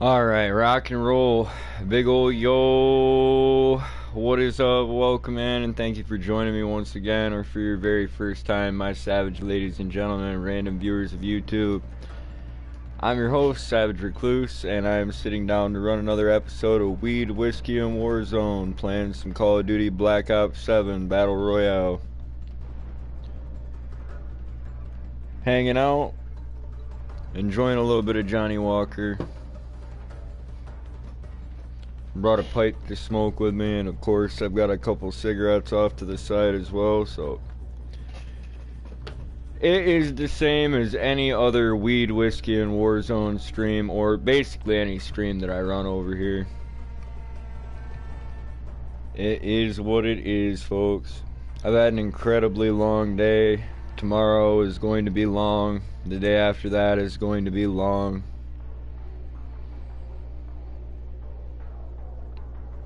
Alright, rock and roll. Big ol' yo. What is up? Welcome in, and thank you for joining me once again, or for your very first time, my savage ladies and gentlemen, random viewers of YouTube. I'm your host, Savage Recluse, and I am sitting down to run another episode of Weed, Whiskey, and Warzone, playing some Call of Duty Black Ops 7 Battle Royale. Hanging out, enjoying a little bit of Johnny Walker. Brought a pipe to smoke with me, and of course I've got a couple cigarettes off to the side as well, so it is the same as any other Weed, Whiskey, and Warzone stream, or basically any stream that I run over here. It is what it is, folks. I've had an incredibly long day. Tomorrow is going to be long. The day after that is going to be long.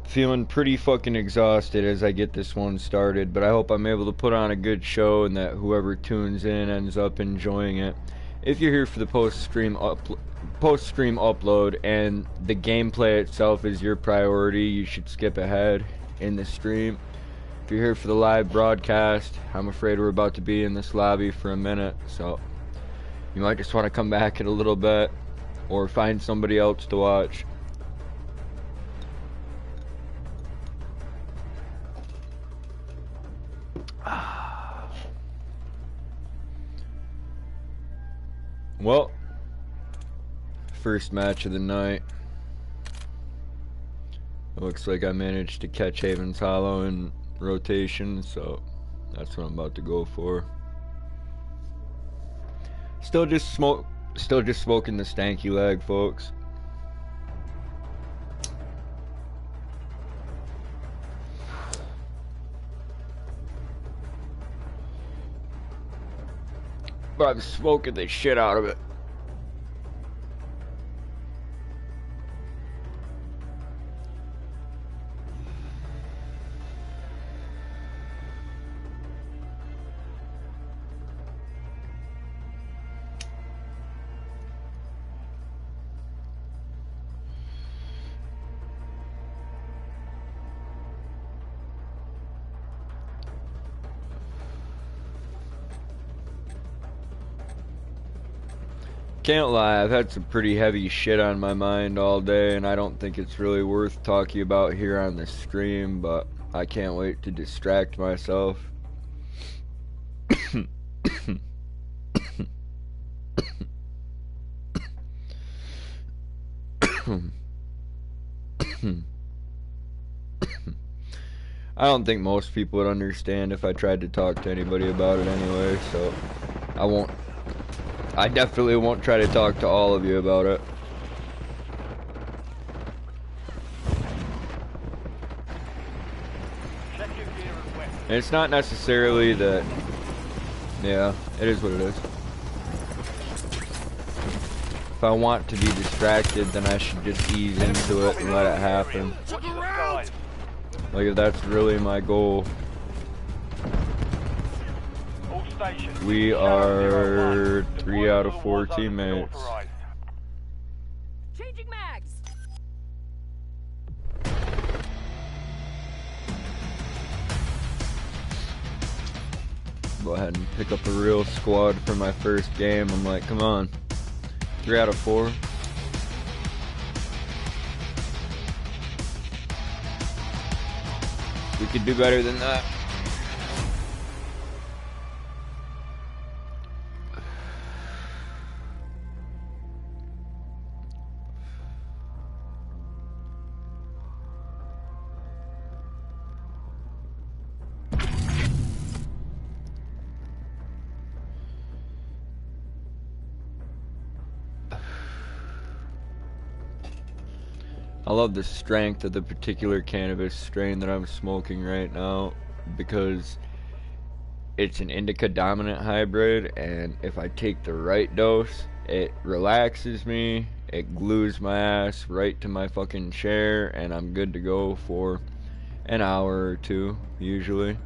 Feeling pretty fucking exhausted as I get this one started, but I hope I'm able to put on a good show and that whoever tunes in ends up enjoying it. If you're here for the post-stream upload and the gameplay itself is your priority, you should skip ahead in the stream. If you're here for the live broadcast, I'm afraid we're about to be in this lobby for a minute, so you might just want to come back in a little bit or find somebody else to watch. Well, first match of the night. It looks like I managed to catch Haven's Hollow in rotation, so that's what I'm about to go for. Still just smoking the stanky leg, folks. But I'm smoking the shit out of it. Can't lie, I've had some pretty heavy shit on my mind all day, and I don't think it's really worth talking about here on the stream, but I can't wait to distract myself. I don't think most people would understand if I tried to talk to anybody about it anyway, so I definitely won't try to talk to all of you about it. And it's not necessarily that, yeah, it is what it is. If I want to be distracted, then I should just ease into it and let it happen. Like, if that's really my goal. We are 3 out of 4 teammates. Changing mags. Go ahead and pick up a real squad for my first game. I'm like, come on. 3 out of 4. We could do better than that. I love the strength of the particular cannabis strain that I'm smoking right now because it's an indica dominant hybrid, and if I take the right dose, it relaxes me, it glues my ass right to my fucking chair, and I'm good to go for an hour or two, usually.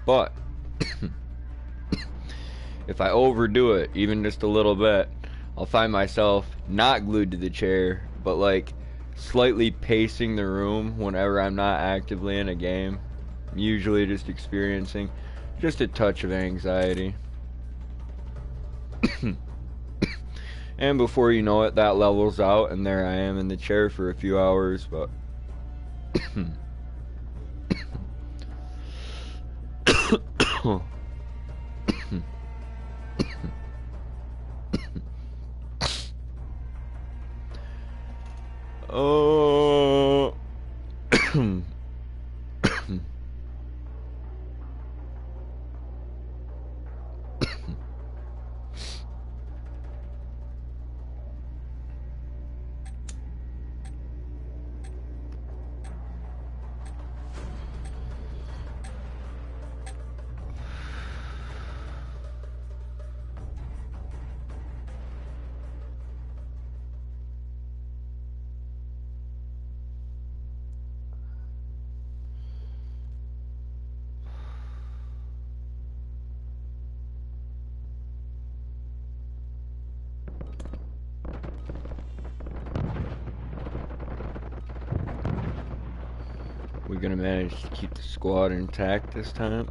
But if I overdo it even just a little bit, I'll find myself not glued to the chair, but like slightly pacing the room whenever I'm not actively in a game. I'm usually just experiencing just a touch of anxiety. And before you know it, that levels out, and there I am in the chair for a few hours, but oh. We're gonna manage to keep the squad intact this time.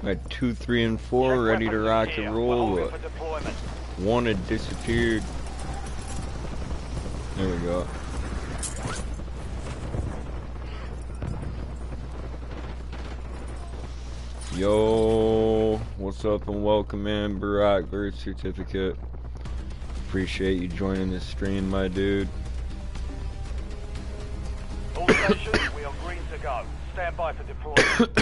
We got 2, 3, and 4 ready to rock and roll. One had disappeared. There we go. Yo, what's up and welcome in, Barack birth certificate. Appreciate you joining this stream, my dude. All stations, we are green to go. Stand by for deployment.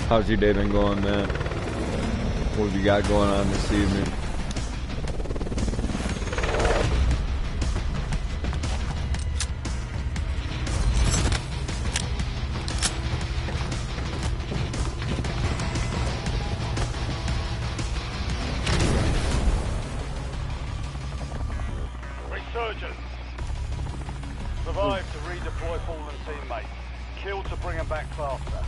How's your day been going, man? What have you got going on this evening? Resurgence. Survive to redeploy fallen teammates. Kill to bring them back faster.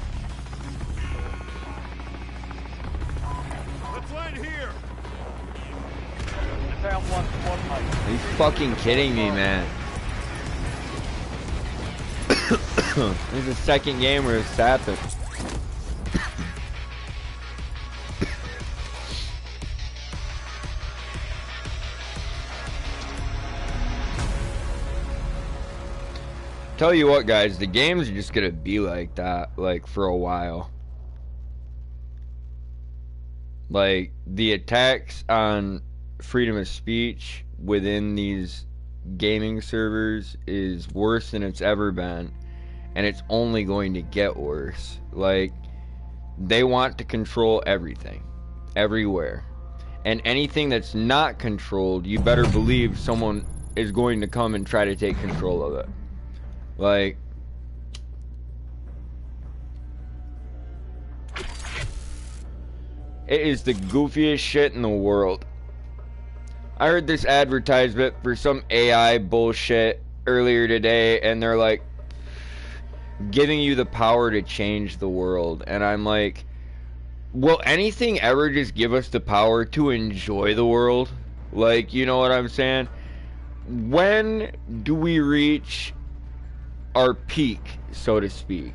Let's land here. Down one squad, mate. Are you fucking kidding me, man? This is the second game where it's happened. Tell you what, guys, the game's just gonna be like that, like, for a while. Like, the attacks on freedom of speech within these gaming servers is worse than it's ever been, and it's only going to get worse. Like, they want to control everything, everywhere. And anything that's not controlled, you better believe someone is going to come and try to take control of it. Like, it is the goofiest shit in the world. I heard this advertisement for some AI bullshit earlier today, and they're like, giving you the power to change the world. And I'm like, will anything ever just give us the power to enjoy the world? Like, you know what I'm saying? When do we reach our peak, so to speak?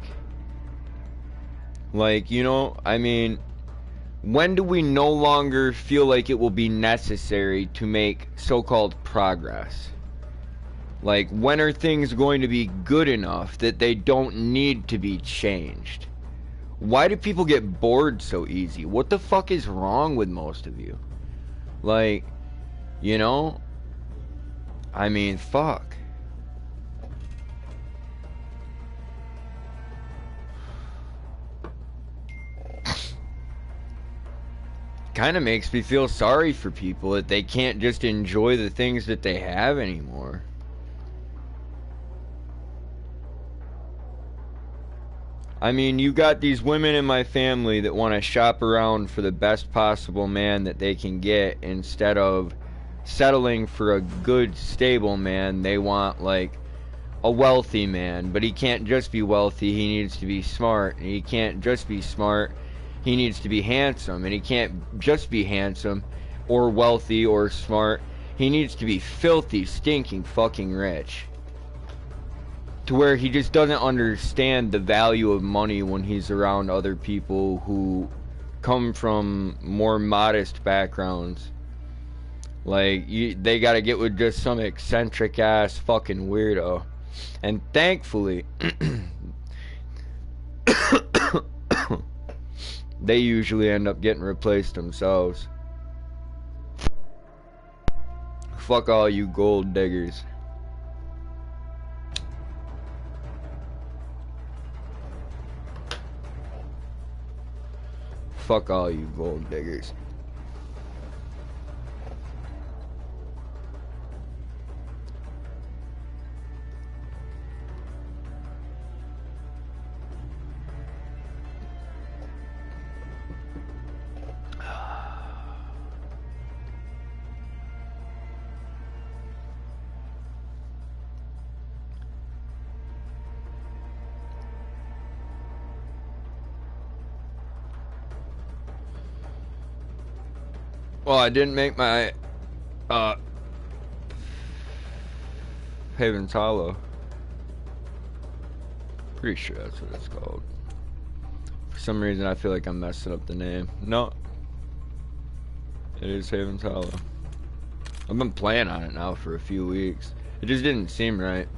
Like, you know, I mean, when do we no longer feel like it will be necessary to make so-called progress? Like, when are things going to be good enough that they don't need to be changed? Why do people get bored so easy? What the fuck is wrong with most of you? Like, you know? I mean, fuck. Kind of makes me feel sorry for people that they can't just enjoy the things that they have anymore. I mean, you got these women in my family that want to shop around for the best possible man that they can get instead of settling for a good, stable man. They want, like, a wealthy man, but he can't just be wealthy, he needs to be smart, and he can't just be smart, He needs to be handsome, and he can't just be handsome or wealthy or smart. He needs to be filthy, stinking, fucking rich. To where he just doesn't understand the value of money when he's around other people who come from more modest backgrounds. Like, they gotta get with just some eccentric ass fucking weirdo. And thankfully, they usually end up getting replaced themselves. Fuck all you gold diggers. Fuck all you gold diggers. Well, I didn't make my Haven's Hollow. Pretty sure that's what it's called. For some reason I feel like I'm messing up the name. No. It is Haven's Hollow. I've been playing on it now for a few weeks. It just didn't seem right.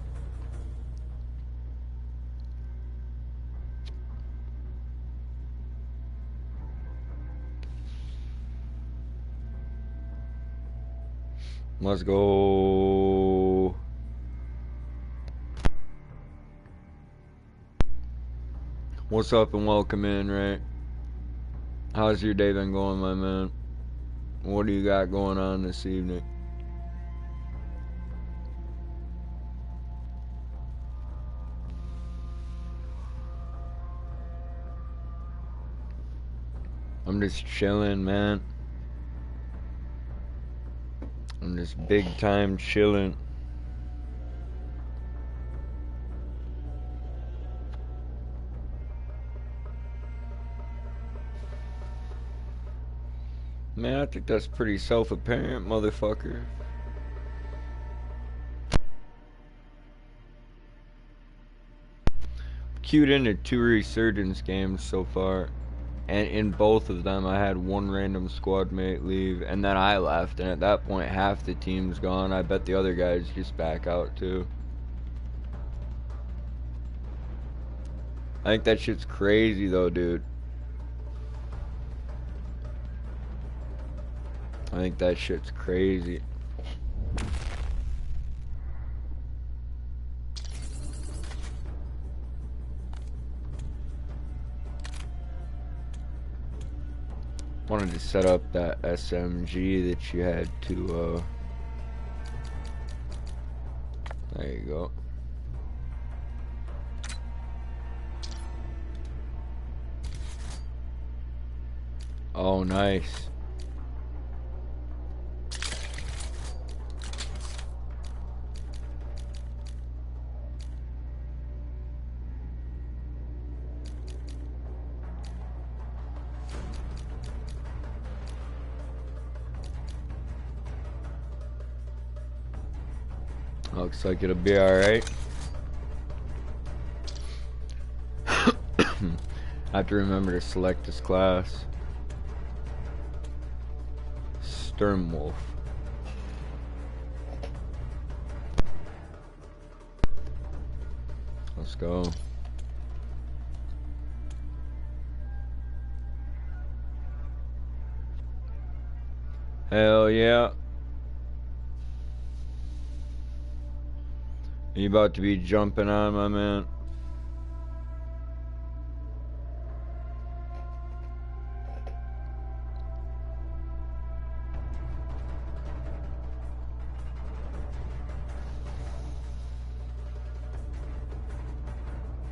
Let's go. What's up and welcome in, right? How's your day been going, my man? What do you got going on this evening? I'm just chilling, man. I'm just big time chilling. Man, I think that's pretty self-apparent, motherfucker. Queued into 2 Resurgence games so far. And in both of them, I had one random squad mate leave, and then I left, and at that point, half the team's gone. I bet the other guys just back out, too. I think that shit's crazy, though, dude. I think that shit's crazy. Wanted to set up that SMG that you had to, there you go. Oh, nice. Looks like it'll be alright. I have to remember to select this class. Sturmwolf. Let's go. Hell yeah. You about to be jumping on, my man?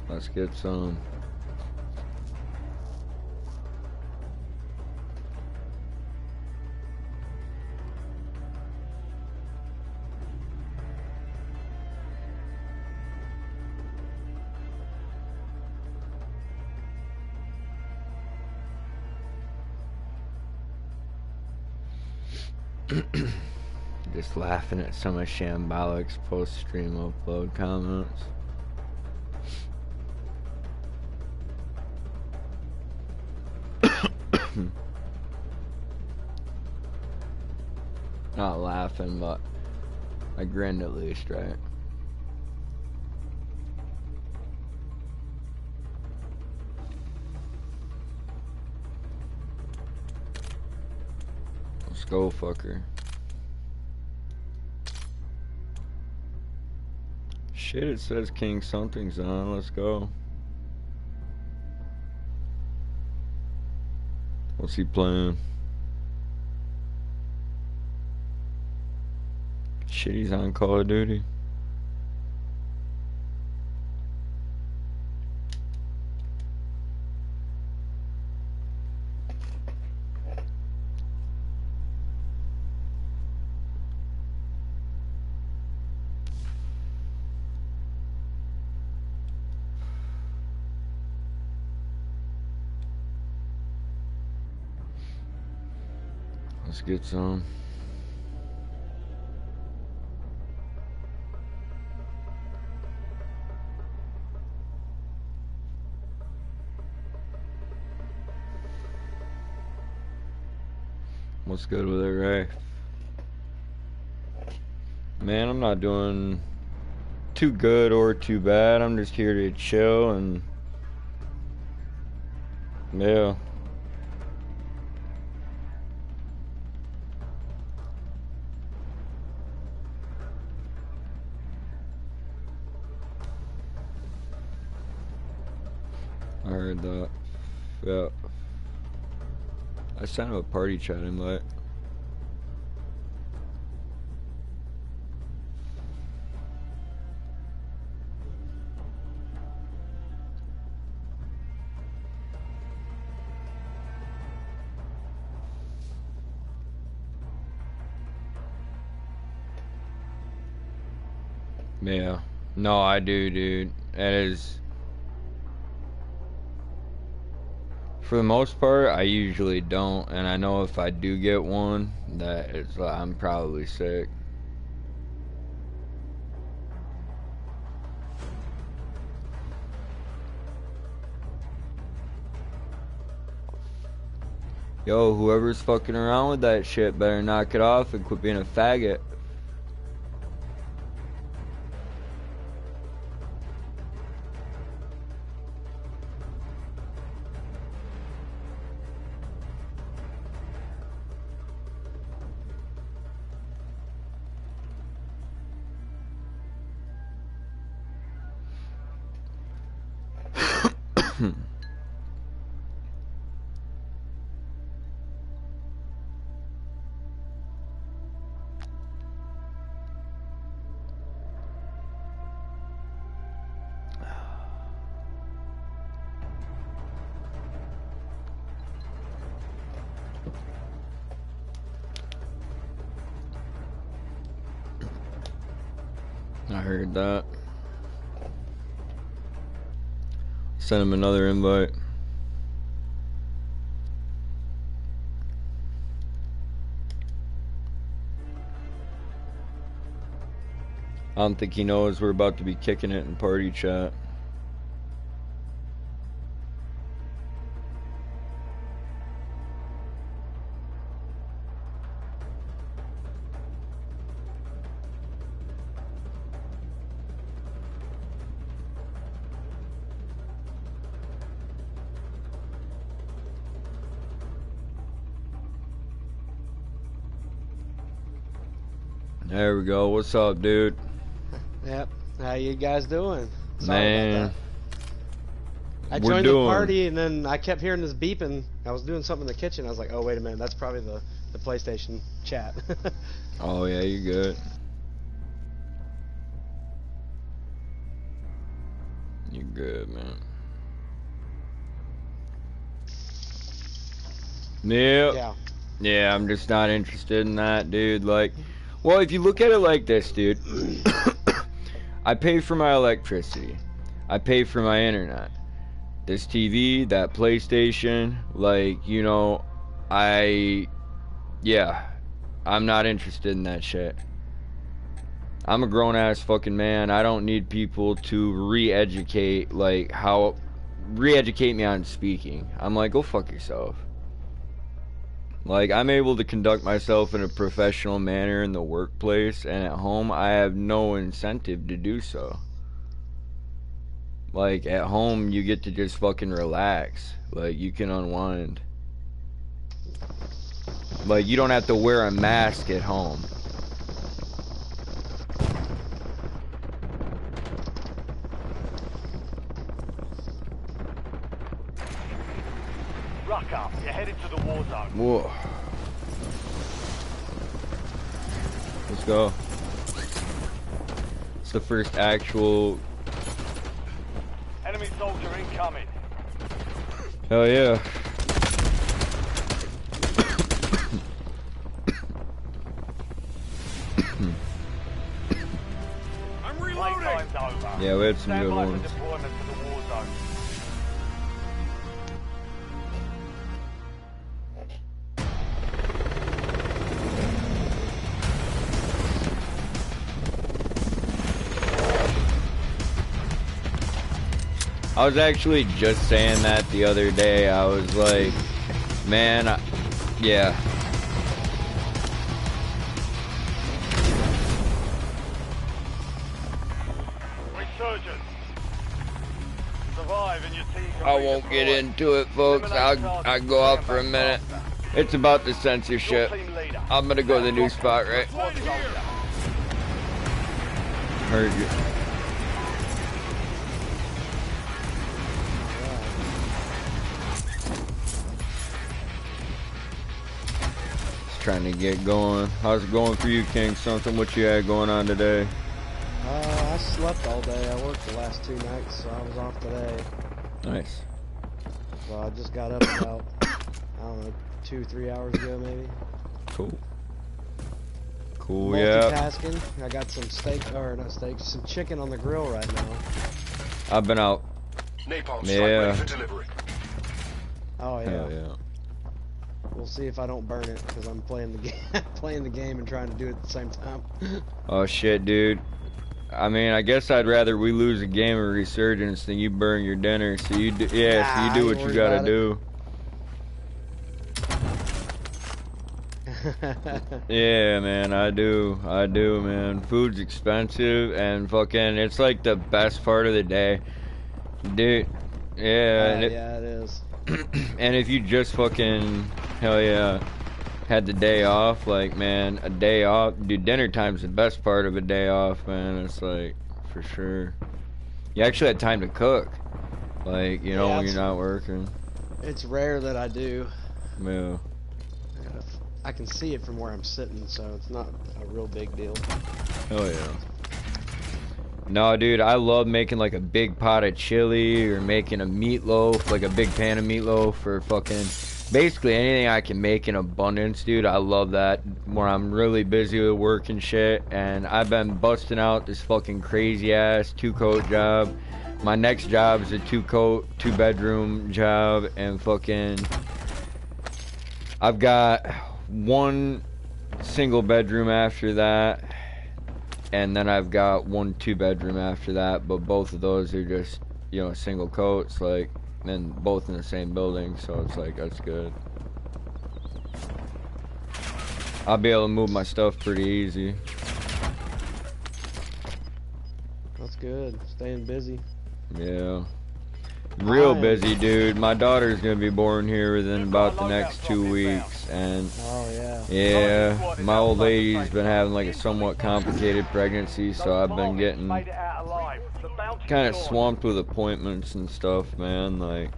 Let's get some. Just laughing at some of Shambalic's post-stream upload comments. Not laughing, but I grinned at least, right? Let's go, fucker. Shit, it says King something's on. Let's go. What's he playing? Shit, he's on Call of Duty. Let's get some. What's good with it, Ray? Man, I'm not doing too good or too bad. I'm just here to chill and yeah. I heard that. Yeah. I sent him a party chat invite. Yeah. No, I do, dude. It is. For the most part, I usually don't, and I know if I do get one, that it's I'm probably sick. Yo, whoever's fucking around with that shit better knock it off and quit being a faggot. I heard that. Send him another invite. I don't think he knows we're about to be kicking it in party chat. There we go. What's up, dude? Yep. How you guys doing? Sorry Man, about that. I joined the party and then I kept hearing this beeping. I was doing something in the kitchen. I was like, oh, wait a minute. That's probably the PlayStation chat. Oh, yeah, you good. You good, man. Yep. Yeah. Yeah, I'm just not interested in that, dude. Like, well, if you look at it like this, dude. I pay for my electricity. I pay for my internet. This TV, that PlayStation, like, you know, yeah. I'm not interested in that shit. I'm a grown-ass fucking man. I don't need people to re-educate, like, re-educate me on speaking. I'm like, go fuck yourself. Like, I'm able to conduct myself in a professional manner in the workplace, and at home, I have no incentive to do so. Like, at home, you get to just fucking relax. Like, you can unwind. Like, you don't have to wear a mask at home. Rucker, you're headed to the war zone. Whoa. Let's go. It's the first actual... Enemy soldier incoming. Hell yeah. I'm reloading. Playtime's over. Yeah, we had some Stand good by ones. for deployment to the war zone. I was actually just saying that the other day. I was like, man, yeah. Resurgence. Survive and your team can I won't get redeploy. into it, folks. I'll go out for a minute. It's about the censorship. Your team leader. I'm gonna go to the new spot, right? Squad soldier. Heard you. Just trying to get going. How's it going for you, King? Something what you had going on today? I slept all day. I worked the last 2 nights, so I was off today. Nice. So I just got up about, I don't know, 2-3 hours ago maybe. Cool. Cool, yeah. Multitasking. I got some some chicken on the grill right now. I've been out. Napalm strike Yeah. ready for delivery. Oh yeah. Hell yeah. We'll see if I don't burn it because I'm playing the game, playing the game and trying to do it at the same time. Oh shit, dude. I mean, I guess I'd rather we lose a game of Resurgence than you burn your dinner. So you do, yeah. So you do what you gotta do. Yeah, man, I do, man. Food's expensive and fucking, it's like the best part of the day, dude. Yeah, yeah, it is. and if you just fucking, hell yeah, had the day off, like, man, a day off, dude, dinner time's the best part of a day off, man. It's like, for sure. You actually had time to cook, like, you know, Yeah, when you're not working. It's rare that I do. Yeah. I can see it from where I'm sitting, so it's not a real big deal. Oh yeah. No, dude, I love making like a big pot of chili or making a meatloaf, like a big pan of meatloaf, or fucking basically anything I can make in abundance, dude. I love that where I'm really busy with work and shit, and I've been busting out this fucking crazy ass 2-coat job. My next job is a 2-coat, 2-bedroom job, and fucking I've got 1 single bedroom after that, and then I've got 1 2-bedroom after that, but both of those are just, you know, single coats, like, and both in the same building, so it's like, that's good. I'll be able to move my stuff pretty easy. That's good. Staying busy. Yeah. Real busy, dude. My daughter's gonna be born here within about the next 2 weeks, and Oh yeah. yeah, my old lady's been having like a somewhat complicated pregnancy, so I've been getting Made it out alive. The bounty kind of scored. swamped with appointments and stuff, man, like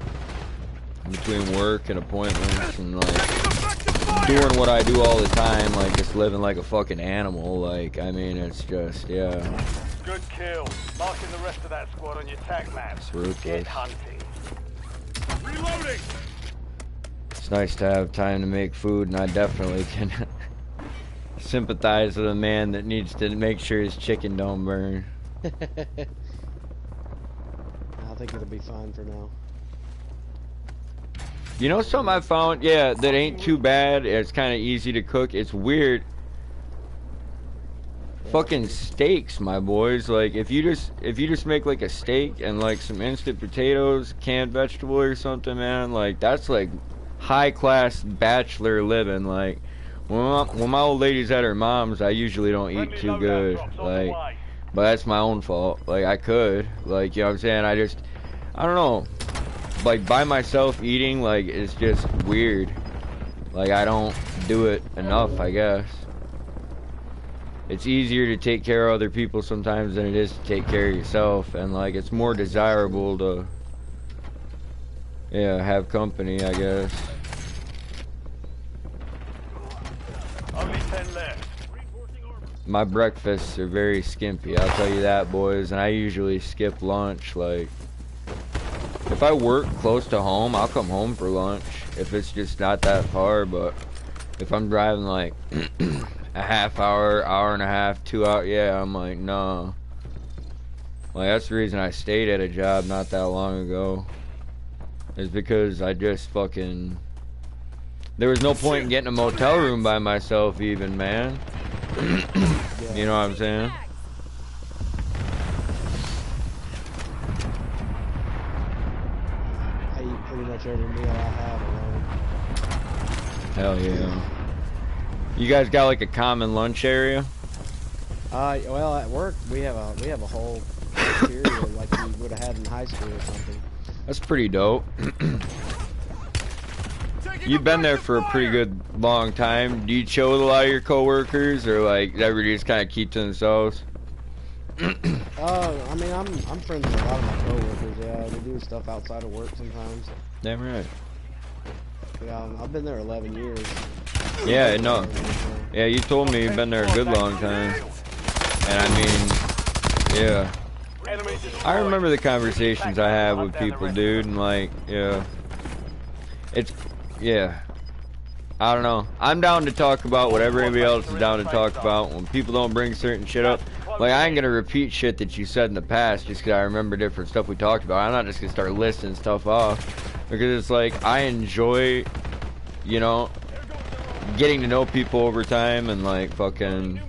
between work and appointments and like doing what I do all the time, like just living like a fucking animal. Like, I mean, it's just, yeah, Good kill. Marking the rest of that squad on your tag map. it's ruthless. Get hunting. Reloading. It's nice to have time to make food, and I definitely can sympathize with a man that needs to make sure his chicken don't burn. I think it'll be fine for now. You know something I found, yeah, that ain't too bad. It's kind of easy to cook. It's weird. fucking steaks, my boys. Like if you just make like a steak and like some instant potatoes, canned vegetable or something, man, like that's like high class bachelor living. Like when my old lady's at her mom's, I usually don't eat too good. Like, but that's my own fault. Like I could, like, you know what I'm saying? I don't know. Like by myself eating, like it's just weird. Like I don't do it enough, I guess. It's easier to take care of other people sometimes than it is to take care of yourself, and like it's more desirable to, yeah, have company, I guess. Only 10 left. My breakfasts are very skimpy, I'll tell you that, boys, and I usually skip lunch. Like if I work close to home, I'll come home for lunch if it's just not that far, but if I'm driving like a half hour, hour and a half, 2 hours, yeah, I'm like, nah. Like that's the reason I stayed at a job not that long ago, is because I just fucking, there was no point in getting a motel room by myself even, man. You know what I'm saying? I eat pretty much every meal I have alone. Hell yeah. You guys got like a common lunch area? Well, at work we have a whole cafeteria like you would have had in high school or something. That's pretty dope. You've been there for a pretty good long time. Do you chill with a lot of your coworkers, or like everybody just kind of keep to themselves? I mean, I'm friends with a lot of my coworkers. Yeah, we do stuff outside of work sometimes. Damn right. Yeah, I've been there 11 years. Yeah, no. Yeah, you told me you've been there a good long time. And I mean, yeah. I remember the conversations I had with people, dude, and like, yeah. It's, yeah. I don't know. I'm down to talk about whatever anybody else is down to talk about. When people don't bring certain shit up, like I ain't gonna repeat shit that you said in the past just 'cause I remember different stuff we talked about. I'm not just gonna start listing stuff off, because it's like I enjoy, you know, getting to know people over time, and like fucking,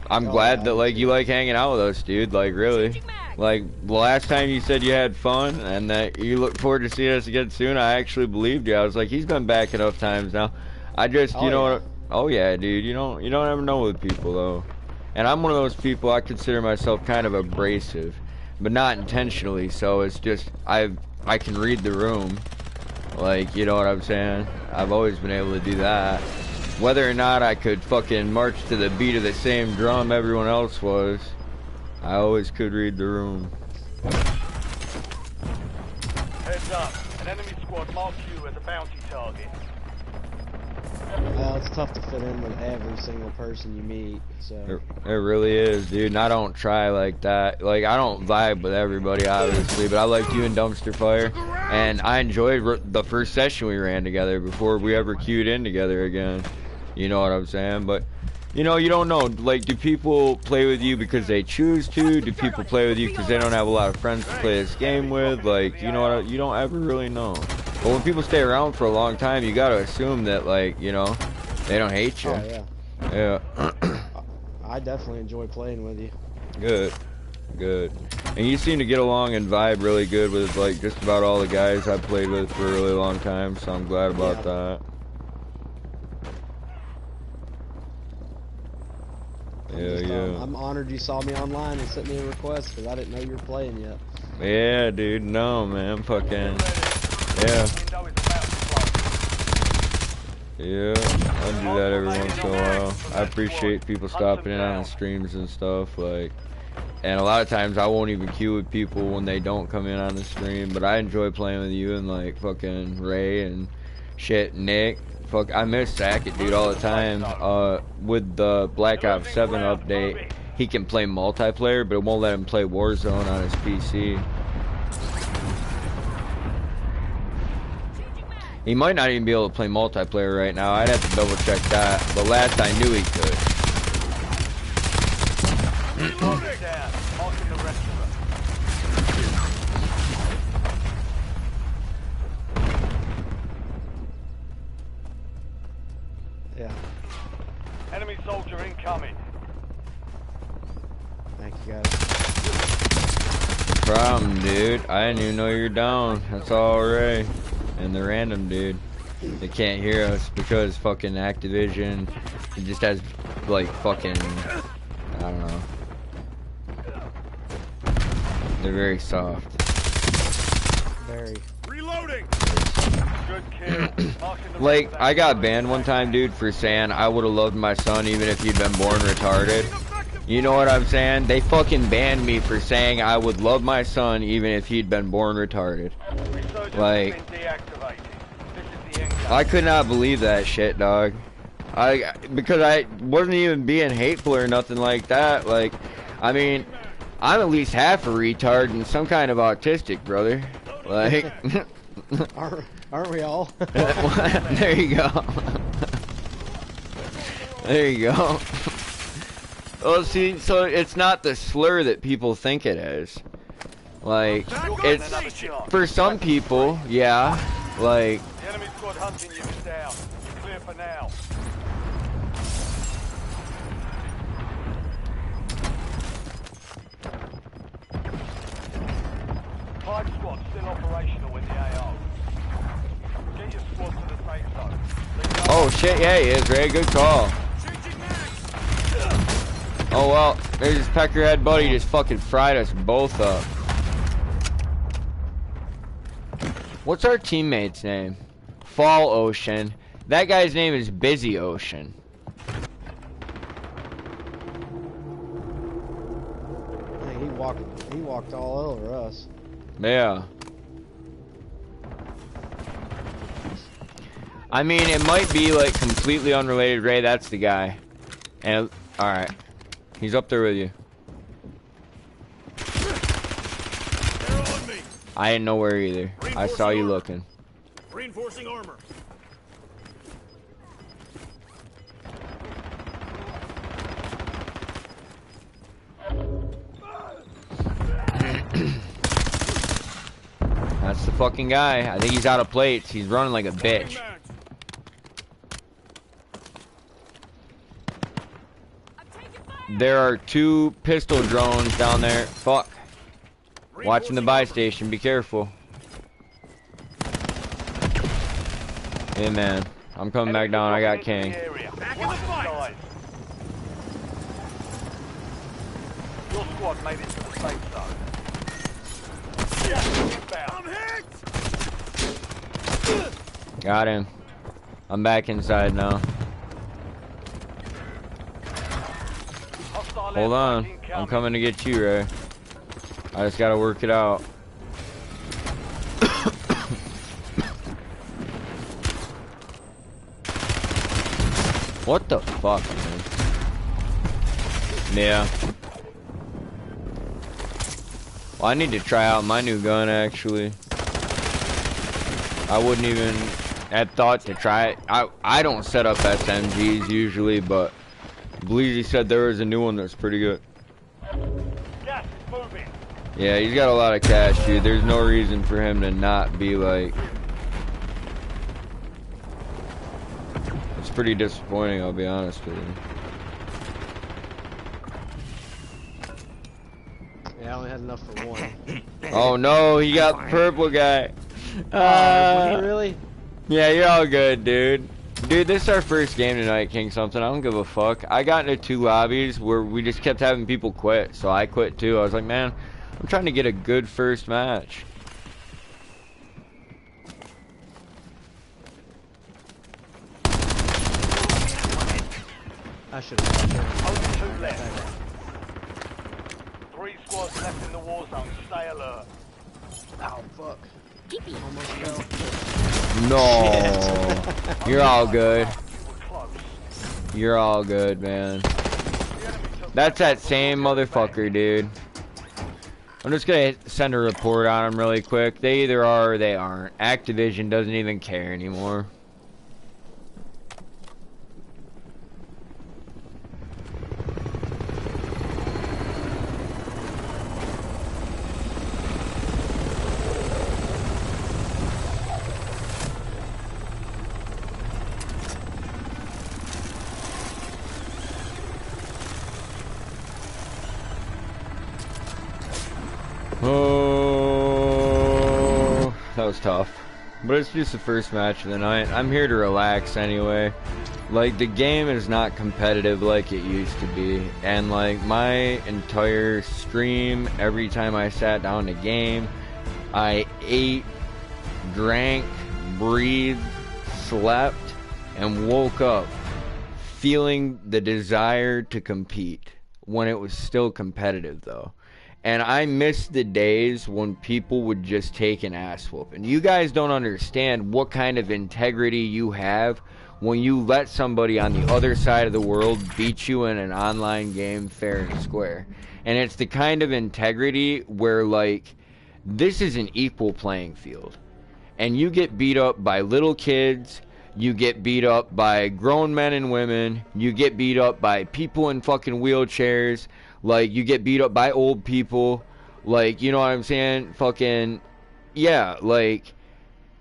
I'm glad that like you like hanging out with us, dude. Like really. Like, the last time you said you had fun and that you look forward to seeing us again soon, I actually believed you. I was like, he's been back enough times now. I just, you know what? Oh yeah, dude. You don't ever know with people though. And I'm one of those people, I consider myself kind of abrasive, but not intentionally. So it's just I can read the room. Like, you know what I'm saying? I've always been able to do that. Whether or not I could fucking march to the beat of the same drum everyone else was, I always could read the room. Heads up. An enemy squad marks you as a bounty target. Well, it's tough to fit in with every single person you meet, so. It really is, dude, and I don't try like that. Like, I don't vibe with everybody, obviously, but I liked you and Dumpster Fire, and I enjoyed the first session we ran together before we ever queued in together again. You know what I'm saying? But, you know, you don't know. Like, do people play with you because they choose to? Do people play with you because they don't have a lot of friends to play this game with? Like, you know what? You don't ever really know. But when people stay around for a long time, you gotta assume that, like, you know, they don't hate you. Oh, yeah. Yeah. I definitely enjoy playing with you. Good. Good. And you seem to get along and vibe really good with, like, just about all the guys I've played with for a really long time, so I'm glad about that. Yeah. I'm honored you saw me online and sent me a request because I didn't know you were playing yet. Yeah, dude. No, man. Fucking. Yeah. Yeah. I do that every once in a while. I appreciate people stopping in on the streams and stuff. Like, and a lot of times I won't even queue with people when they don't come in on the stream. But I enjoy playing with you and like fucking Ray and shit, Nick. Fuck, I miss Sackett, dude, all the time. With the Black Ops 7 update, he can play multiplayer, but it won't let him play Warzone on his PC. He might not even be able to play multiplayer right now. I'd have to double check that. But last I knew he could. Yeah. Enemy soldier incoming. problem, dude. I didn't even know you're down. That's alright. And the random dude. They can't hear us because fucking Activision. It just has like fucking, I don't know. They're very soft. Very. Reloading. Good kill. Marking the Like, rest of I that got group. banned one time, dude, for saying I would have loved my son even if he'd been born retarded. You know what I'm saying? They fucking banned me for saying I would love my son even if he'd been born retarded. Resurgence Like, has been deactivated. This is the end game. I could not believe that shit, dog. Because I wasn't even being hateful or nothing like that. Like, I mean, I'm at least half a retard and some kind of autistic, brother. Like, Aren't we all? there you go. There you go. Well, see, so it's not the slur that people think it is. Like, it's, for some people, yeah, like, The enemy squad hunting you is down. You're clear for now. Five squads still operational in the AO. Get your squad to the safe zone. oh shit, yeah, he is, Ray, good call. Oh well, there's his peckerhead buddy just fucking fried us both up. What's our teammate's name? Fall Ocean. That guy's name is Busy Ocean. Man, he walked all over us. Yeah. I mean, it might be like completely unrelated, Ray. That's the guy. And alright. He's up there with you. They're on me. I didn't know where either. I saw you looking. Reinforcing armor. That's the fucking guy. I think he's out of plates. He's running like a bitch. There are 2 pistol drones down there. Fuck. Watching the buy station. Be careful. Hey man, I'm coming back down. I got King. Back in the fight. Your squad made it to the safe zone. Inbound. I'm hit. Got him. I'm back inside now. Hostile Hold airstrike on. incoming. I'm coming to get you, Ray. I just gotta work it out. What the fuck, man? Yeah. Well, I need to try out my new gun, actually. I wouldn't even have thought to try it. I don't set up SMGs usually, but Bleezy said there was a new one that's pretty good. Gas is moving. Yeah, he's got a lot of cash, dude. There's no reason for him to not be like... It's pretty disappointing, I'll be honest with you. Yeah, I only had enough for one. Oh no, he got the purple guy. Was he really? Yeah, you're all good, dude. Dude, this is our first game tonight, King something. I don't give a fuck. I got into 2 lobbies where we just kept having people quit, so I quit too. I was like, man, I'm trying to get a good first match. I should have. Only 2 left. 3 squads left in the war zone. Stay alert. Oh fuck. Almost fell. No. You're all good. You were close. You're all good, man. The enemy took That's that same motherfucker, dude. I'm just gonna send a report on him really quick. They either are or they aren't. Activision doesn't even care anymore. Oh. That was tough. But it's just the first match of the night. I'm here to relax anyway. Like, the game is not competitive like it used to be. And, like, my entire stream, every time I sat down to game, I ate, drank, breathed, slept, and woke up feeling the desire to compete when it was still competitive, though. And I miss the days when people would just take an ass whooping. You guys don't understand what kind of integrity you have when you let somebody on the other side of the world beat you in an online game fair and square. And it's the kind of integrity where, like, this is an equal playing field. And you get beat up by little kids, you get beat up by grown men and women, you get beat up by people in fucking wheelchairs, like, you get beat up by old people, like, you know what I'm saying? Fucking, yeah, like,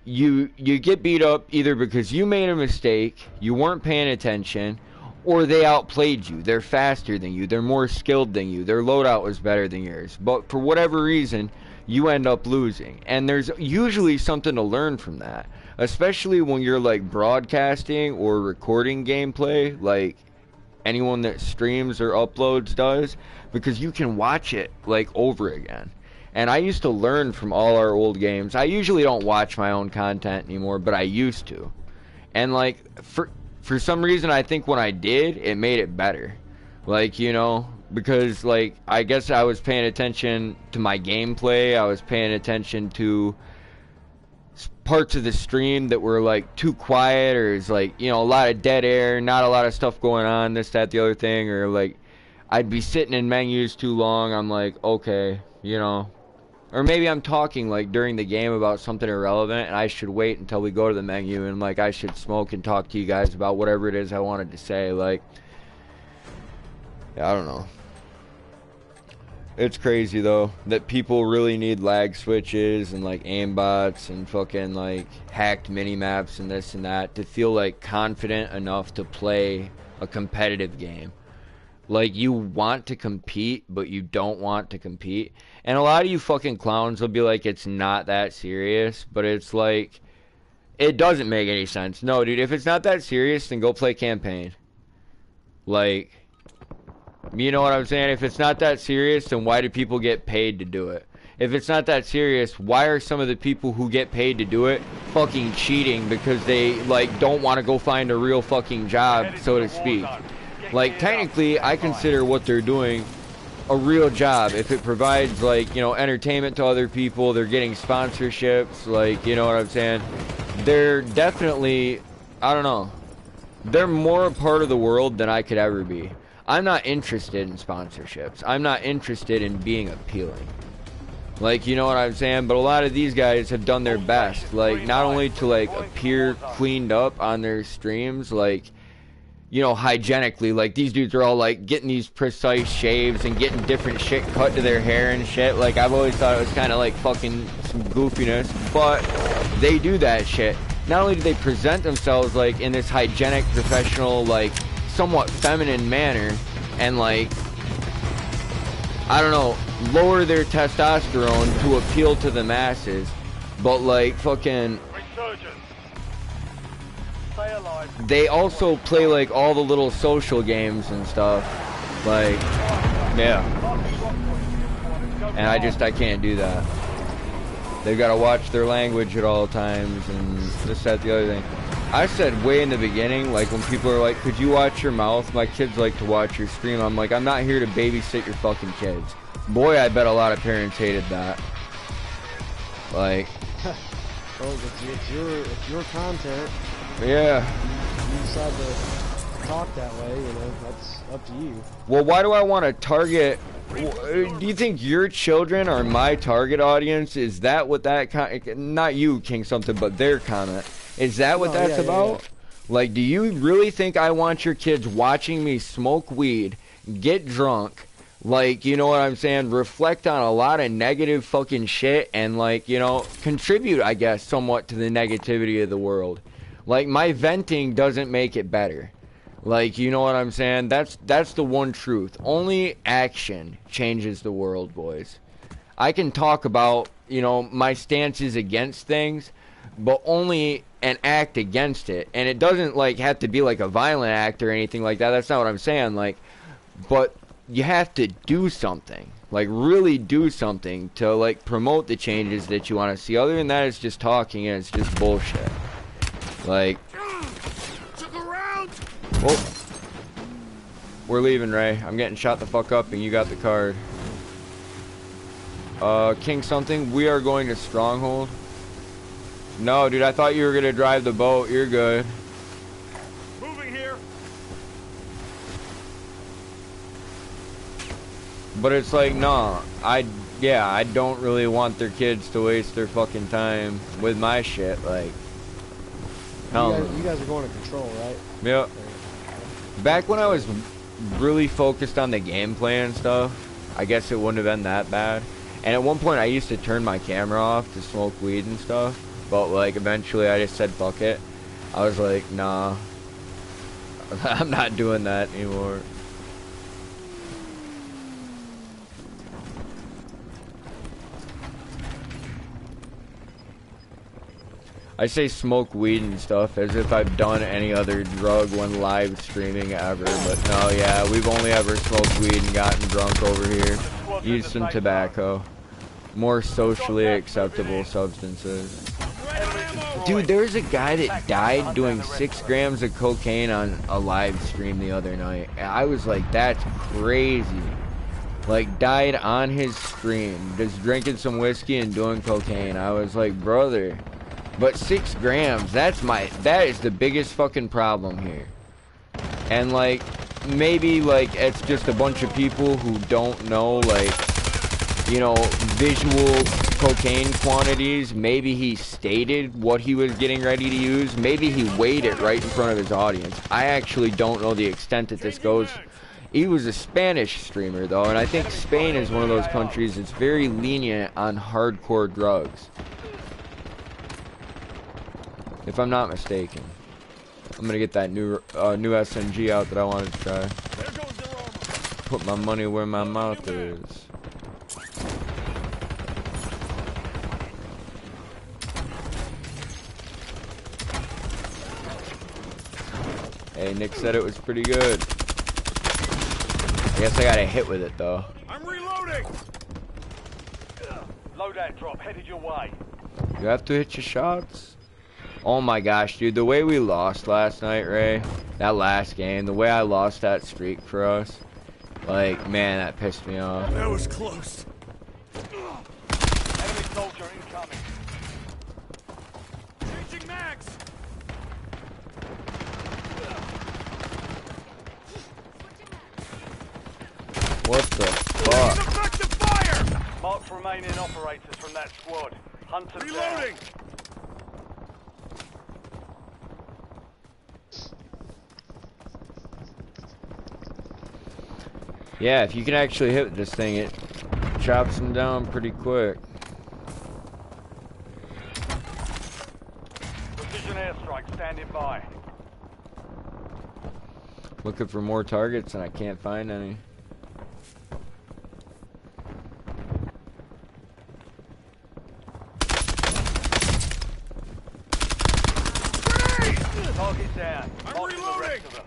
you get beat up either because you made a mistake, you weren't paying attention, or they outplayed you. They're faster than you, they're more skilled than you, their loadout was better than yours. But for whatever reason, you end up losing. And there's usually something to learn from that. Especially when you're, like, broadcasting or recording gameplay, like anyone that streams or uploads does, because you can watch it, like, over again. And I used to learn from all our old games. I usually don't watch my own content anymore, but I used to. And, like, for some reason, I think when I did, it made it better. Like, you know, because, like, I guess I was paying attention to my gameplay, I was paying attention to parts of the stream that were, like, too quiet, or is, like, you know, a lot of dead air, not a lot of stuff going on, this, that, the other thing, or, like, I'd be sitting in menus too long. I'm like, okay, you know, or maybe I'm talking, like, during the game about something irrelevant, and I should wait until we go to the menu, and, like, I should smoke and talk to you guys about whatever it is I wanted to say. Like, I don't know. It's crazy, though, that people really need lag switches and, like, aimbots and fucking, like, hacked mini-maps and this and that to feel, like, confident enough to play a competitive game. Like, you want to compete, but you don't want to compete. And a lot of you fucking clowns will be like, it's not that serious, but it's like, it doesn't make any sense. No, dude, if it's not that serious, then go play campaign. Like, you know what I'm saying? If it's not that serious, then why do people get paid to do it? If it's not that serious, why are some of the people who get paid to do it fucking cheating because they, like, don't want to go find a real fucking job, so to speak? Like, technically, I consider what they're doing a real job. If it provides, like, you know, entertainment to other people, they're getting sponsorships, like, you know what I'm saying? They're definitely, I don't know, they're more a part of the world than I could ever be. I'm not interested in sponsorships. I'm not interested in being appealing. Like, you know what I'm saying? But a lot of these guys have done their best. Like, not only to, like, appear cleaned up on their streams, like, you know, hygienically. Like, these dudes are all, like, getting these precise shaves and getting different shit cut to their hair and shit. Like, I've always thought it was kind of, like, fucking some goofiness. But they do that shit. Not only do they present themselves, like, in this hygienic, professional, like, somewhat feminine manner, and, like, I don't know, lower their testosterone to appeal to the masses, but, like, fucking, they also play, like, all the little social games and stuff, like, yeah, and I can't do that. They've got to watch their language at all times, and this, that, the other thing. I said way in the beginning, like, when people are like, could you watch your mouth? My kids like to watch your stream. I'm like, I'm not here to babysit your fucking kids. Boy, I bet a lot of parents hated that. Like, well, it's your content. Yeah. You decide to talk that way, you know, that's up to you. Well, why do I want to target? Do you think your children are my target audience? Is that what that not you, King something, but their comment? Is that what that's about? Yeah. Like, do you really think I want your kids watching me smoke weed, get drunk, like, you know what I'm saying, reflect on a lot of negative fucking shit, and, like, you know, contribute, I guess, somewhat to the negativity of the world? Like, my venting doesn't make it better. Like, you know what I'm saying? That's the one truth. Only action changes the world, boys. I can talk about you know, my stance is against things, but only an act against it. And it doesn't, like, have to be, like, a violent act or anything like that. That's not what I'm saying. Like, but you have to do something. Like, really do something to, like, promote the changes that you want to see. Other than that, it's just talking and it's just bullshit. Like, oh, we're leaving, Ray. I'm getting shot the fuck up and you got the card. King something, we are going to Stronghold. No, dude, I thought you were gonna drive the boat. You're good. Moving here. But it's like, no, I don't really want their kids to waste their fucking time with my shit. Like, hell no. You guys are going to control, right? Yep. Back when I was really focused on the gameplay and stuff, I guess it wouldn't have been that bad. And at one point I used to turn my camera off to smoke weed and stuff, but like eventually I just said fuck it. I was like, nah, I'm not doing that anymore. I say smoke weed and stuff as if I've done any other drug when live streaming ever, but no, yeah, we've only ever smoked weed and gotten drunk over here. Used some tobacco. More socially acceptable substances. Dude, there's a guy that died doing 6 grams of cocaine on a live stream the other night. I was like, that's crazy. Like, died on his stream, just drinking some whiskey and doing cocaine. I was like, brother. But 6 grams, that is the biggest fucking problem here. And like, maybe like it's just a bunch of people who don't know, like, you know, visual cocaine quantities. Maybe he stated what he was getting ready to use. Maybe he weighed it right in front of his audience. I actually don't know the extent that this goes. He was a Spanish streamer though, and I think Spain is one of those countries that's very lenient on hardcore drugs. If I'm not mistaken. I'm gonna get that new SMG out that I wanted to try. Put my money where my mouth is. Hey, Nick said it was pretty good. I guess I got a hit with it though. I'm reloading. Loadout drop headed your way. You have to hit your shots. Oh my gosh, dude, the way we lost last night, Ray, that last game, the way I lost that streak for us, like, man, that pissed me off. That was close. Enemy soldier incoming. Changing max. What the fuck? Effective fire. Mark remaining operators from that squad. Hunt them down. Reloading. Yeah, if you can actually hit this thing, it chops them down pretty quick. Precision airstrike standing by. Looking for more targets and I can't find any. Target down. I'm Marking the reloading. rest of them.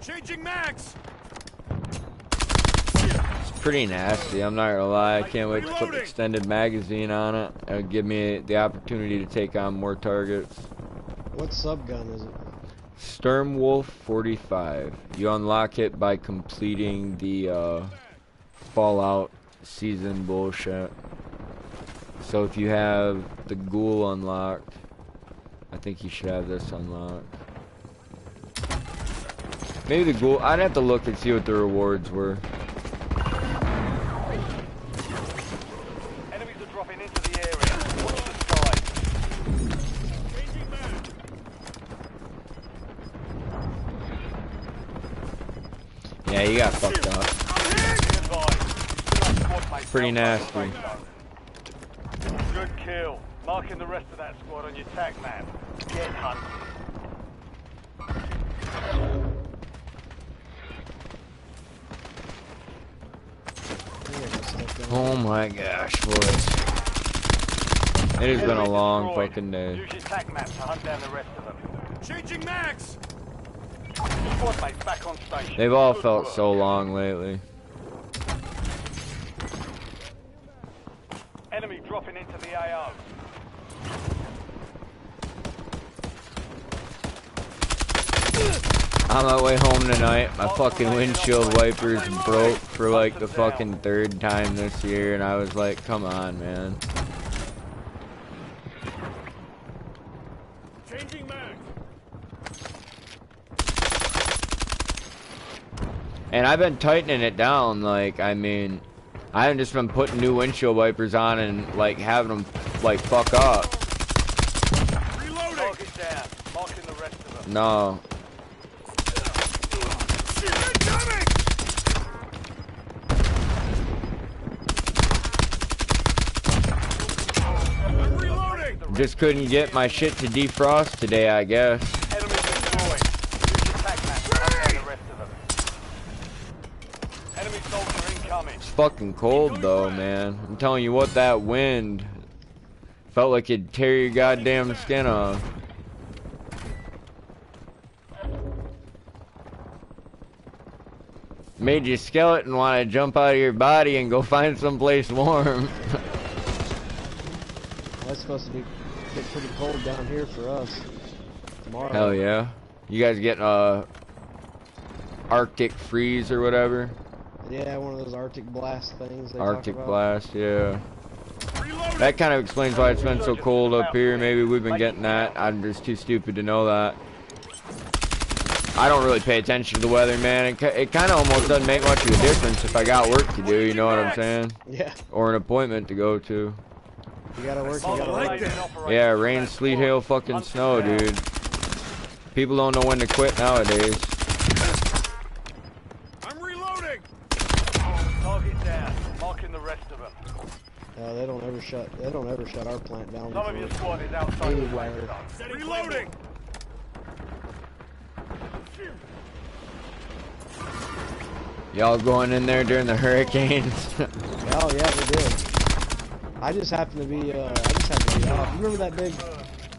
Changing max. It's pretty nasty, I'm not gonna lie. I can't wait to put the extended magazine on it. It'll give me the opportunity to take on more targets. What subgun is it? Sturmwolf 45. You unlock it by completing the Fallout season bullshit. So if you have the ghoul unlocked, I think you should have this unlocked. Maybe the ghoul, I'd have to look and see what the rewards were. Enemies are dropping into the area. Watch the sky. Changing max. Yeah, you got fucked up. Be advised. Squad mates Pretty outside nasty. the safe zone. Good kill. Marking the rest of that squad on your tag map. Get hunted. Oh my gosh, boys. It has been a long fucking day. Use your tac map to hunt down the rest of them. Changing max. Squad mates back on station. They've all Good felt work. so long lately. Enemy dropping into the AO. On my way home tonight, my fucking windshield wipers broke for like the fucking 3rd time this year, and I was like, come on, man. Changing max. And I've been tightening it down, like, I mean, I haven't just been putting new windshield wipers on and like having them like fuck up. Reloading. Target down. Marking the rest of them. No. Incoming. I'm reloading. Just couldn't get my shit to defrost today, I guess. Enemy destroyed. Use your tac map to hunt down the rest of them. Enemy soldier incoming. It's fucking cold though, man. I'm telling you what, that wind felt like it'd tear your goddamn skin off. Made your skeleton want to jump out of your body and go find someplace warm. That's supposed to be get pretty cold down here for us tomorrow. Hell yeah. You guys getting Arctic freeze or whatever? Yeah, one of those Arctic blast things. They Arctic talk about. blast, yeah. Reloading. That kind of explains why it's been so cold up here. Maybe we've been getting that. I'm just too stupid to know that. I don't really pay attention to the weather, man. It kind of almost doesn't make much of a difference if I got work to do, you know what I'm saying? Yeah, Or an appointment to go to. you gotta work. You I gotta like work. that. Yeah, rain, sleet, hail, fucking snow, dude. People don't know when to quit nowadays. I'm reloading. Target down. Marking the rest of them. They don't ever shut. They don't ever shut our plant down. Some of your before. squad is outside the Anywhere. safe zone. Reloading. Y'all going in there during the hurricanes? Oh yeah, we did. I just happened to be. Off. You remember that big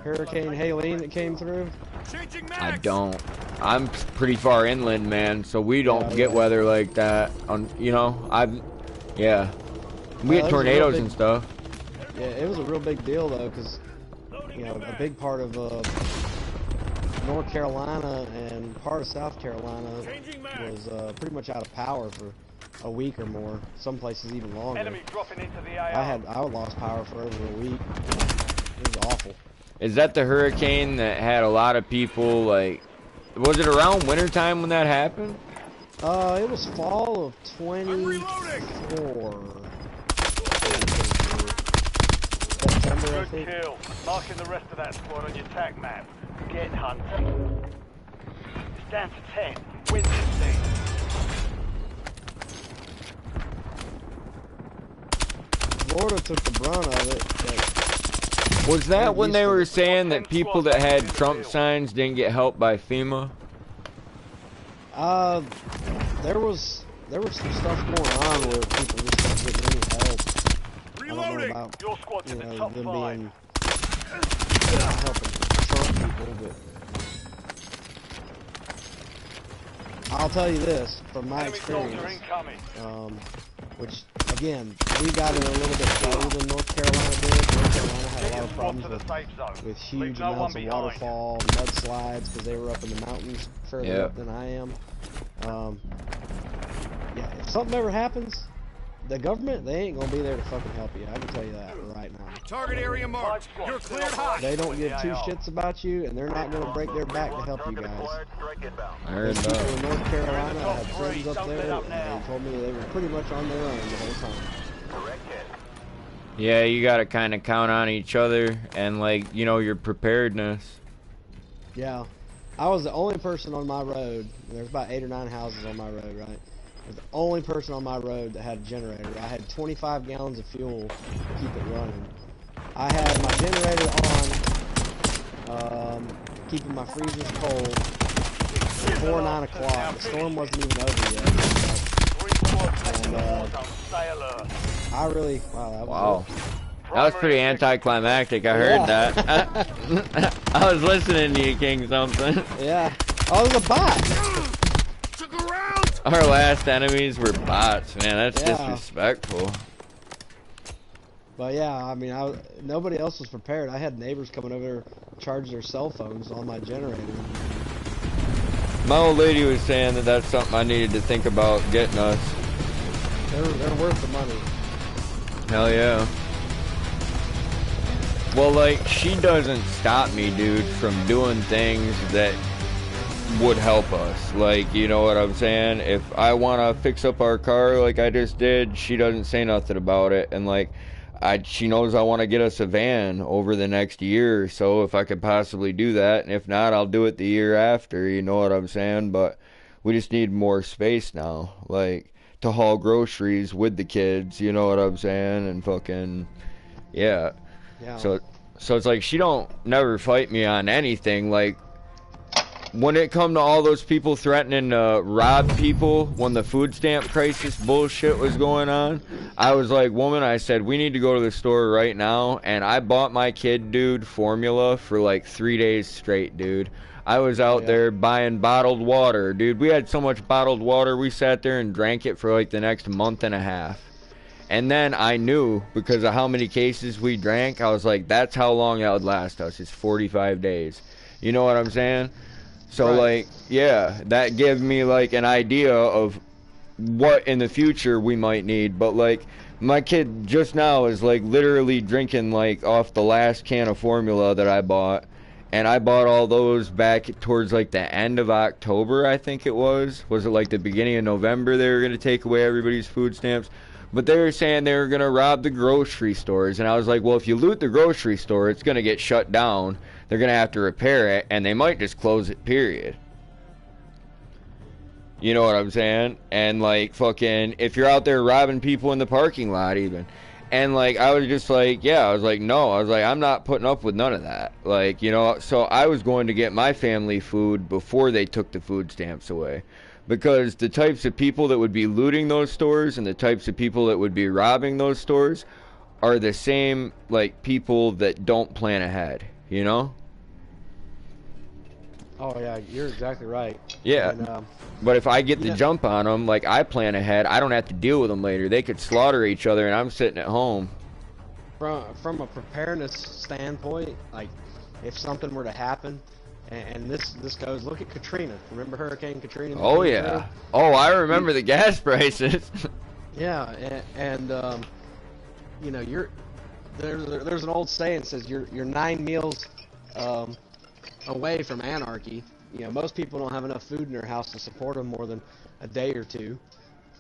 Hurricane Helene that came through? Changing max. I don't. I'm pretty far inland, man, so we don't Yeah, get yeah. weather like that. You know, yeah. We That get was a real tornadoes big- and stuff. Yeah, it was a real big deal though, because you know a big part of North Carolina and part of South Carolina Changing max. was pretty much out of power for a week or more. Some places even longer. Enemy dropping into the AO. I lost power for over a week. It was awful. Is that the hurricane that had a lot of people, like, was it around wintertime when that happened? It was fall of I'm reloading. 24. September, I Good think. kill. Marking the rest of that squad on your tac map. Get hunting. It's down to 10. Win this thing. Florida took the brunt of it. But Was that when they were Used to- saying that people that had Trump signs didn't get help by FEMA? there was some stuff going on where people just weren't getting any help. I don't know Reloading. about, Your squad's you in the know, top them 5. being not helping Trump people, but I'll tell you this from my Enemy soldier experience. incoming. Which again, we got it a little bit better than North Carolina did. North Carolina had a Get lot your of squad problems to the safe zone. with Leave huge no one amounts of behind. waterfall, mudslides, because they were up in the mountains further Yep. up than I am. Yeah, if something ever happens, the government, they ain't gonna be there to fucking help you. I can tell you that right now. Target area marked. Five You're squads cleared still hot. They don't operational give in two the AO. shits about you, and they're not gonna break their back to help you guys. I heard Those people that. in North Carolina, I had Top friends three, up don't there, let up and now. they told me they were pretty much on their own the whole time. Yeah, you gotta kind of count on each other and, like, you know, your preparedness. Yeah, I was the only person on my road. There's about 8 or 9 houses on my road, right? I was the only person on my road that had a generator. I had 25 gallons of fuel to keep it running. I had my generator on, keeping my freezers cold before 9 o'clock. The storm wasn't even over yet. Three squads left in the And, war zone. Stay alert. I I really, wow, that was Wow. it. That was pretty anticlimactic. I heard that. I was listening to you, King something. Yeah. Oh, it was a bot. Took a round. Our last enemies were bots, man. That's Yeah. disrespectful. But yeah, I mean, nobody else was prepared. I had neighbors coming over there charge their cell phones on my generator. My old lady was saying that that's something I needed to think about getting us. They're worth the money. Hell yeah. Well, like, she doesn't stop me, dude, from doing things that would help us. Like, you know what I'm saying? If I want to fix up our car like I just did, she doesn't say nothing about it. And, like, she knows I want to get us a van over the next year or so if I could possibly do that. And if not, I'll do it the year after, you know what I'm saying? But we just need more space now, like, to haul groceries with the kids, you know what I'm saying? And fucking, yeah. Yeah. So it's like she don't never fight me on anything. Like, when it come to all those people threatening to rob people when the food stamp crisis bullshit was going on, I was like, woman, I said, we need to go to the store right now. And I bought my kid, dude, formula for like 3 days straight, dude. I was out there buying bottled water, dude. We had so much bottled water, we sat there and drank it for like the next month and a half. And then I knew, because of how many cases we drank, I was like, that's how long that would last us. It's 45 days. You know what I'm saying? So, like, yeah, that gave me, like, an idea of what in the future we might need. But, like, my kid just now is, like, literally drinking, like, off the last can of formula that I bought. And I bought all those back towards, like, the end of October, I think it was. Was it, like, the beginning of November they were going to take away everybody's food stamps? But they were saying they were going to rob the grocery stores. And I was like, well, if you loot the grocery store, it's going to get shut down. They're going to have to repair it, and they might just close it, period. You know what I'm saying? And, like, fucking, if you're out there robbing people in the parking lot, even. And, like, I was just like, yeah, I was like, no. I was like, I'm not putting up with none of that. Like, you know, so I was going to get my family food before they took the food stamps away. Because the types of people that would be looting those stores and the types of people that would be robbing those stores are the same, like, people that don't plan ahead. You know? Oh yeah, you're exactly right. Yeah. And, but if I get the jump on them, like, I plan ahead, I don't have to deal with them later. They could slaughter each other, and I'm sitting at home. From a preparedness standpoint, like, if something were to happen, and this goes, look at Katrina. Remember Hurricane Katrina? Oh yeah. Oh, I remember the gas prices. Yeah, and you know, there's an old saying that says you're 9 meals away from anarchy. You know, most people don't have enough food in their house to support them more than a day or two,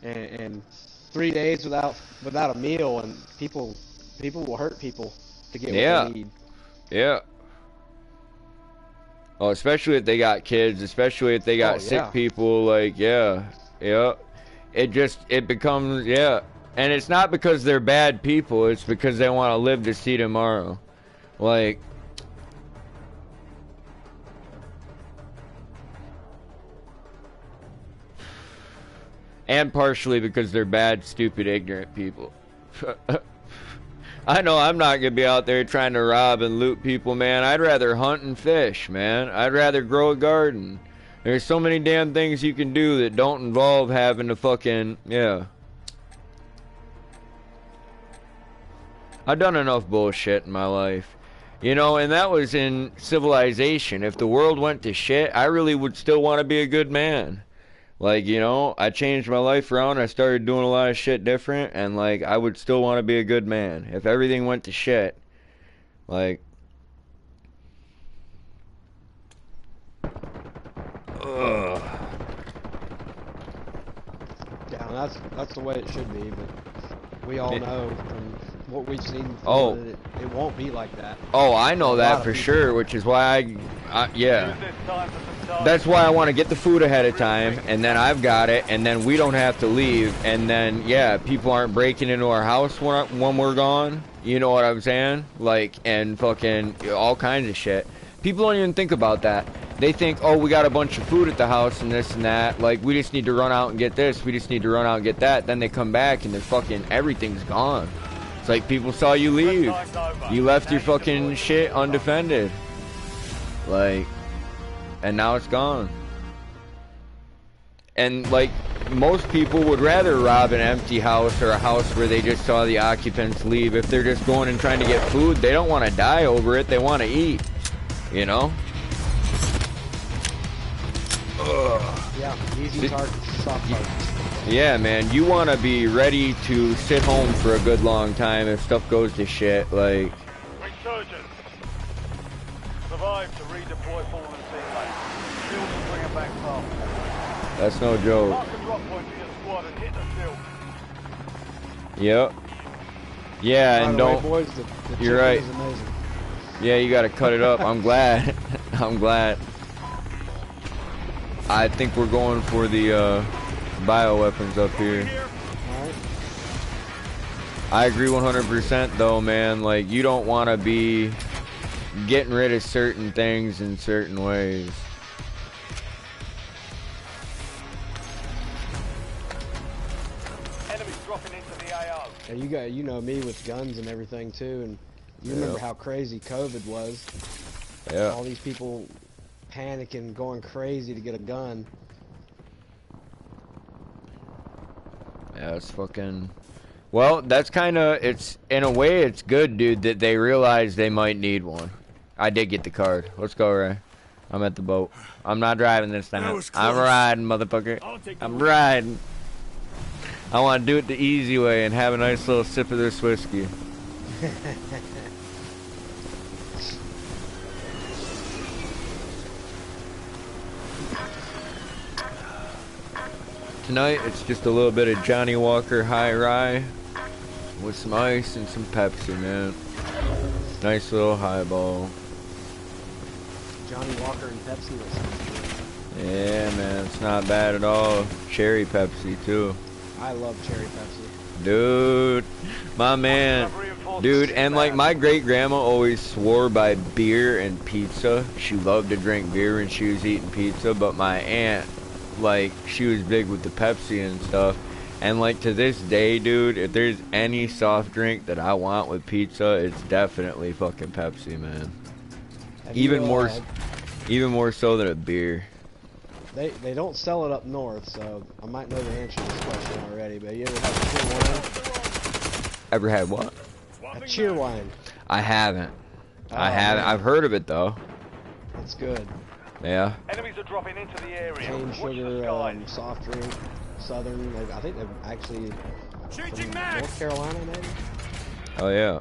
and 3 days without a meal, and people will hurt people to get what they need. Yeah. Oh, especially if they got kids, especially if they got sick people, like, yeah. It becomes, and it's not because they're bad people, it's because they want to live to see tomorrow. Like, and partially because they're bad, stupid, ignorant people. I know I'm not going to be out there trying to rob and loot people, man. I'd rather hunt and fish, man. I'd rather grow a garden. There's so many damn things you can do that don't involve having to fucking, I've done enough bullshit in my life. You know, and that was in civilization. If the world went to shit, I really would still want to be a good man. Like, you know, I changed my life around, I started doing a lot of shit different, and, like, I would still want to be a good man. If everything went to shit, like, ugh. Yeah, that's the way it should be, but we all know from what we've seen before that it won't be like that. Oh, I know that for sure, which is why that's why I want to get the food ahead of time, and then I've got it, and then we don't have to leave, and then, people aren't breaking into our house when we're gone, you know what I'm saying? Like, and fucking all kinds of shit. People don't even think about that. they think, oh, we got a bunch of food at the house and this and that. Like, we just need to run out and get this. We just need to run out and get that. Then they come back and they're fucking, everything's gone. It's like people saw you leave. You left your fucking shit undefended. Like, and now it's gone. And, like, most people would rather rob an empty house or a house where they just saw the occupants leave. If they're just going and trying to get food, they don't want to die over it. They want to eat. You know? Yeah, easy targets, soft targets. Yeah, man, you want to be ready to sit home for a good long time if stuff goes to shit, like... Resurgence. Survive to redeploy fallen teammates. Shield to bring them back fast. That's no joke. Mark a drop point for your squad and hit the field. Yep. Yeah, and By the way, don't... boys, the You're chicken right. is amazing. Yeah, you gotta cut it up. I'm glad. I'm glad. I think we're going for the bioweapons up here. Alright. I agree 100% though, man. Like, you don't want to be getting rid of certain things in certain ways. Enemies dropping into the AO. Yeah, you know me with guns and everything too, and you remember how crazy COVID was. Yeah. All these people panicking, going crazy to get a gun. Yeah, it's fucking... Well, that's kind of... It's... In a way, it's good, dude, that they realize they might need one. I did get the card. Let's go, Ray. I'm at the boat. I'm not driving this That time. was close. I'm riding, motherfucker. I'll take the I'm wheel. riding. I want to do it the easy way and have a nice little sip of this whiskey. Tonight, it's just a little bit of Johnny Walker High Rye with some ice and some Pepsi, man. Nice little highball. Johnny Walker and Pepsi was Yeah, man, it's not bad at all. Cherry Pepsi, too. I love cherry Pepsi. Dude, my man. Dude, and like my great-grandma always swore by beer and pizza. She loved to drink beer when she was eating pizza, but my aunt, like, she was big with the Pepsi and stuff. And like to this day, dude, if there's any soft drink that I want with pizza, it's definitely fucking Pepsi, man. Have Even you, more so than a beer. They don't sell it up north, so I might know the answer to this question already. But you ever had a cheer wine? Ever had what? A cheer wine. I haven't. I Oh, haven't. man. I've heard of it though. It's good. Yeah. Enemies are dropping into the area. Cane Watch the sugar, skies. soft drink, southern. I think they're actually Changing from mags. North Carolina, maybe. Oh yeah.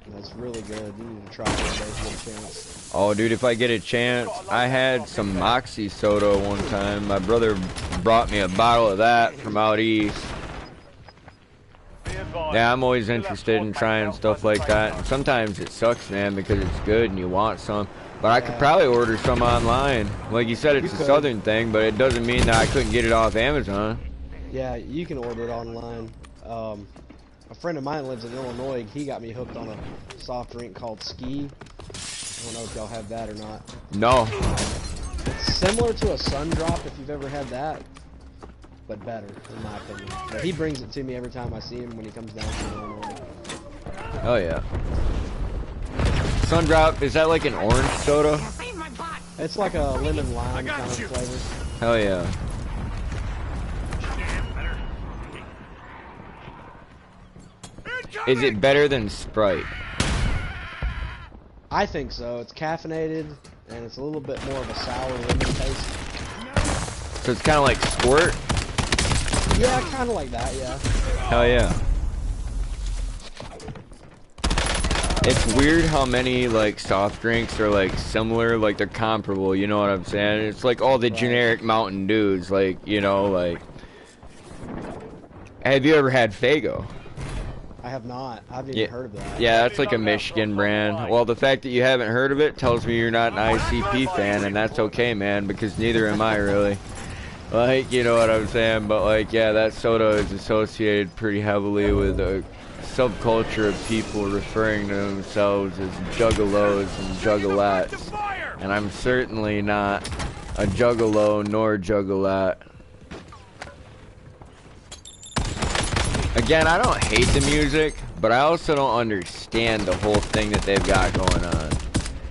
That's really good. You need to try it one day if you get a chance. Oh, dude, if I get a chance, I had some Moxie soda one time. My brother brought me a bottle of that from out east. Be advised. Yeah, I'm always interested in trying stuff like that. And sometimes it sucks, man, because it's good and you want some. But I could probably order some online. Like you said, it's You a could. southern thing, but it doesn't mean that I couldn't get it off Amazon. Yeah, you can order it online. A friend of mine lives in Illinois. He got me hooked on a soft drink called Ski. I don't know if y'all have that or not. No. It's similar to a Sun Drop if you've ever had that, but better, in my opinion. But he brings it to me every time I see him when he comes down to Illinois. Oh, yeah. Sundrop, is that like an orange soda? It's like a lemon lime got kind of you. flavor. Hell yeah. Is it better than Sprite? I think so. It's caffeinated, and it's a little bit more of a sour lemon taste. So it's kind of like Squirt? Yeah, kind of like that, yeah. Hell yeah. It's weird how many like soft drinks are like similar, like they're comparable, you know what I'm saying? It's like all the generic Mountain Dews, like, you know, like... Have you ever had Faygo? I have not. I haven't even heard of that. Yeah, that's like a Michigan brand. Well, the fact that you haven't heard of it tells me you're not an ICP fan, and that's okay, man, because neither am I, really. Like, you know what I'm saying? But, like, yeah, that soda is associated pretty heavily with a subculture of people referring to themselves as juggalos and juggalettes. And I'm certainly not a juggalo nor juggalette. Again, I don't hate the music, but I also don't understand the whole thing that they've got going on.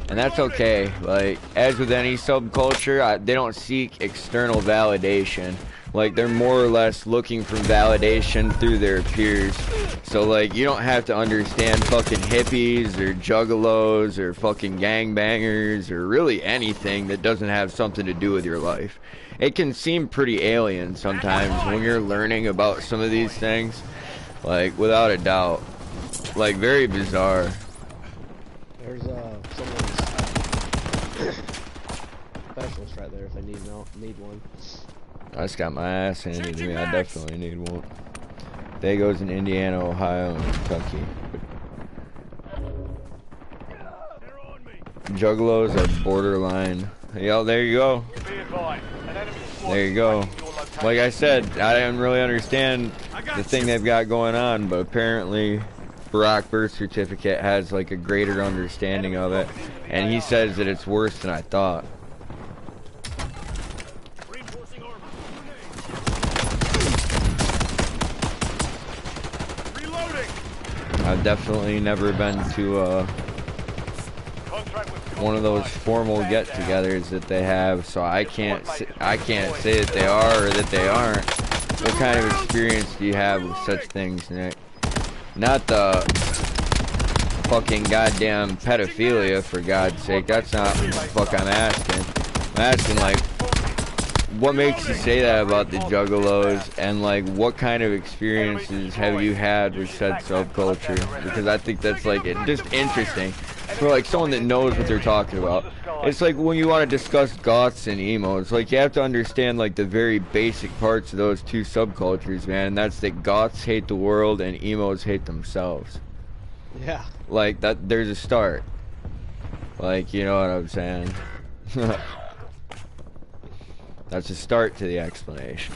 And that's okay. Like, as with any subculture, they don't seek external validation. Like, they're more or less looking for validation through their peers. So, like, you don't have to understand fucking hippies or juggalos or fucking gangbangers or really anything that doesn't have something to do with your life. It can seem pretty alien sometimes when you're learning about some of these things. Like, without a doubt. Like, very bizarre. There's someone's specialist right there if they need one. I just got my ass handed to me. I definitely need one. There goes in Indiana, Ohio, and Kentucky. Juggalos are borderline. Yo, there you go. There you go. Like I said, I didn't really understand the thing they've got going on, but apparently Barack birth certificate has like a greater understanding of it, and he says that it's worse than I thought. I've definitely never been to one of those formal get-togethers that they have, so I can't say that they are or that they aren't. What kind of experience do you have with such things, Nick? Not the fucking goddamn pedophilia, for God's sake. That's not what the fuck I'm asking. I'm asking, like, what makes you say that about the juggalos, and like, what kind of experiences have you had with said subculture? Because I think that's like just interesting for like someone that knows what they're talking about. It's like when you want to discuss goths and emos, like you have to understand like the very basic parts of those two subcultures, man. And that's that goths hate the world and emos hate themselves. Yeah. Like that, there's a start. Like, you know what I'm saying? That's a start to the explanation.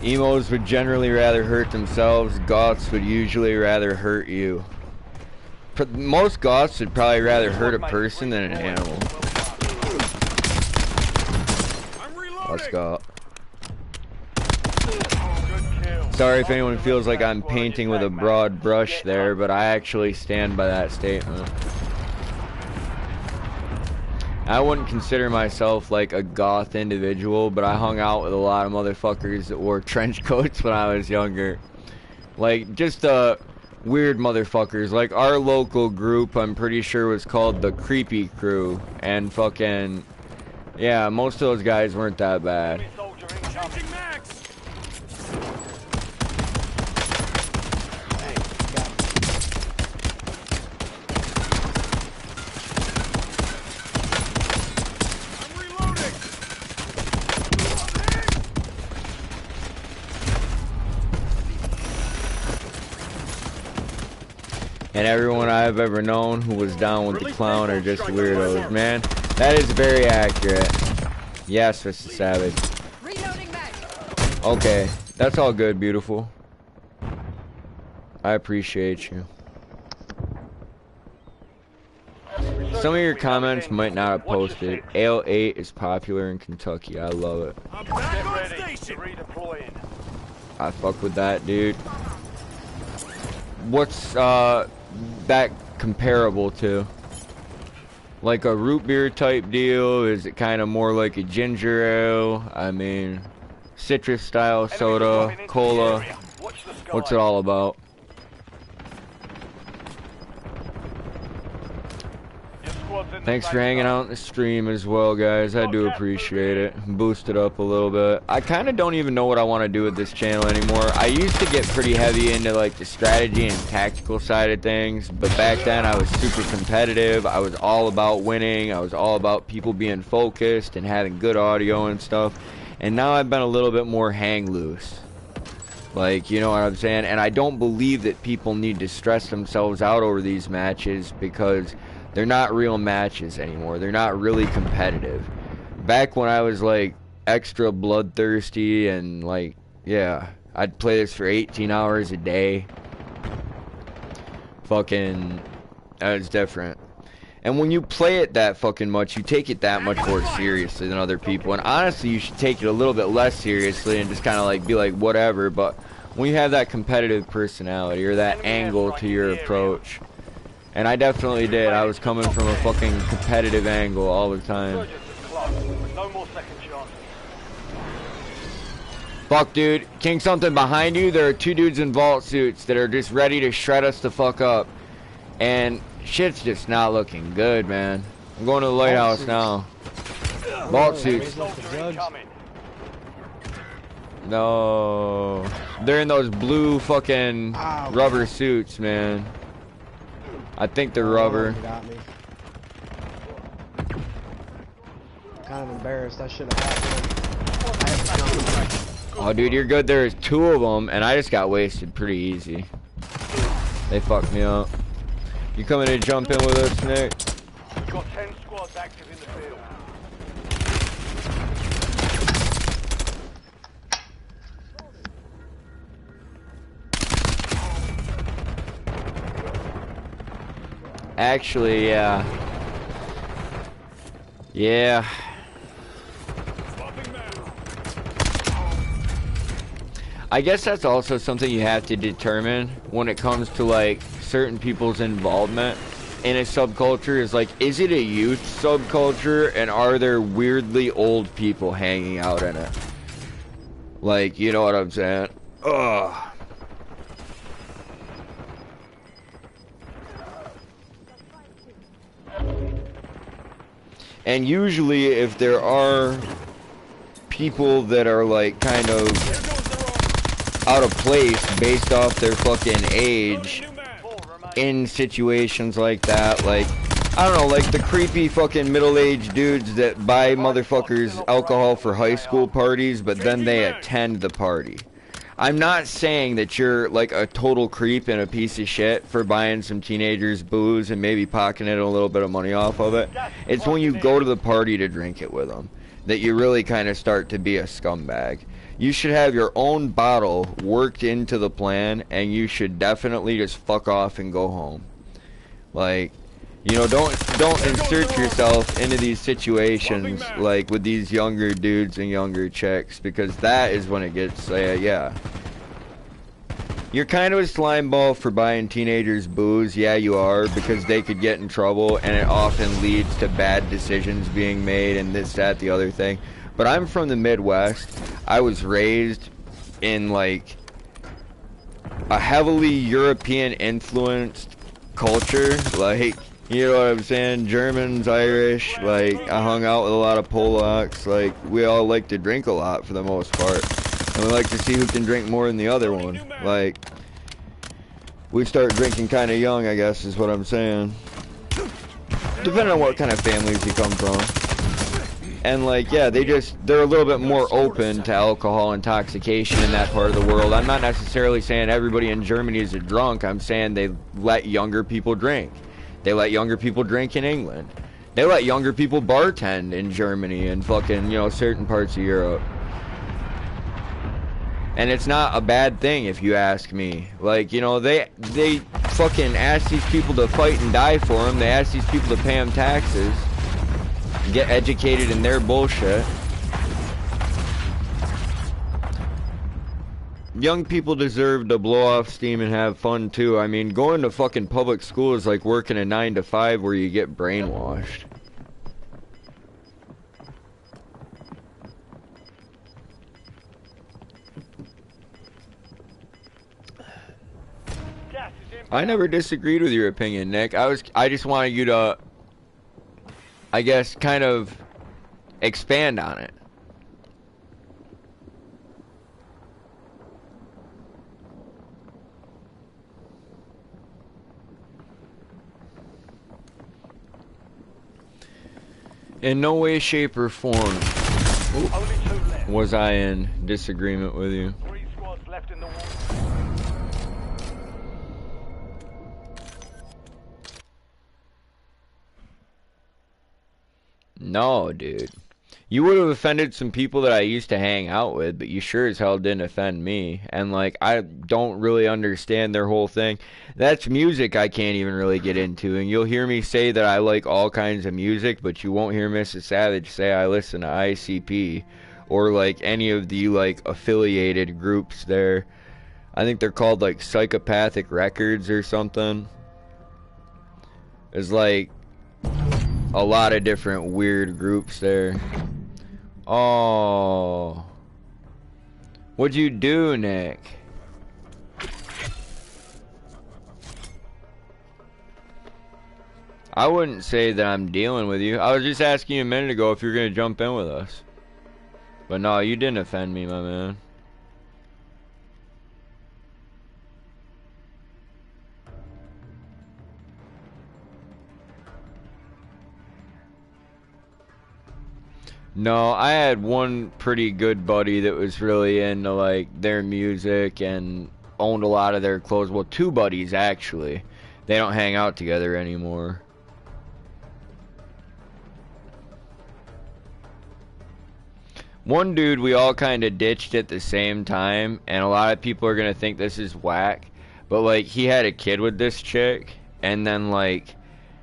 Emos would generally rather hurt themselves. Goths would usually rather hurt you. Most goths would probably rather hurt a person than an animal. Let's go. Sorry if anyone feels like I'm painting with a broad brush there, but I actually stand by that statement. I wouldn't consider myself like a goth individual, but I hung out with a lot of motherfuckers that wore trench coats when I was younger. Like, just weird motherfuckers. Like, our local group, I'm pretty sure, was called the Creepy Crew. And fucking, yeah, most of those guys weren't that bad. And everyone I've ever known who was down with the clown are just weirdos, man. That is very accurate. Yes, Mr. Savage. Okay, that's all good, beautiful. I appreciate you. Some of your comments might not have posted. Ale 8 is popular in Kentucky. I love it. I fuck with that, dude. What's that comparable to? Like a root beer type deal? Is it kind of more like a ginger ale? I mean, citrus style soda, cola. What's it all about? Thanks for hanging out in the stream as well, guys. I do appreciate it. Boost it up a little bit. I kind of don't even know what I want to do with this channel anymore. I used to get pretty heavy into like the strategy and tactical side of things, but back then I was super competitive. I was all about winning. I was all about people being focused and having good audio and stuff. And now I've been a little bit more hang loose. Like, you know what I'm saying? And I don't believe that people need to stress themselves out over these matches because they're not real matches anymore. They're not really competitive. Back when I was like extra bloodthirsty and like, yeah, I'd play this for 18 hours a day. fucking, it's different. And when you play it that fucking much, you take it that much more seriously than other people. And honestly, you should take it a little bit less seriously and just kind of like be like, whatever. But when you have that competitive personality or that angle to your approach, and I definitely did. I was coming from a fucking competitive angle all the time. No more second chances. Fuck, dude. King something behind you. There are 2 dudes in vault suits that are just ready to shred us the fuck up. And shit's just not looking good, man. I'm going to the lighthouse now. Vault suits. No. They're in those blue fucking rubber suits, man. I think they're rubber. Got me. Kind of embarrassed. I should have happened. Oh, dude, you're good. There's 2 of them, and I just got wasted pretty easy. They fucked me up. You coming to jump in with us, Nick? We've got 10 squads active in the field. Actually, yeah. Yeah. I guess that's also something you have to determine when it comes to like certain people's involvement in a subculture. Is like, is it a youth subculture, and are there weirdly old people hanging out in it? Like, you know what I'm saying? Ugh. And usually if there are people that are like kind of out of place based off their fucking age in situations like that, like, I don't know, like the creepy fucking middle-aged dudes that buy motherfuckers alcohol for high school parties, but then they attend the party. I'm not saying that you're like a total creep and a piece of shit for buying some teenagers booze and maybe pocketing a little bit of money off of it. It's when you go to the party to drink it with them that you really kind of start to be a scumbag. You should have your own bottle worked into the plan, and you should definitely just fuck off and go home. Like, you know, don't insert yourself into these situations like with these younger dudes and younger chicks, because that is when it gets, yeah. You're kind of a slime ball for buying teenagers booze, yeah you are, because they could get in trouble, and it often leads to bad decisions being made and this, that, the other thing. But I'm from the Midwest. I was raised in like a heavily European influenced culture, like, you know what I'm saying? Germans, Irish, like, I hung out with a lot of Polacks, like, we all like to drink a lot for the most part. And we like to see who can drink more than the other one. Like, we start drinking kind of young, I guess, is what I'm saying. Depending on what kind of families you come from. And, like, yeah, they're a little bit more open to alcohol intoxication in that part of the world. I'm not necessarily saying everybody in Germany is a drunk. I'm saying they let younger people drink. They let younger people drink in England. They let younger people bartend in Germany and fucking, you know, certain parts of Europe. And it's not a bad thing if you ask me. Like, you know, they fucking ask these people to fight and die for them. They ask these people to pay them taxes. Get educated in their bullshit. Young people deserve to blow off steam and have fun too. I mean, going to fucking public school is like working a 9 to 5 where you get brainwashed. I never disagreed with your opinion, Nick. I just wanted you to, I guess, kind of expand on it. In no way, shape, or form was I in disagreement with you. 3 squads left in the war. No, dude. You would have offended some people that I used to hang out with, but you sure as hell didn't offend me. And, like, I don't really understand their whole thing. That's music I can't even really get into. And you'll hear me say that I like all kinds of music, but you won't hear Mrs. Savage say I listen to ICP or, like, any of the, like, affiliated groups there. I think they're called, like, Psychopathic Records or something. There's, like, a lot of different weird groups there. Oh. What'd you do, Nick? I wouldn't say that I'm dealing with you. I was just asking you a minute ago if you're gonna jump in with us. But no, you didn't offend me, my man. No, I had one pretty good buddy that was really into, like, their music and owned a lot of their clothes. Well, two buddies, actually. They don't hang out together anymore. One dude we all kind of ditched at the same time, and a lot of people are going to think this is whack, but, like, he had a kid with this chick, and then, like,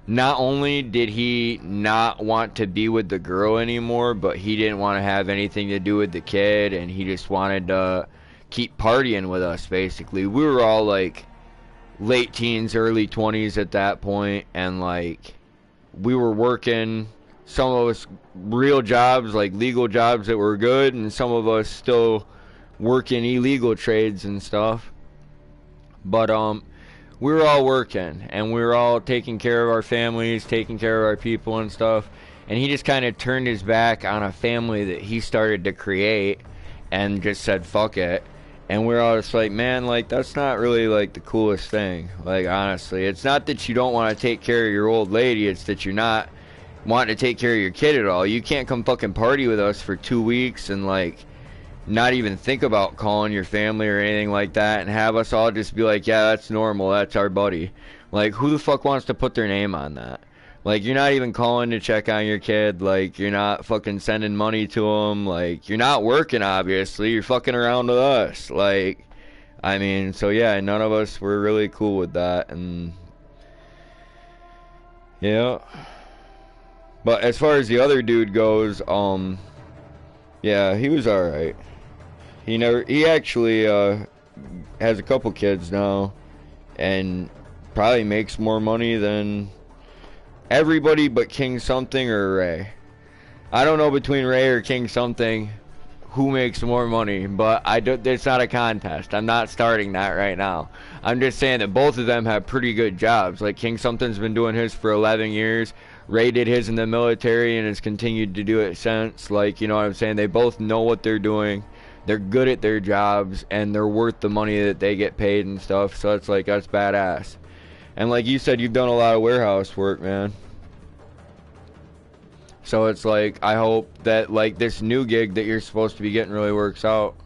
not only did he not want to be with the girl anymore, but he didn't want to have anything to do with the kid, and he just wanted to keep partying with us, basically. We were all, like, late teens, early 20s at that point, and, like, we were working, some of us real jobs, like legal jobs that were good, and some of us still working illegal trades and stuff. But, we were all working, and we were all taking care of our families, taking care of our people and stuff, and he just kind of turned his back on a family that he started to create and just said, fuck it. And we're all just like, man, like, that's not really, like, the coolest thing. Like, honestly, it's not that you don't want to take care of your old lady, it's that you're not wanting to take care of your kid at all. You can't come fucking party with us for 2 weeks and, like, not even think about calling your family or anything like that and have us all just be like, yeah, that's normal, that's our buddy. Like, who the fuck wants to put their name on that? Like, you're not even calling to check on your kid. Like, you're not fucking sending money to them. Like, you're not working, obviously. You're fucking around with us. Like, I mean, so yeah, none of us were really cool with that. And, yeah. But as far as the other dude goes, yeah, he was alright. He actually has a couple kids now and probably makes more money than everybody but King Something or Ray. I don't know between Ray or King Something who makes more money, but it's not a contest. I'm not starting that right now. I'm just saying that both of them have pretty good jobs. Like, King Something's been doing his for 11 years. Ray did his in the military and has continued to do it since. Like, you know what I'm saying? They both know what they're doing. They're good at their jobs, and they're worth the money that they get paid and stuff. So it's like, that's badass. And like you said, you've done a lot of warehouse work, man. So it's like, I hope that, like, this new gig that you're supposed to be getting really works out.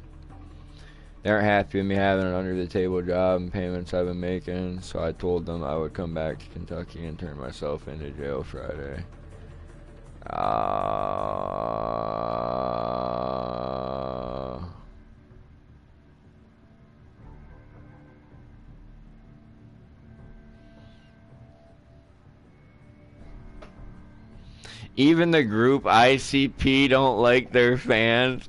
They aren't happy with me having an under-the-table job and payments I've been making, so I told them I would come back to Kentucky and turn myself into jail Friday. Even the group ICP don't like their fans.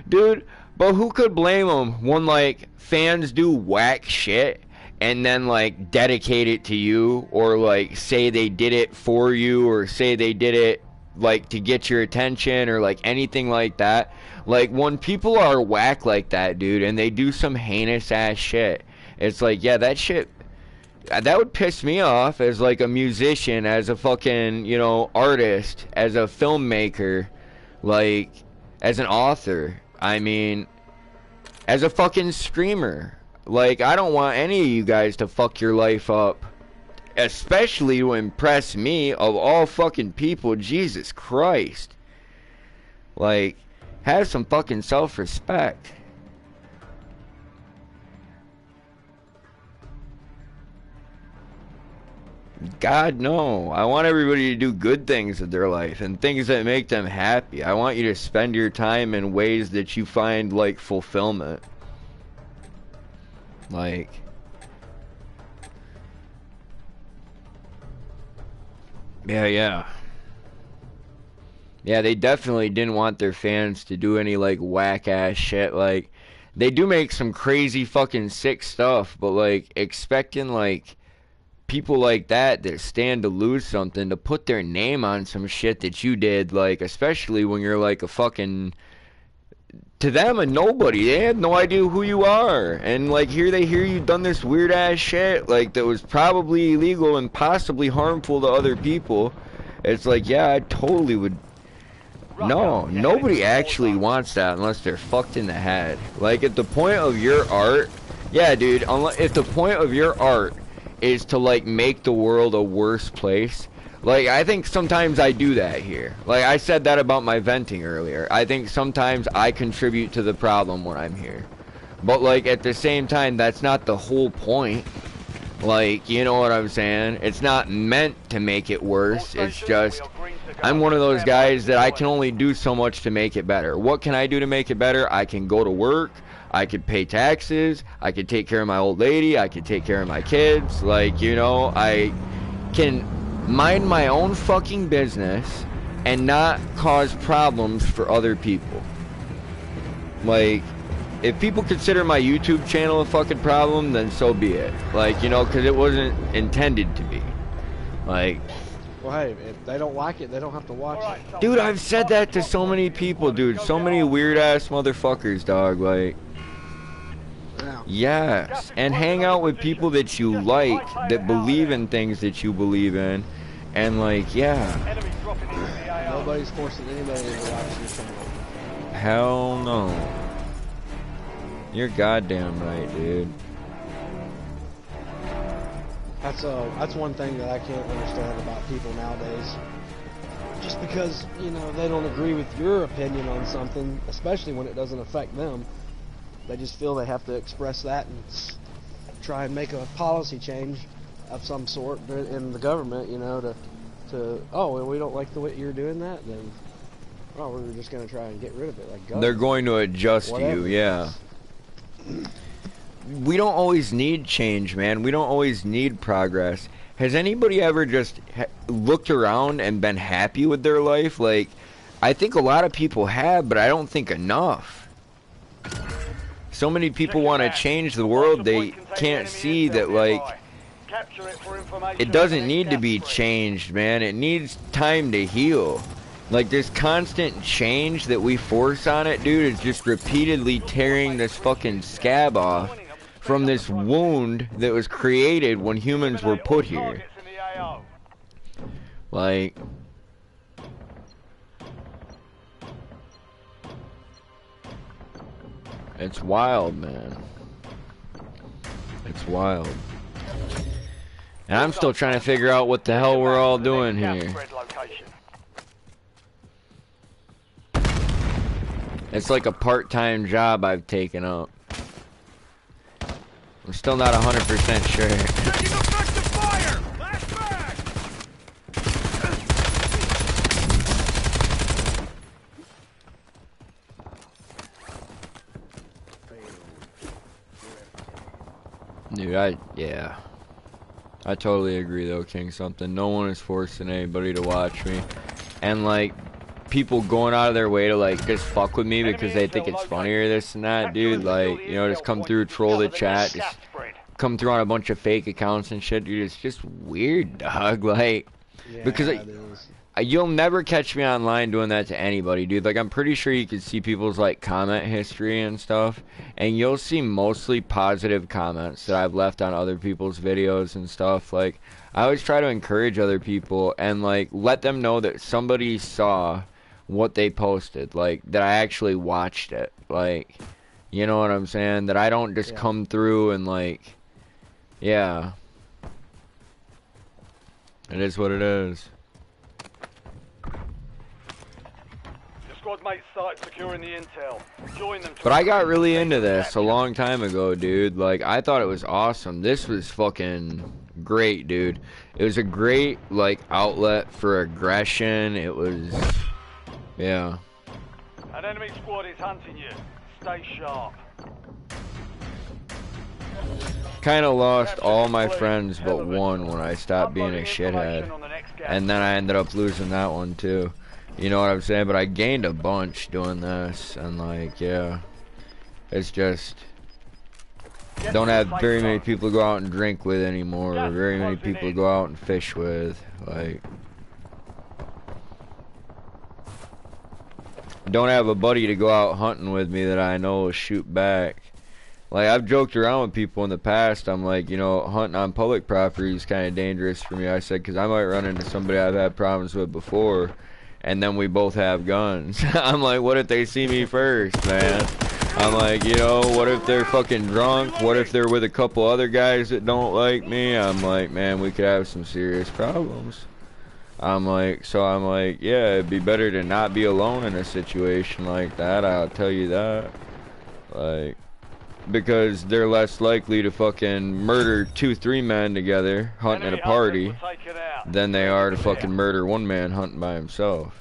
Dude, but who could blame them when, like, fans do whack shit and then, like, dedicate it to you, or, like, say they did it for you, or say they did it, like, to get your attention, or, like, anything like that. Like, when people are whack like that, dude, and they do some heinous ass shit, it's like, yeah, that shit, that would piss me off as, like, a musician, as a fucking, you know, artist, as a filmmaker, like, as an author. I mean, as a fucking streamer. Like, I don't want any of you guys to fuck your life up. Especially to impress me, of all fucking people. Jesus Christ. Like, have some fucking self-respect. God, no. I want everybody to do good things in their life and things that make them happy. I want you to spend your time in ways that you find, like, fulfillment. Like... Yeah. Yeah, they definitely didn't want their fans to do any, like, whack-ass shit. Like, they do make some crazy fucking sick stuff, but, like, expecting, like, people like that stand to lose something to put their name on some shit that you did, like, especially when you're, like, a fucking... To them, a nobody. They have no idea who you are. And, like, here they hear you done this weird-ass shit, like, that was probably illegal and possibly harmful to other people. It's like, yeah, I totally would... No, nobody actually wants that unless they're fucked in the head. Like, at the point of your art... Yeah, dude, if the point of your art is to, like, make the world a worse place... Like, I think sometimes I do that here. Like, I said that about my venting earlier. I think sometimes I contribute to the problem when I'm here. But, like, at the same time, that's not the whole point. Like, you know what I'm saying? It's not meant to make it worse. It's just, I'm one of those guys that I can only do so much to make it better. What can I do to make it better? I can go to work. I could pay taxes. I could take care of my old lady. I could take care of my kids. Like, you know, I can... mind my own fucking business and not cause problems for other people. Like, if people consider my YouTube channel a fucking problem, then so be it. Like, you know, because it wasn't intended to be. Like... Well, hey, if they don't like it, they don't have to watch it. Dude, I've said that to so many people, dude. So many weird-ass motherfuckers, dog. Like... Yes. And hang out with people that you like, that believe in things that you believe in. And, like, yeah. Nobody's forcing anybody to watch your channel. Hell no. You're goddamn right, dude. That's one thing that I can't understand about people nowadays. Just because, you know, they don't agree with your opinion on something, especially when it doesn't affect them, they just feel they have to express that and try and make a policy change of some sort in the government, you know, oh, well, we don't like the way you're doing that, then, oh, we're just going to try and get rid of it. Like, they're going to adjust you, yeah. We don't always need change, man. We don't always need progress. Has anybody ever just looked around and been happy with their life? Like, I think a lot of people have, but I don't think enough. So many people want to change the world, they can't see that, like, it doesn't need to be changed, man. It needs time to heal. Like, this constant change that we force on it, dude, is just repeatedly tearing this fucking scab off from this wound that was created when humans were put here. Like... It's wild, man. It's wild. And I'm still trying to figure out what the hell we're all doing here. It's like a part-time job I've taken up. I'm still not 100% sure. Taking effective fire! Last mag! Dude, yeah. I totally agree though, King Something. No one is forcing anybody to watch me. And like, people going out of their way to like just fuck with me because they think it's funny or this and that, dude. Like, you know, just come through, troll the chat, just come through on a bunch of fake accounts and shit, dude. It's just weird, dog. Like, Yeah, because you'll never catch me online doing that to anybody, dude. Like, I'm pretty sure you can see people's, like, comment history and stuff, and you'll see mostly positive comments that I've left on other people's videos and stuff. Like, I always try to encourage other people and, like, let them know that somebody saw what they posted, like, that I actually watched it. Like, you know what I'm saying? That I don't just come through and, like, yeah. It is what it is. Squad mates started securing the intel. Join them. But I got really into this a long time ago, dude. Like, I thought it was awesome. This was fucking great, dude. It was a great, like, outlet for aggression. It was, yeah. An enemy squad is hunting you. Stay sharp. Kind of lost all my friends but one when I stopped being a shithead. And then I ended up losing that one too. You know what I'm saying? But I gained a bunch doing this. And like, yeah. It's just... don't have very many people to go out and drink with anymore. Or very many people to go out and fish with. Like... don't have a buddy to go out hunting with me that I know will shoot back. Like, I've joked around with people in the past. I'm like, you know, hunting on public property is kind of dangerous for me. I said, because I might run into somebody I've had problems with before, and then we both have guns. I'm like, what if they see me first, man? I'm like, you know, what if they're fucking drunk? What if they're with a couple other guys that don't like me? I'm like, man, we could have some serious problems. I'm like, yeah, it'd be better to not be alone in a situation like that, I'll tell you that. Like... because they're less likely to fucking murder 2-3 men together hunting at a party than they are to fucking murder one man hunting by himself.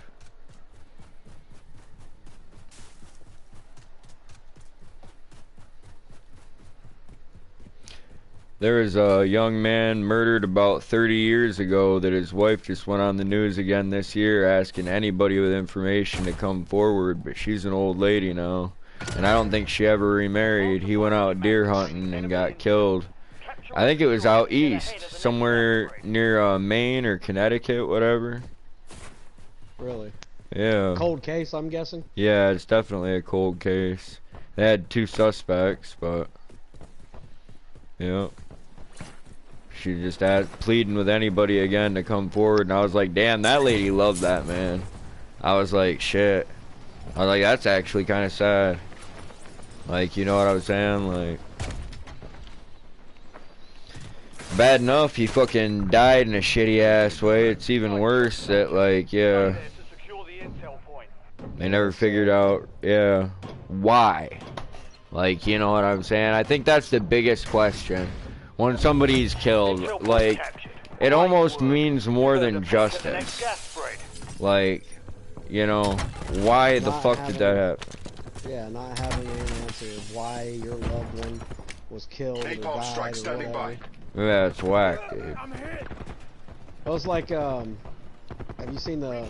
There was a young man murdered about 30 years ago that his wife just went on the news again this year asking anybody with information to come forward, but she's an old lady now. And I don't think she ever remarried. He went out deer hunting and got killed. I think it was out east, somewhere near Maine or Connecticut, whatever. Really? Yeah. Cold case, I'm guessing? Yeah, it's definitely a cold case. They had 2 suspects, but... yeah. She just pleading with anybody again to come forward, and I was like, damn, that lady loved that man. I was like, shit. I was like, that's actually kind of sad. Like, you know what I was saying? Like, bad enough he fucking died in a shitty ass way. It's even worse that, like, yeah, they never figured out, yeah, why. Like, you know what I'm saying? I think that's the biggest question. When somebody's killed, like, it almost means more than justice. Like, you know, why the fuck did that happen? Yeah, not having an answer of why your loved one was killed or died or whatever. Yeah, it's whack, dude. It was like, have you seen the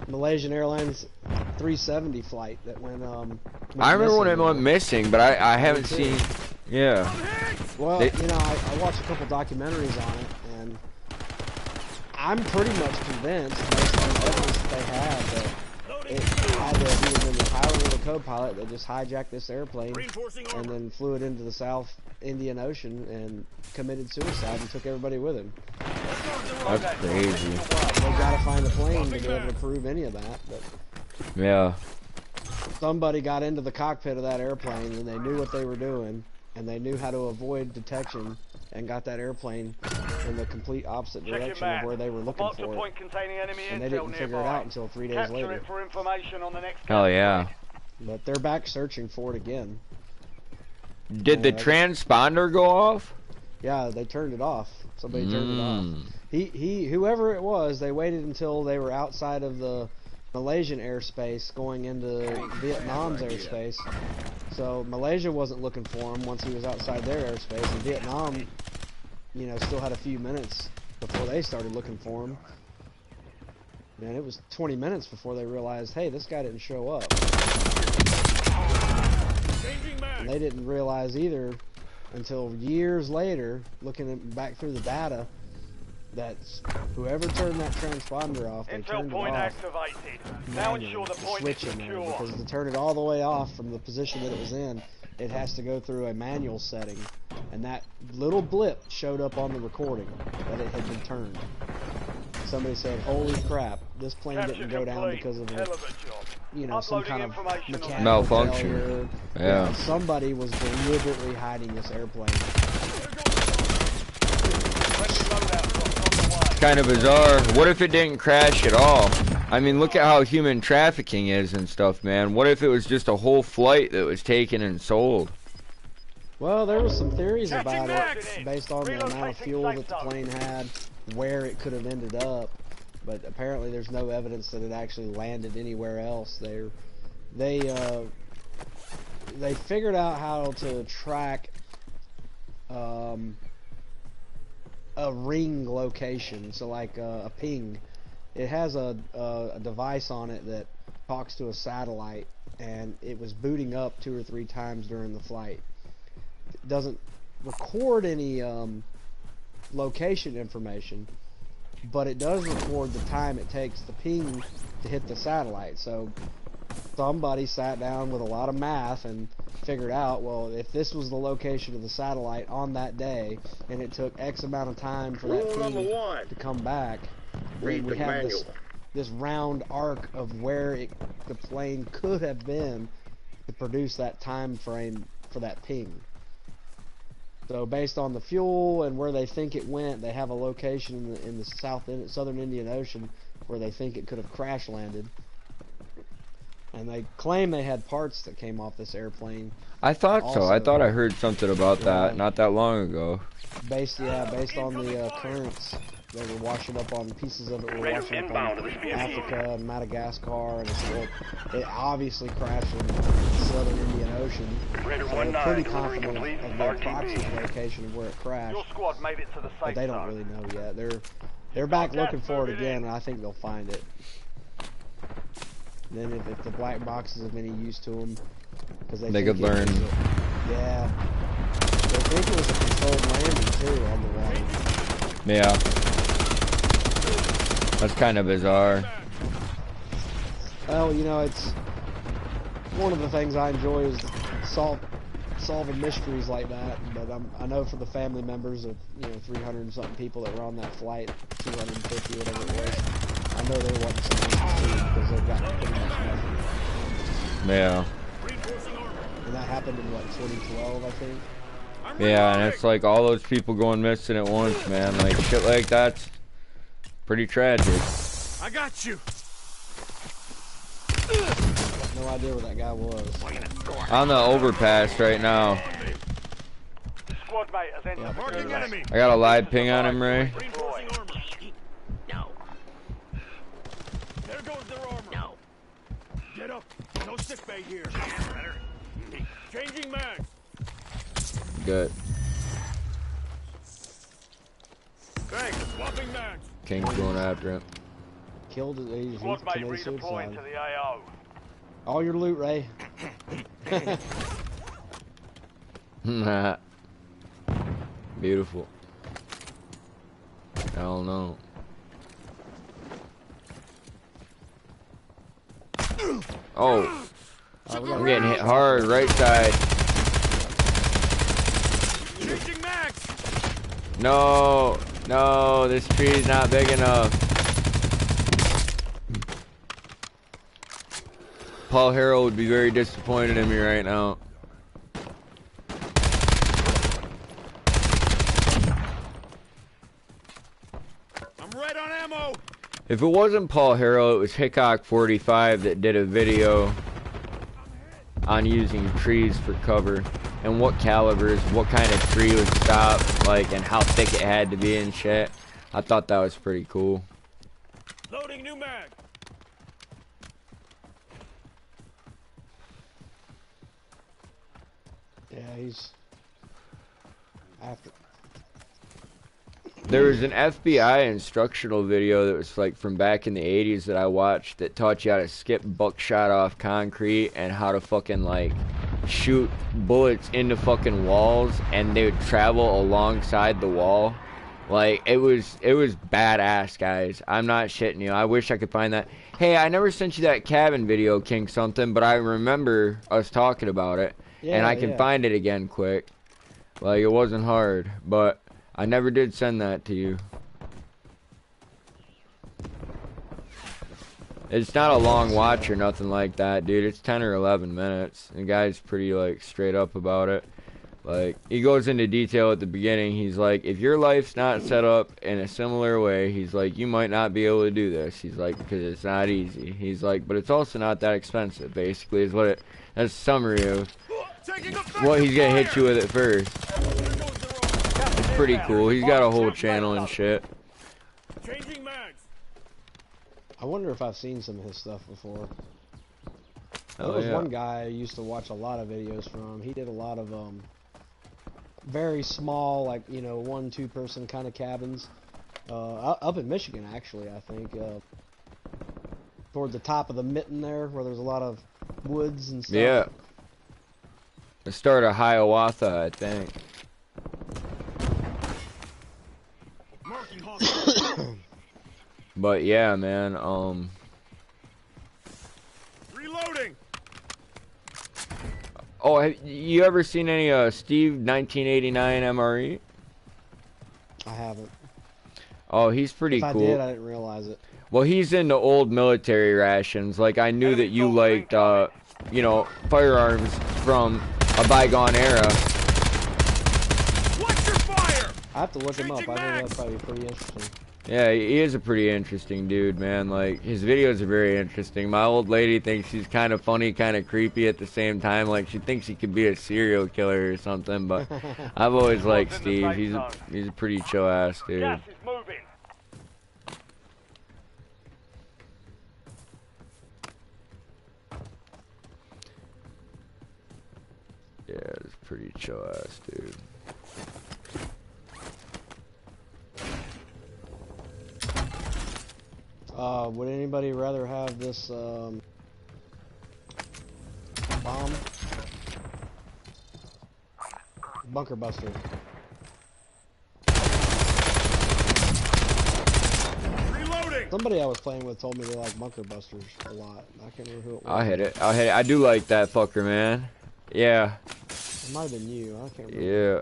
Malaysian Airlines 370 flight that went, I remember when it went missing, but I haven't seen, yeah. Well, you know, I watched a couple documentaries on it, and I'm pretty much convinced, based on the evidence that they have, that it had to have either been the pilot or the co-pilot that just hijacked this airplane and then flew it into the South Indian Ocean and committed suicide and took everybody with him. That's crazy. They gotta find a plane to be able to prove any of that, but yeah. Somebody got into the cockpit of that airplane and they knew what they were doing and they knew how to avoid detection and got that airplane in the complete opposite direction of where they were looking for it. And they didn't figure it out until 3 days later. Hell yeah. But they're back searching for it again. Did the transponder go off? Yeah, they turned it off. Somebody turned it off. Whoever it was, they waited until they were outside of the Malaysian airspace going into Vietnam's airspace. So Malaysia wasn't looking for him once he was outside their airspace, and Vietnam, you know, still had a few minutes before they started looking for him. Man, it was 20 minutes before they realized, hey, this guy didn't show up. And they didn't realize either until years later, looking back through the data, that whoever turned that transponder off, they turned it off manually, the switch in there, because to turn it all the way off from the position that it was in, it has to go through a manual setting, and that little blip showed up on the recording that it had been turned. Somebody said, holy crap, this plane didn't go down because of some kind of mechanical malfunction. Failure. Yeah. Somebody was deliberately hiding this airplane. It's kind of bizarre. What if it didn't crash at all? I mean, look at how human trafficking is and stuff, man. What if it was just a whole flight that was taken and sold? Well, there was some theories Catching about max! it based on the amount of fuel that the plane had, where it could have ended up, but apparently there's no evidence that it actually landed anywhere else. They figured out how to track a ring location, so like a ping. It has a device on it that talks to a satellite, and it was booting up 2 or 3 times during the flight. It doesn't record any location information, but it does record the time it takes the ping to hit the satellite. So somebody sat down with a lot of math and figured out, well, if this was the location of the satellite on that day, and it took X amount of time for that ping to come back, then we have this round arc of where the plane could have been to produce that time frame for that ping. So based on the fuel and where they think it went, they have a location in the southern Indian Ocean where they think it could have crash landed. And they claim they had parts that came off this airplane. I thought Also, so. I thought I heard something about that not that long ago. Based on the currents, they were washing up on pieces of it. Were washing up on Africa and Madagascar, and it obviously crashed in the southern Indian Ocean. They're pretty confident of the approximate location of where it crashed. Your squad made it to the safe But they don't zone. really know yet. They're back looking for it again, and I think they'll find it. Then if the black box is of any use to them, because they could learn. Yeah, they think it was a controlled landing too on the water. Yeah, that's kind of bizarre. Well, you know, it's one of the things I enjoy is solving mysteries like that. But I know for the family members of 300 and something people that were on that flight, 250 whatever it was, I know they want some answers too because they've got pretty much nothing. Yeah. And that happened in what, 2012, I think. Yeah, and it's like all those people going missing at once, man. Like shit like that's pretty tragic. I got you. I have no idea where that guy was. On the overpass right now. Squad mate has entered the Marking zone. enemy. I got a live ping on him, Ray. Reinforcing armor. No. There goes their armor. No. Get up. No sick bay here. Changing mags. Good. Thanks. Swapping mags. King's going after him. Killed it. He's Squad mate committed redeploying suicide. to the AO. All your loot, Ray. Beautiful. Hell no. Oh, I'm getting hit hard, right side. Changing mags. No, no, this tree's not big enough. Paul Harrell would be very disappointed in me right now. I'm right on ammo. If it wasn't Paul Harrell, it was Hickok45 that did a video on using trees for cover and what calibers, what kind of tree would stop, like, and how thick it had to be and shit. I thought that was pretty cool. Loading new mag. Yeah, he's after. There was an FBI instructional video that was like from back in the 80s that I watched that taught you how to skip buckshot off concrete and how to fucking like shoot bullets into fucking walls and they would travel alongside the wall. Like it was badass, guys. I'm not shitting you. I wish I could find that. Hey, I never sent you that cabin video, King something, but I remember us talking about it. Yeah, and I can find it again quick. Like it wasn't hard, but I never did send that to you. It's not a long watch or nothing like that, dude. It's 10 or 11 minutes. The guy's pretty, like, straight up about it. Like, he goes into detail at the beginning. He's like, if your life's not set up in a similar way, he's like, you might not be able to do this. He's like, because it's not easy. He's like, but it's also not that expensive, basically, is what it... That's a summary of Taking effective Well, he's gonna hit fire! you with it first. There goes the road. It's pretty cool. He's got a whole channel and shit. Changing mags. I wonder if I've seen some of his stuff before. There Oh, was yeah. one guy I used to watch a lot of videos from. He did a lot of very small, like, you know, 1-2 person kind of cabins. Up in Michigan, actually, I think. Toward the top of the mitten there, where there's a lot of woods and stuff. Yeah. The start of Hiawatha, I think. Marking hostile. But yeah, man. Reloading. Oh, have you ever seen any Steve 1989 MRE? I haven't. Oh, he's pretty If cool. I did, I didn't realize it. Well, he's into old military rations. Like, I knew that you liked, you know, firearms from a bygone era. Watch your fire. I have to look him up. I Changing think mags. that's probably pretty interesting. Yeah, he is a pretty interesting dude, man. Like, his videos are very interesting. My old lady thinks he's kind of funny, kind of creepy at the same time. Like, she thinks he could be a serial killer or something. But I've always liked Steve. He's a pretty chill ass dude. Gas is moving. Yeah, it's pretty chill ass dude. Would anybody rather have this bomb? Bunker buster. Reloading. Somebody I was playing with told me they like bunker busters a lot. I can't remember who it was. I'll hit it. I'll hit it. I do like that fucker, man. Yeah. It might have been you. I can't remember. Yeah.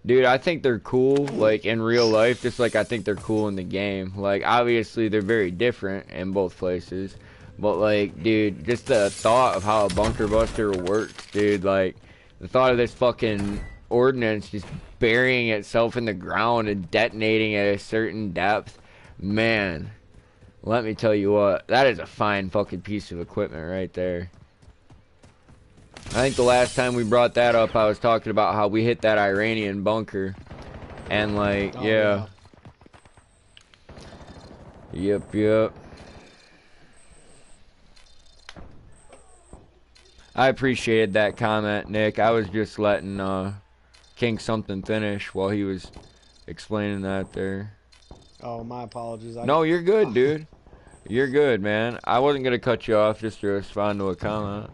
Dude, I think they're cool, like, in real life, just like I think they're cool in the game. Like, obviously, they're very different in both places. But, like, dude, just the thought of how a bunker buster works, dude, like, the thought of this fucking ordnance just burying itself in the ground and detonating at a certain depth, man, let me tell you what, that is a fine fucking piece of equipment right there. I think the last time we brought that up, I was talking about how we hit that Iranian bunker. And, like, Oh, yeah. Yep. I appreciated that comment, Nick. I was just letting King something finish while he was explaining that there. Oh, my apologies. No, you're good, dude. You're good, man. I wasn't going to cut you off just to respond to a comment.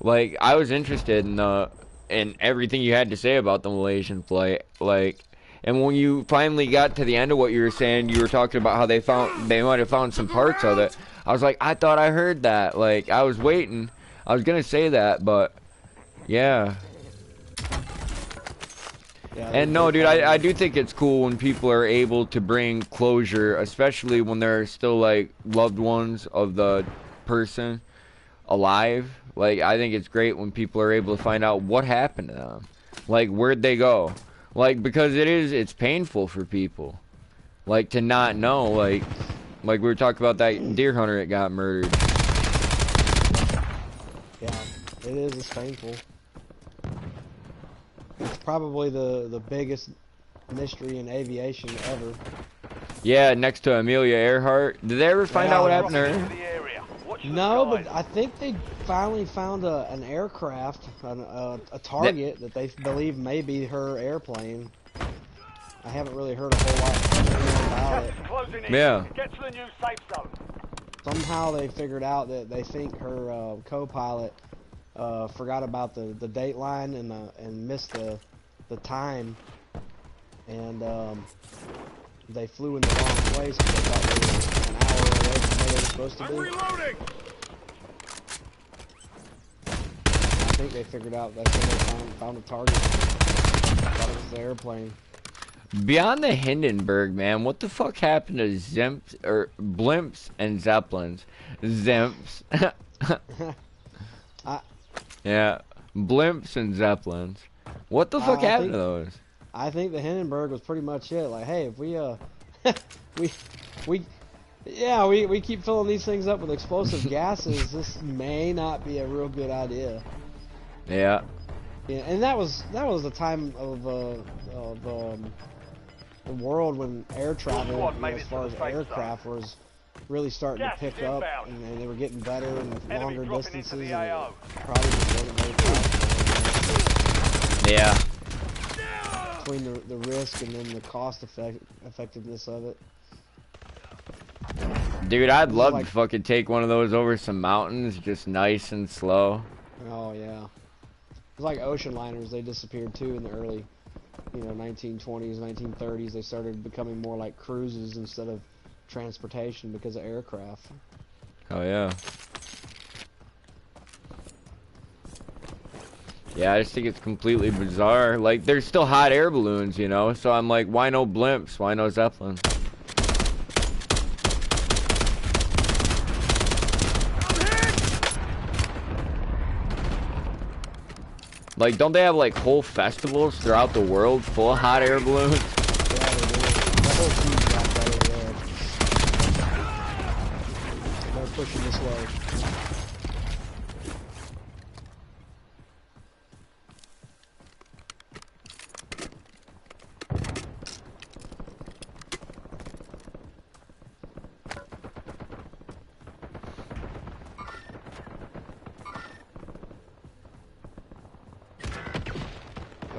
Like, I was interested in everything you had to say about the Malaysian flight. Like, and when you finally got to the end of what you were saying, you were talking about how they might have found some parts of it. I was like, I thought I heard that. Like, I was waiting. I was gonna say that, but yeah. And no, dude, I do think it's cool when people are able to bring closure, especially when they're still, like, loved ones of the person alive. Like, I think it's great when people are able to find out what happened to them. Like, where'd they go? Like, because it's painful for people. Like, to not know, like we were talking about that deer hunter that got murdered. Yeah, it is. It's painful. It's probably the biggest mystery in aviation ever. Yeah, next to Amelia Earhart. Did they ever find out what happened to her? No, but I think they finally found an aircraft, a target that they believe may be her airplane. I haven't really heard a whole lot about it. Yeah. Get to the new safe zone. Somehow they figured out that they think her co-pilot forgot about the date line and missed the time, and they flew in the wrong place because they thought they were an hour away from where they were supposed to be. I'm reloading. I think they figured out that's when they found a target. Thought it was the airplane. Beyond the Hindenburg, man, what the fuck happened to blimps and zeppelins? Zimps. Yeah, blimps and zeppelins. What the fuck happened to those? I think the Hindenburg was pretty much it. Like, hey, if we Yeah, we keep filling these things up with explosive gases. This may not be a real good idea. Yeah. Yeah, and that was the time of the world when air travel, you know, as far as aircraft was really starting to pick up, and they were getting better and longer distances. And probably just wasn't very profitable. Yeah. Between the risk and then the cost effectiveness of it. Dude, I'd love to fucking take one of those over some mountains, just nice and slow. Oh yeah. It's like ocean liners. They disappeared too in the early, you know, 1920s, 1930s. They started becoming more like cruises instead of transportation because of aircraft. Oh yeah. Yeah, I just think it's completely bizarre. Like, there's still hot air balloons, you know? So I'm like, why no blimps? Why no Zeppelin? Like, don't they have, like, whole festivals throughout the world full of hot air balloons? Yeah, they do. The whole team's got that over there. They're pushing this way.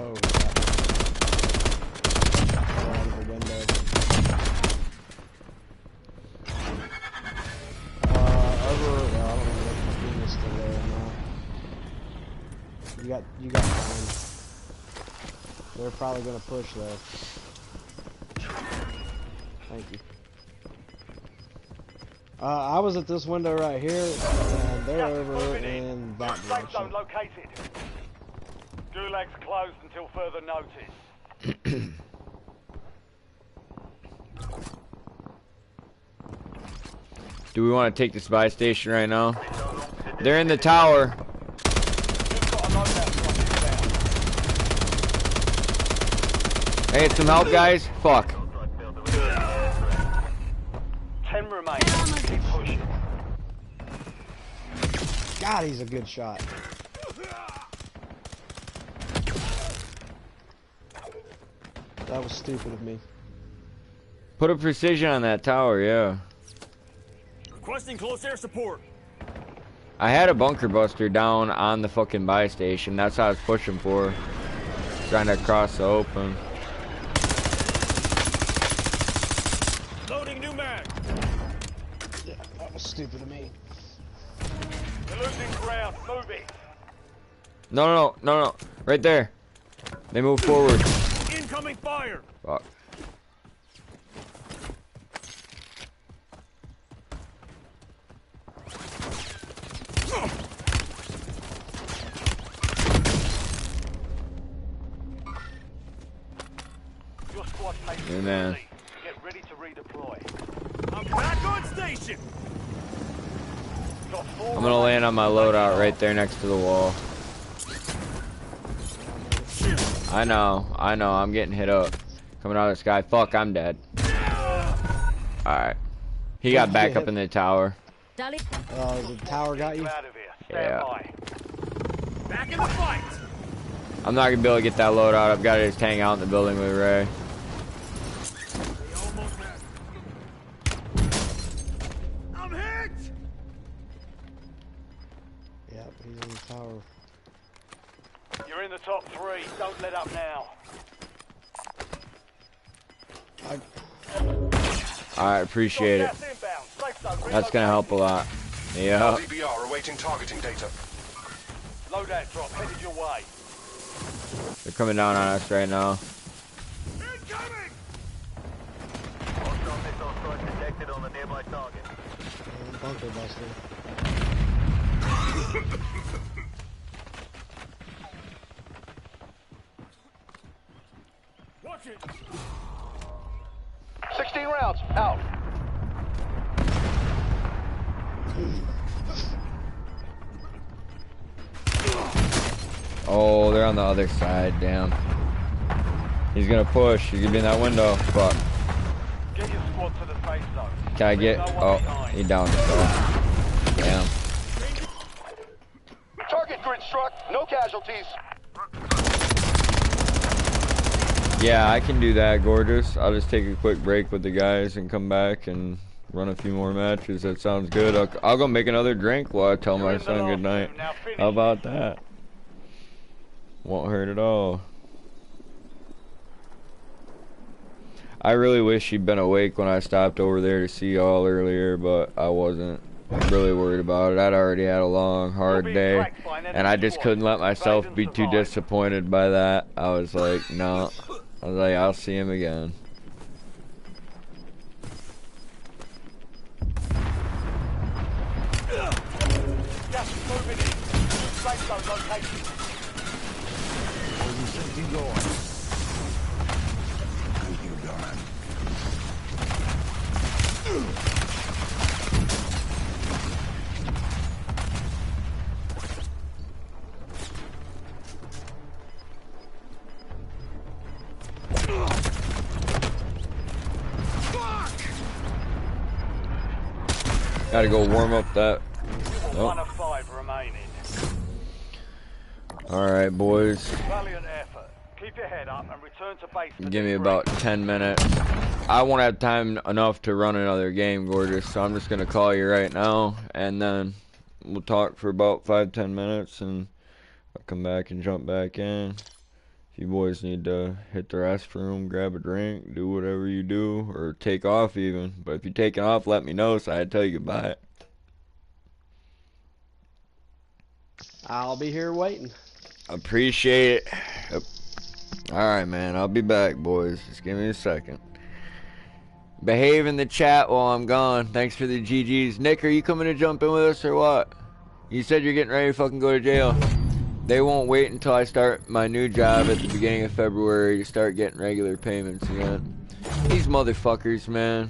Oh, out of the window. Over. I don't know if my team is still there or not. You got time. They're probably gonna push though. Thank you. I was at this window right here, and they're over in that Safe direction. zone located. Gulag's closed until further notice. Do we want to take the spy station right now? They're in the tower. You've got a loadout dropping down. Hey, some help, guys? Fuck. 10 remain. Keep pushing. God, he's a good shot. That was stupid of me. Put a precision on that tower, yeah. Requesting close air support. I had a bunker buster down on the fucking buy station. That's how I was pushing for. Trying to cross the open. Loading new mag. Yeah, that was stupid of me. You're losing ground. Move it. No. Right there. They move forward. Incoming fire. Fuck. Your squad takes Hey, man. Get ready to redeploy. I'm back on station. Got 4 I'm gonna land on my loadout right there next to the wall. I know, I'm getting hit up. Coming out of the sky. Fuck, I'm dead. Alright. He got back up in the tower. The tower got you? Out of here. Stand Yeah. by. Back in the fight. I'm not gonna be able to get that loadout. I've got to just hang out in the building with Ray. I'm hit. Yep, he's in the tower. You're in the top 3. Don't let up now. I appreciate it. Gas inbound. Safe zone That's gonna help a lot. Yeah. DBR awaiting targeting data. Loadout drop headed your way. They're coming down on us right now. Incoming. Hostile missile strike detected on the nearby target. Bunker buster. Watch it. 16 rounds. Out. Oh, they're on the other side. Damn. He's gonna push. He's gonna be in that window. Fuck. Get your squad to the safe zone. Can I get? Oh, he down himself. Damn. Target grid struck. No casualties. Yeah, I can do that, gorgeous. I'll just take a quick break with the guys and come back and run a few more matches. That sounds good. I'll go make another drink while I tell my son good night. How about that? Won't hurt at all. I really wish you'd been awake when I stopped over there to see y'all earlier, but I wasn't really worried about it. I'd already had a long, hard day, and I just couldn't let myself be too disappointed by that. I was like, no. I was like, I'll see him again. Just moving in. Safe zone located. Gotta go warm up that. One of 5 remaining. Alright, boys. Valiant effort. Keep your head up and return to base. Give me about 10 minutes. I won't have time enough to run another game, gorgeous, so I'm just gonna call you right now, and then we'll talk for about 5-10 minutes, and I'll come back and jump back in. If you boys need to hit the restroom, grab a drink, do whatever you do, or take off even. But if you're taking off, let me know so I tell you goodbye. I'll be here waiting. Appreciate it. Yep. Alright, man. I'll be back, boys. Just give me a second. Behave in the chat while I'm gone. Thanks for the GGs. Nick, are you coming to jump in with us or what? You said you're getting ready to fucking go to jail. They won't wait until I start my new job at the beginning of February to start getting regular payments again. These motherfuckers, man.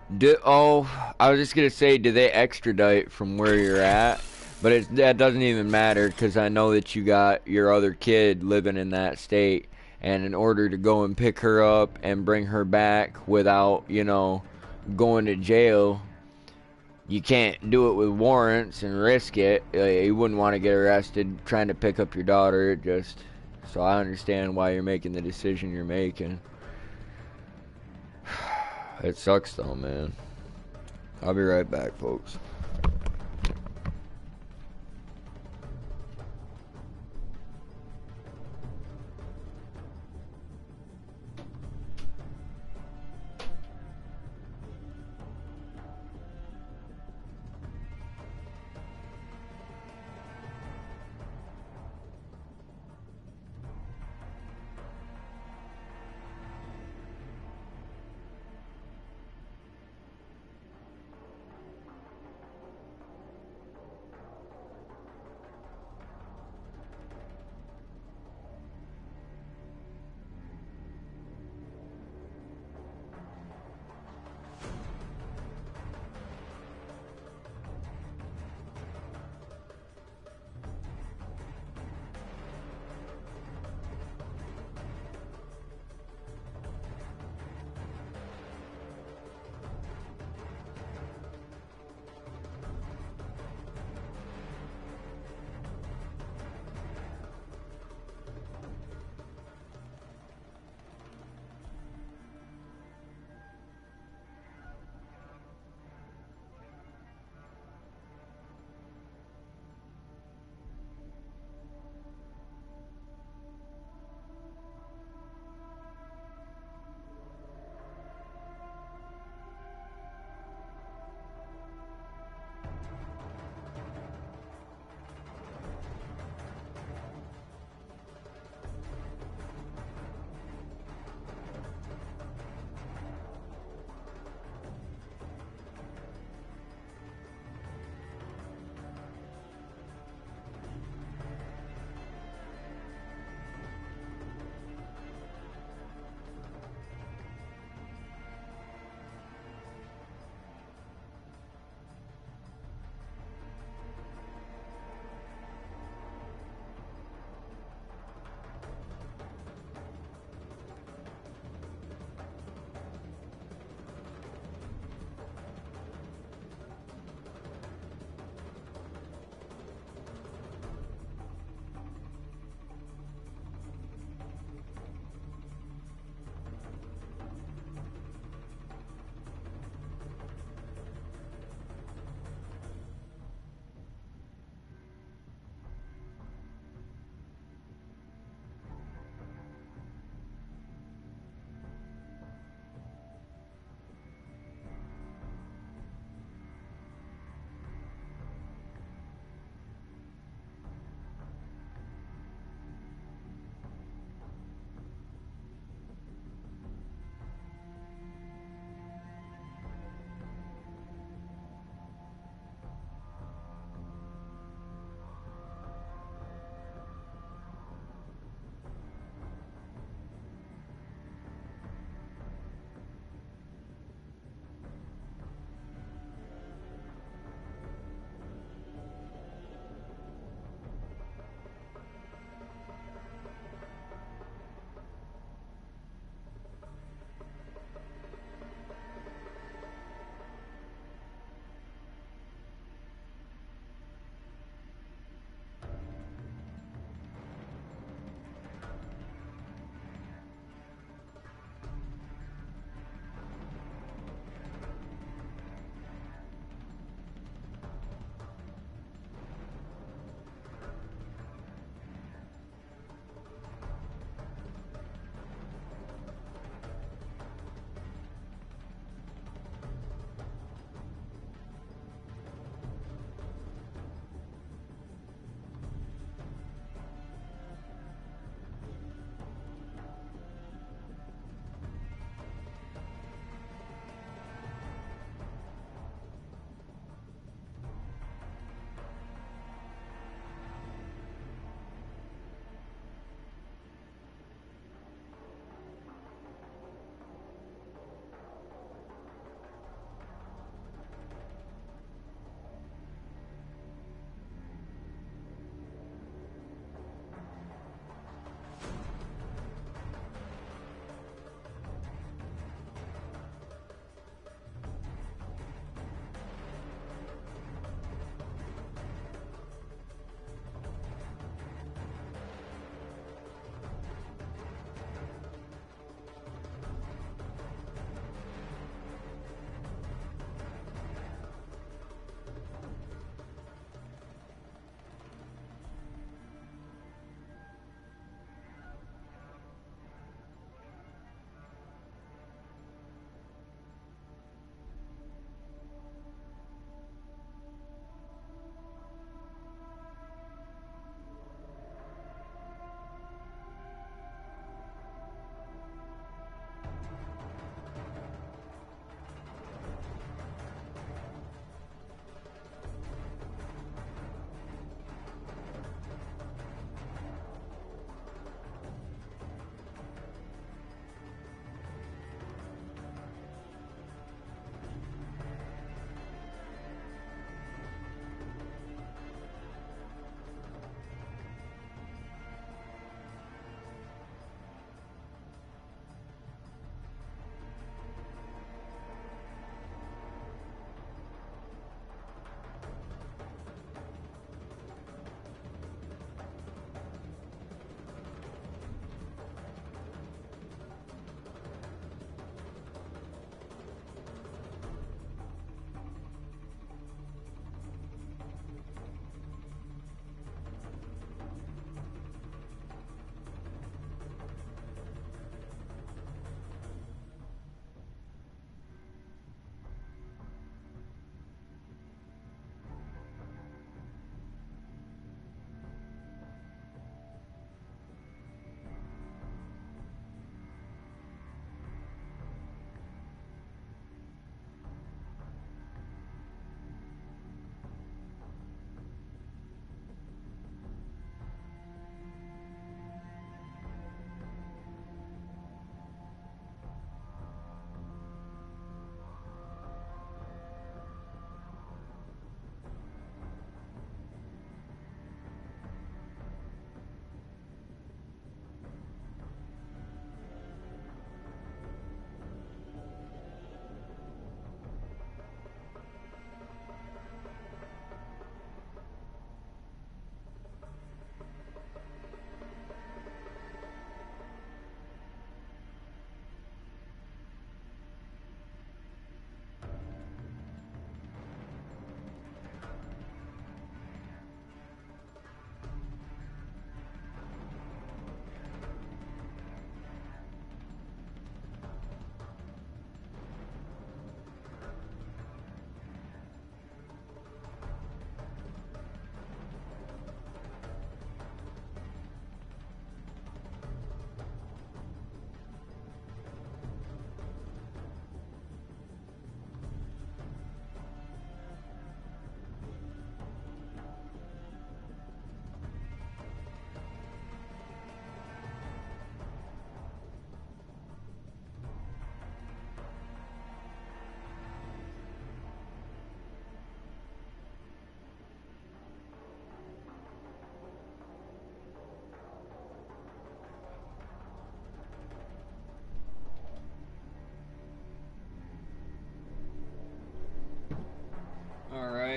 I was just gonna say, do they extradite from where you're at? But that doesn't even matter, because I know that you got your other kid living in that state, and in order to go and pick her up and bring her back without, you know, going to jail, you can't do it with warrants and risk it. You wouldn't want to get arrested trying to pick up your daughter. So I understand why you're making the decision you're making. It sucks though, man. I'll be right back, folks.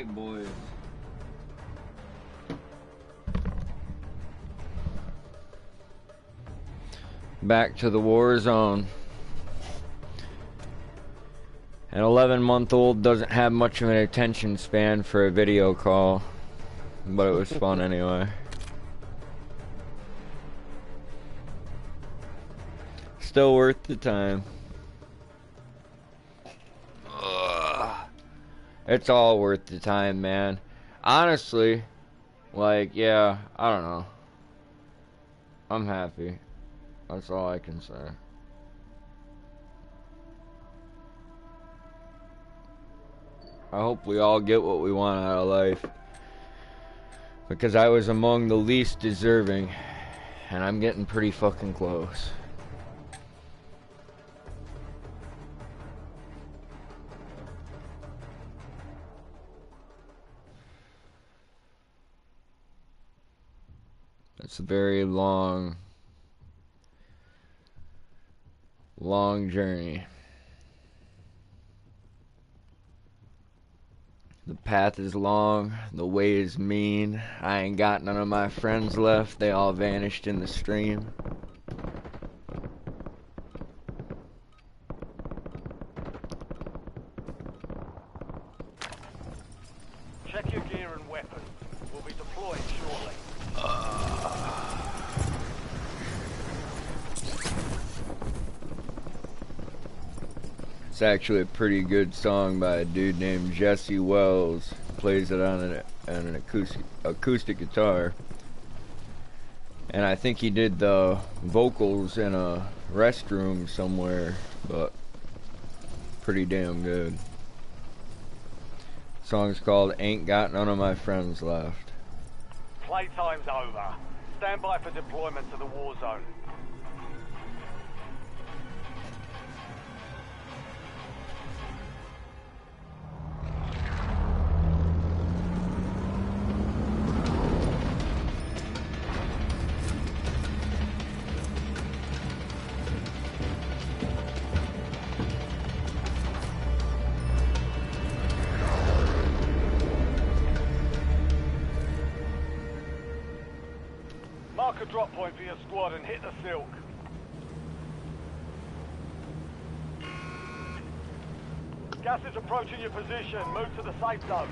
Alright, boys. Back to the Warzone. An 11-month-old doesn't have much of an attention span for a video call, but it was fun anyway. Still worth the time. Ugh. It's all worth the time, man. Honestly, like, yeah, I don't know. I'm happy. That's all I can say. I hope we all get what we want out of life. Because I was among the least deserving. And I'm getting pretty fucking close. It's a very long journey. The path is long, the way is mean. I ain't got none of my friends left, they all vanished in the stream. Check your gear and weapons. We'll be deploying shortly. It's actually a pretty good song by a dude named Jesse Wells. Plays it on an acoustic guitar. And I think he did the vocals in a restroom somewhere, but pretty damn good. The song's called Ain't Got None of My Friends Left. Playtime's over. Stand by for deployment to the war zone. Mark a drop point for your squad and hit the silk. Gas is approaching your position. Move to the safe zone.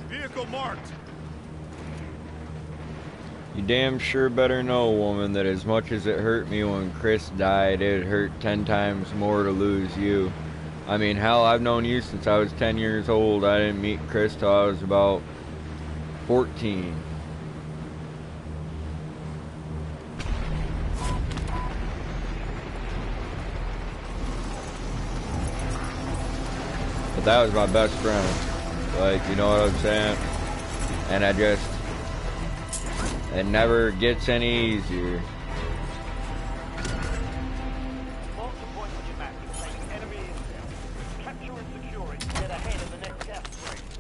Vehicle marked. You damn sure better know, woman, that as much as it hurt me when Chris died, it hurt 10 times more to lose you. I mean, hell, I've known you since I was 10 years old. I didn't meet Chris till I was about 14. But that was my best friend. Like, you know what I'm saying? And it never gets any easier.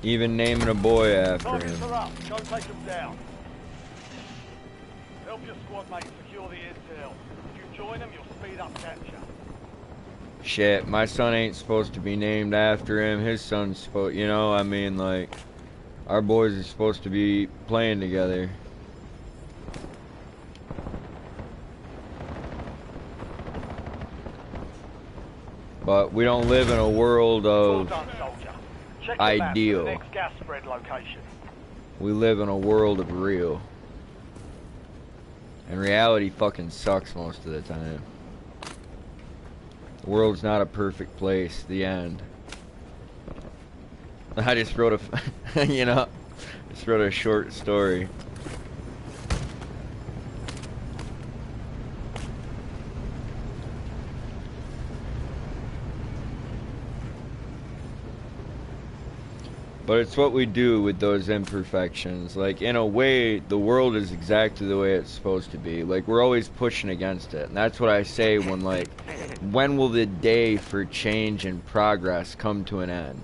Even naming a boy after him. Targets are up. Go take them down. Help your squad mate secure the intel. If you join them, you'll speed up capture. Shit, my son ain't supposed to be named after him. His son's supposed, you know, I mean, like, our boys are supposed to be playing together. But we don't live in a world of ideal. Next gas spread location. We live in a world of real. And reality fucking sucks most of the time. The world's not a perfect place. The end. I just wrote a, you know, just wrote a short story. But it's what we do with those imperfections. Like, in a way, the world is exactly the way it's supposed to be. Like, we're always pushing against it. And that's what I say when, like, when will the day for change and progress come to an end?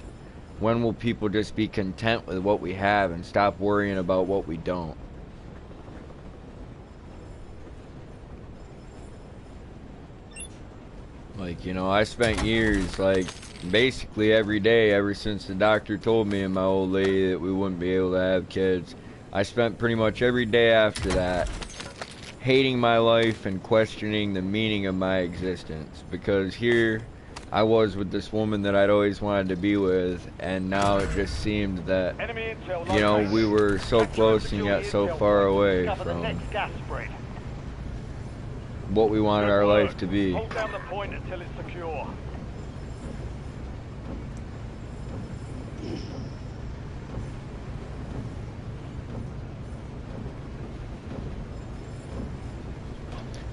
When will people just be content with what we have and stop worrying about what we don't? Like, you know, I spent years, like, basically every day ever since the doctor told me and my old lady that we wouldn't be able to have kids. I spent pretty much every day after that hating my life and questioning the meaning of my existence, because here I was with this woman that I'd always wanted to be with, and now it just seemed that, Enemy intel you know, located. we were so Capture close and and secure yet the so intel far point. away Cover the from next gas spread. what we wanted our life to be. Hold down the point until it's secure.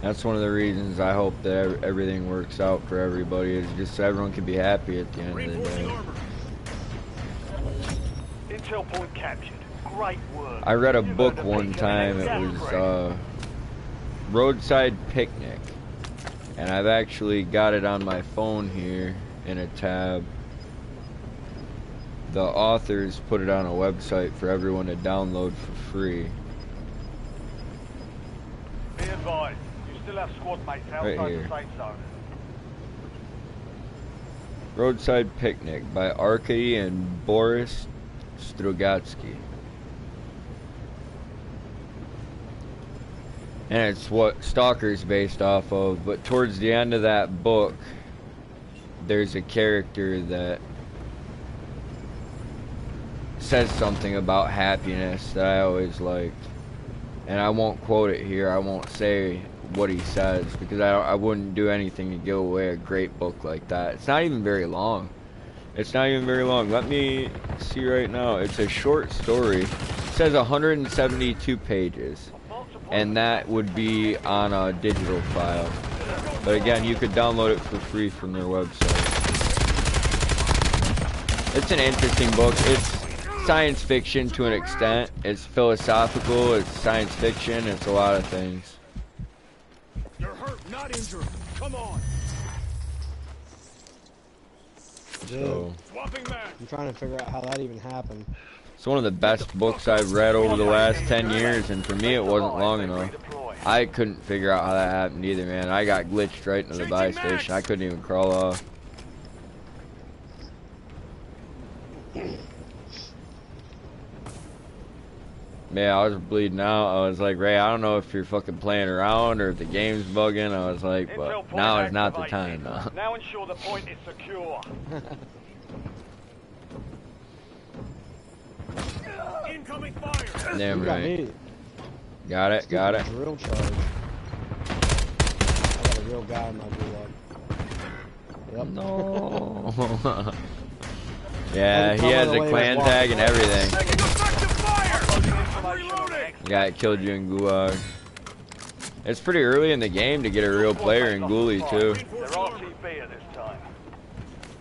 That's one of the reasons I hope that everything works out for everybody, is just so everyone can be happy at the end of the Reinforcing day. armor. Intel point captured. Great work. I read a You've book earned a one peek at the time, next it gas was spread. Roadside Picnic, and I've actually got it on my phone here in a tab. The authors put it on a website for everyone to download for free. Be advised, you still have squad mates outside Right here. the safe zone. Roadside Picnic by Arkady and Boris Strugatsky. And it's what Stalker's based off of, but towards the end of that book, there's a character that says something about happiness that I always liked. And I won't quote it here, I won't say what he says, because I wouldn't do anything to give away a great book like that. It's not even very long. It's not even very long. Let me see right now. It's a short story. It says 172 pages. And that would be on a digital file. But again, you could download it for free from their website. It's an interesting book. It's science fiction to an extent. It's philosophical, it's science fiction, it's a lot of things. You're hurt, not injured. Come on. So, Swapping mag. I'm trying to figure out how that even happened. it's one of the best books I've read over the last 10 years, and for me it wasn't long enough. I couldn't figure out how that happened either, man. I got glitched right into the buy station. I couldn't even crawl off. Yeah, I was bleeding out. I was like, Ray, I don't know if you're fucking playing around or if the game's bugging. I was like, Intel but point now is not the activated. time, though. Now ensure the point is secure. Incoming fire. Damn You got right. me. Got it, got it. Drill charge. I got a real guy in my gulag. Yep. No. Yeah, he has a Coming away clan with tag and everything. Taking effective fire. Reloading. The guy that killed you in Gulag. It's pretty early in the game to get a real player in Ghoulie, too. They're RTB at this time.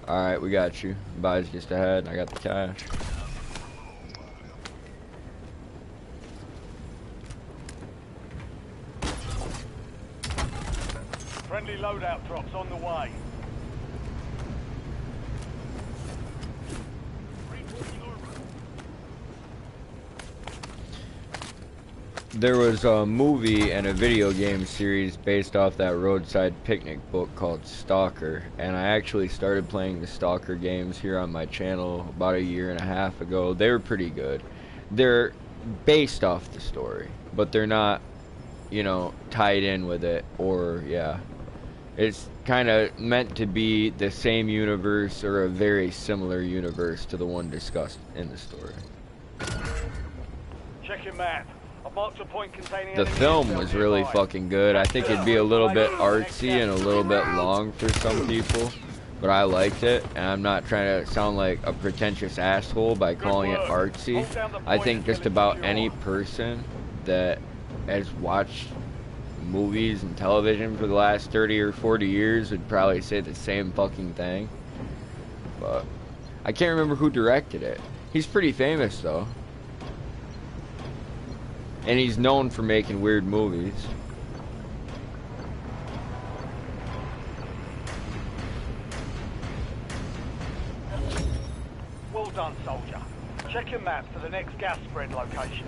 Alright, we got you. Buys just ahead. I got the cash. Friendly loadout drops on the way. There was a movie and a video game series based off that Roadside Picnic book called Stalker, and I actually started playing the Stalker games here on my channel about a year and a half ago. They were pretty good. They're based off the story, but they're not, you know, tied in with it, or, yeah. It's kind of meant to be the same universe or a very similar universe to the one discussed in the story. Check your map. I've marked a point containing The enemy film intel was really nearby. fucking good. I think it'd be a little bit artsy and a little bit long for some people, but I liked it, and I'm not trying to sound like a pretentious asshole by calling it artsy. I think just about any person that has watched movies and television for the last 30 or 40 years would probably say the same fucking thing. But I can't remember who directed it. He's pretty famous though. And he's known for making weird movies. Well done, soldier. Check your map for the next gas spread location.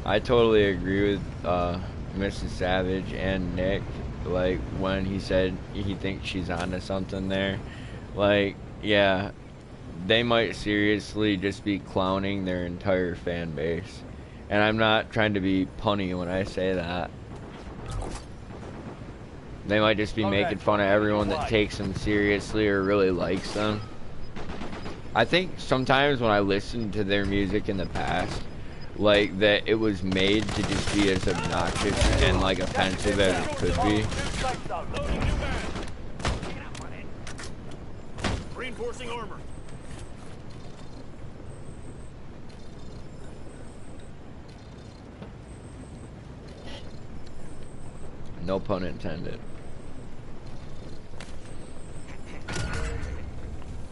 I totally agree with Mrs. Savage and Nick. Like, when he said he thinks she's onto something there. Like, yeah, they might seriously just be clowning their entire fan base. And I'm not trying to be punny when I say that. They might just be making fun of everyone that takes them seriously or really likes them. I think sometimes when I listen to their music in the past, like, that it was made to just be as obnoxious and, like, offensive as it could be. Reinforcing armor. No pun intended.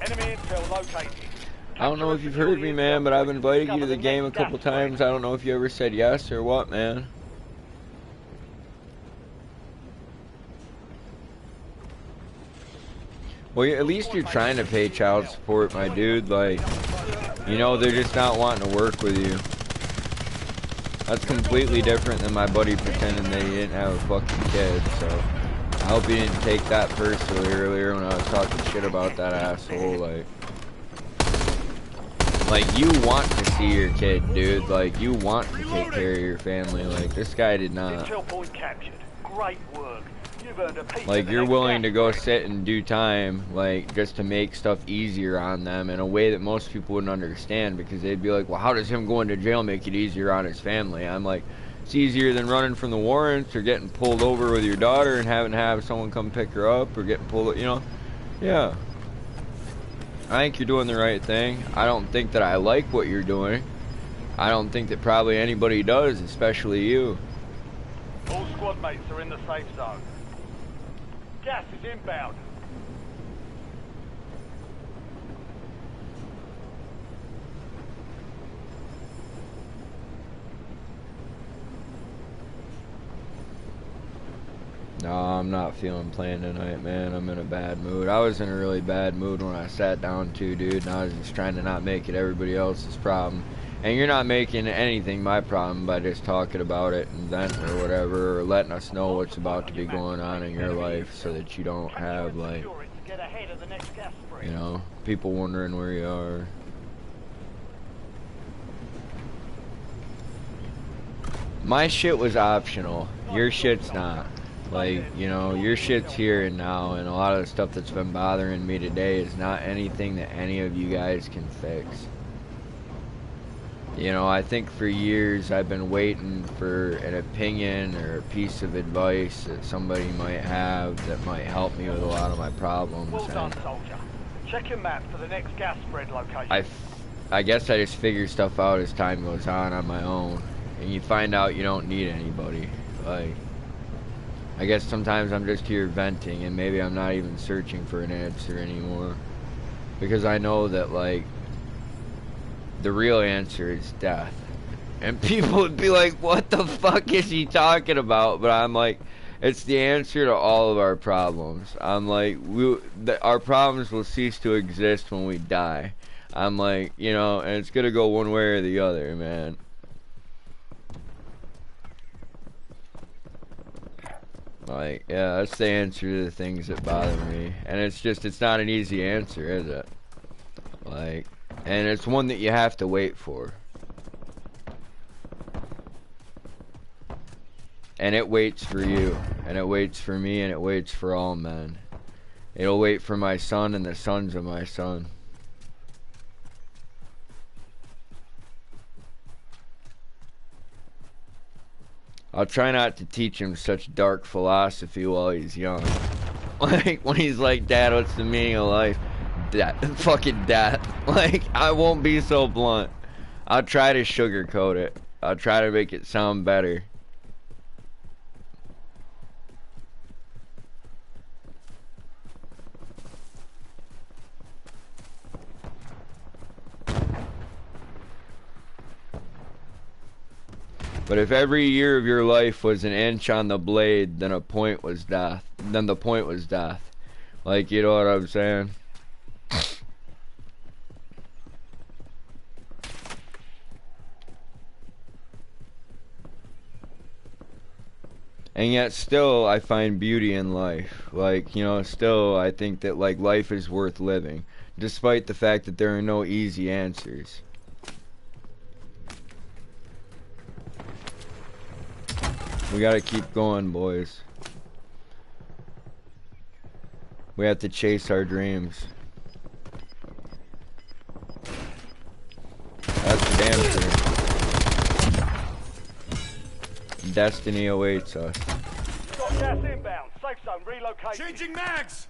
Enemy intel located. I don't know if you've heard me, man, but I've invited you to the game a couple times. I don't know if you ever said yes or what, man. Well, at least you're trying to pay child support, my dude. Like, you know, they're just not wanting to work with you. That's completely different than my buddy pretending that he didn't have a fucking kid, so I hope he didn't take that personally earlier when I was talking shit about that asshole. Like, you want to see your kid, dude. Like, you want to take care of your family. Like, this guy did not. Intel point captured. Great work. You've earned a piece of Like, the you're next willing to gas go break. sit and do time, like, just to make stuff easier on them in a way that most people wouldn't understand, because they'd be like, well, how does him going to jail make it easier on his family? I'm like, it's easier than running from the warrants or getting pulled over with your daughter and having to have someone come pick her up or getting pulled, you know? Yeah. I think you're doing the right thing. I don't think that I like what you're doing. I don't think that probably anybody does, especially you. All squad mates are in the safe zone. Gas is inbound. No, I'm not feeling playing tonight, man. I'm in a bad mood. I was in a really bad mood when I sat down too, dude, and I was just trying to not make it everybody else's problem. And you're not making anything my problem by just talking about it and venting or whatever, or letting us know what's about to be going on in your life so that you don't have, like, Secure it to get ahead of the next gas spread. you know, people wondering where you are. My shit was optional. Your shit's not. Like, you know, your shit's here and now, and a lot of the stuff that's been bothering me today is not anything that any of you guys can fix. You know, I think for years I've been waiting for an opinion or a piece of advice that somebody might have that might help me with a lot of my problems. Well done, And soldier. Check your map for the next gas spread location. I guess I just figure stuff out as time goes on my own. And you find out you don't need anybody. Like, I guess sometimes I'm just here venting, and maybe I'm not even searching for an answer anymore. Because I know that, like, the real answer is death. And people would be like, what the fuck is he talking about? But I'm like, it's the answer to all of our problems. I'm like, our problems will cease to exist when we die. I'm like, you know, and it's gonna go one way or the other, man. Like, yeah, that's the answer to the things that bother me. And it's just, it's not an easy answer, is it? Like, and it's one that you have to wait for. And it waits for you, and it waits for me, and it waits for all men. It'll wait for my son and the sons of my son. I'll try not to teach him such dark philosophy while he's young. Like, when he's like, Dad, what's the meaning of life? Death. Fucking death. Like, I won't be so blunt. I'll try to sugarcoat it. I'll try to make it sound better. But if every year of your life was an inch on the blade, then a point was death. Then the point was death. Like, you know what I'm saying? And yet still I find beauty in life. Like, you know, still I think that like life is worth living, despite the fact that there are no easy answers. We gotta keep going, boys. We have to chase our dreams. That's for damn sure. Destiny awaits us. Got gas inbound. Safe zone relocated. Changing mags.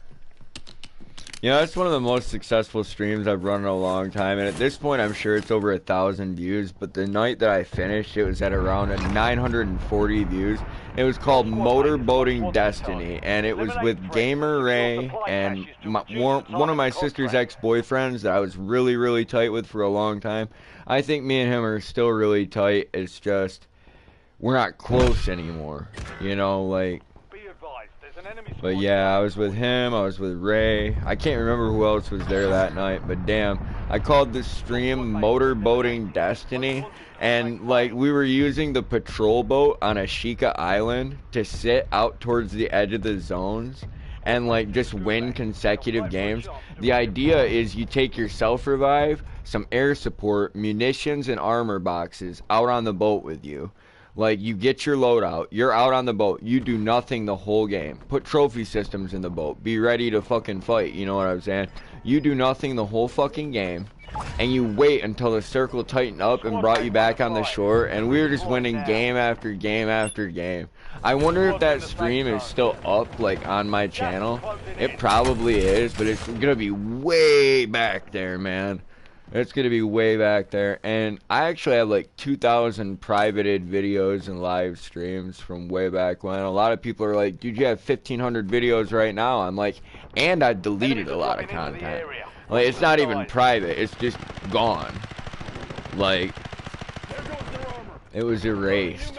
You know, it's one of the most successful streams I've run in a long time, and at this point I'm sure it's over 1,000 views, but the night that I finished it was at around 940 views. It was called Motorboating Destiny, and it was with Gamer Ray and one of my sister's ex-boyfriends that I was really tight with for a long time. I think me and him are still really tight. It's just we're not close anymore, you know, like. But yeah, I was with him, I was with Ray. I can't remember who else was there that night, but damn, I called this stream Motorboating Destiny, and like we were using the patrol boat on Ashika Island to sit out towards the edge of the zones and like just win consecutive games. The idea is you take your self-revive, some air support, munitions, and armor boxes out on the boat with you. Like, you get your loadout, you're out on the boat, you do nothing the whole game. Put trophy systems in the boat, be ready to fucking fight, you know what I'm saying? You do nothing the whole fucking game, and you wait until the circle tightened up and brought you back on the shore, and we were just winning game after game after game. I wonder if that stream is still up, like, on my channel. It probably is, but it's gonna be way back there, man. It's gonna be way back there, and I actually have like 2,000 privated videos and live streams from way back when. A lot of people are like, dude, you have 1,500 videos right now. I'm like, and I deleted a lot of content. Like, it's not even private, it's just gone. Like, it was erased.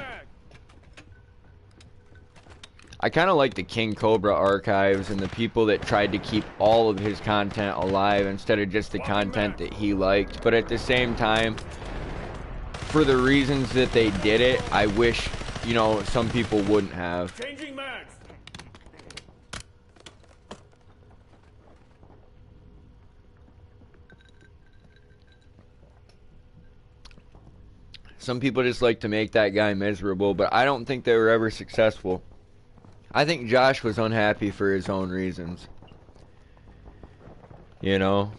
I kind of like the King Cobra archives and the people that tried to keep all of his content alive instead of just the content that he liked. But at the same time, for the reasons that they did it, I wish, you know, some people wouldn't have. Changing mags. Some people just like to make that guy miserable, but I don't think they were ever successful. I think Josh was unhappy for his own reasons. You know?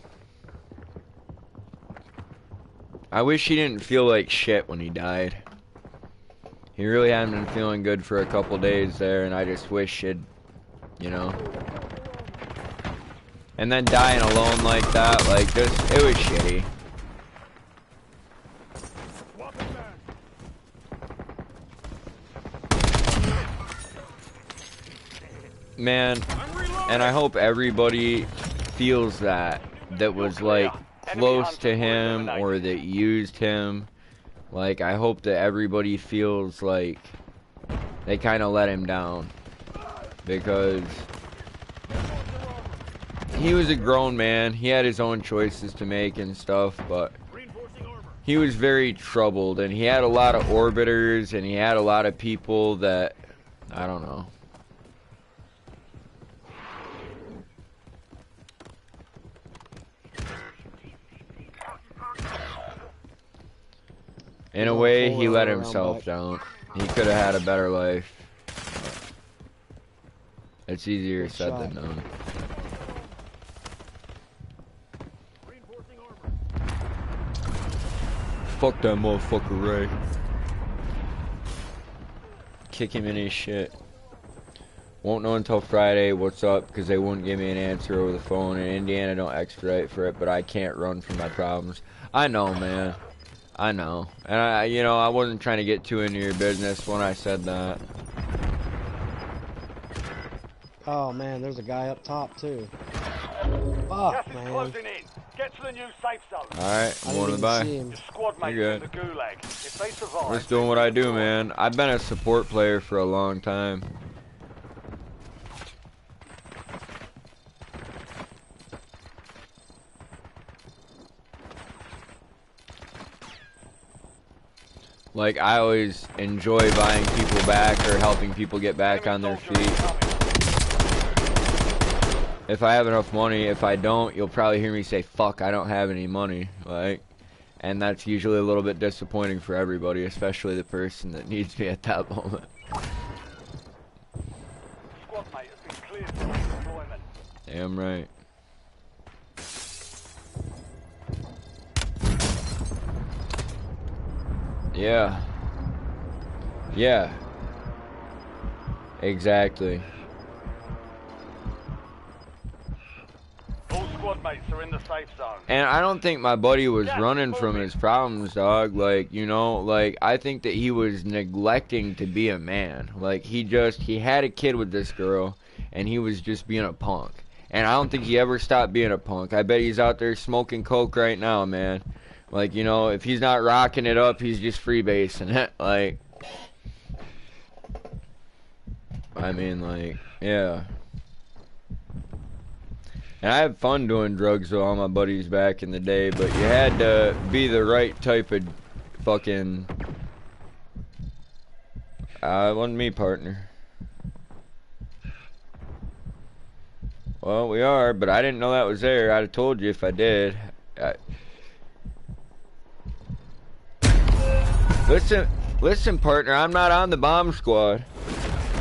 I wish he didn't feel like shit when he died. He really hadn't been feeling good for a couple days there, and I just wish he'd, you know. And then dying alone like that, like, just, it was shitty. Man, and I hope everybody feels that was like close to him or that used him. Like, I hope that everybody feels like they kind of let him down, because he was a grown man. He had his own choices to make and stuff, but he was very troubled, and he had a lot of orbiters, and he had a lot of people that, I don't know. In a way, he let himself down. He could have had a better life. It's easier said than done. Fuck that motherfucker, Ray. Kick him in his shit. Won't know until Friday what's up, because they wouldn't give me an answer over the phone. In Indiana, don't expedite for it, but I can't run from my problems. I know, man. I know. And you know, I wasn't trying to get too into your business when I said that. Oh man, there's a guy up top too. Fuck, man. Closing in. Get to the new safe zone. Alright, I'm going to buy. Your squad mates in the gulag. If they survive, I'm just doing what I do, man. I've been a support player for a long time. Like, I always enjoy buying people back or helping people get back on their feet. If I have enough money, if I don't, you'll probably hear me say, fuck, I don't have any money. Like, and that's usually a little bit disappointing for everybody, especially the person that needs me at that moment. Squad mate has been cleared for deployment. Damn right. Yeah. Yeah. Exactly. All squad mates are in the safe zone. And I don't think my buddy was running from his problems, dog. Like, you know, like, I think that he was neglecting to be a man. Like, he had a kid with this girl, and he was just being a punk. And I don't think he ever stopped being a punk. I bet he's out there smoking coke right now, man. Like, you know, if he's not rocking it up, he's just freebasing it. Like, I mean, like, yeah. And I had fun doing drugs with all my buddies back in the day, but you had to be the right type of fucking... it wasn't me, partner. Well, we are, but I didn't know that was there. I'd have told you if I did. Listen, partner, I'm not on the bomb squad.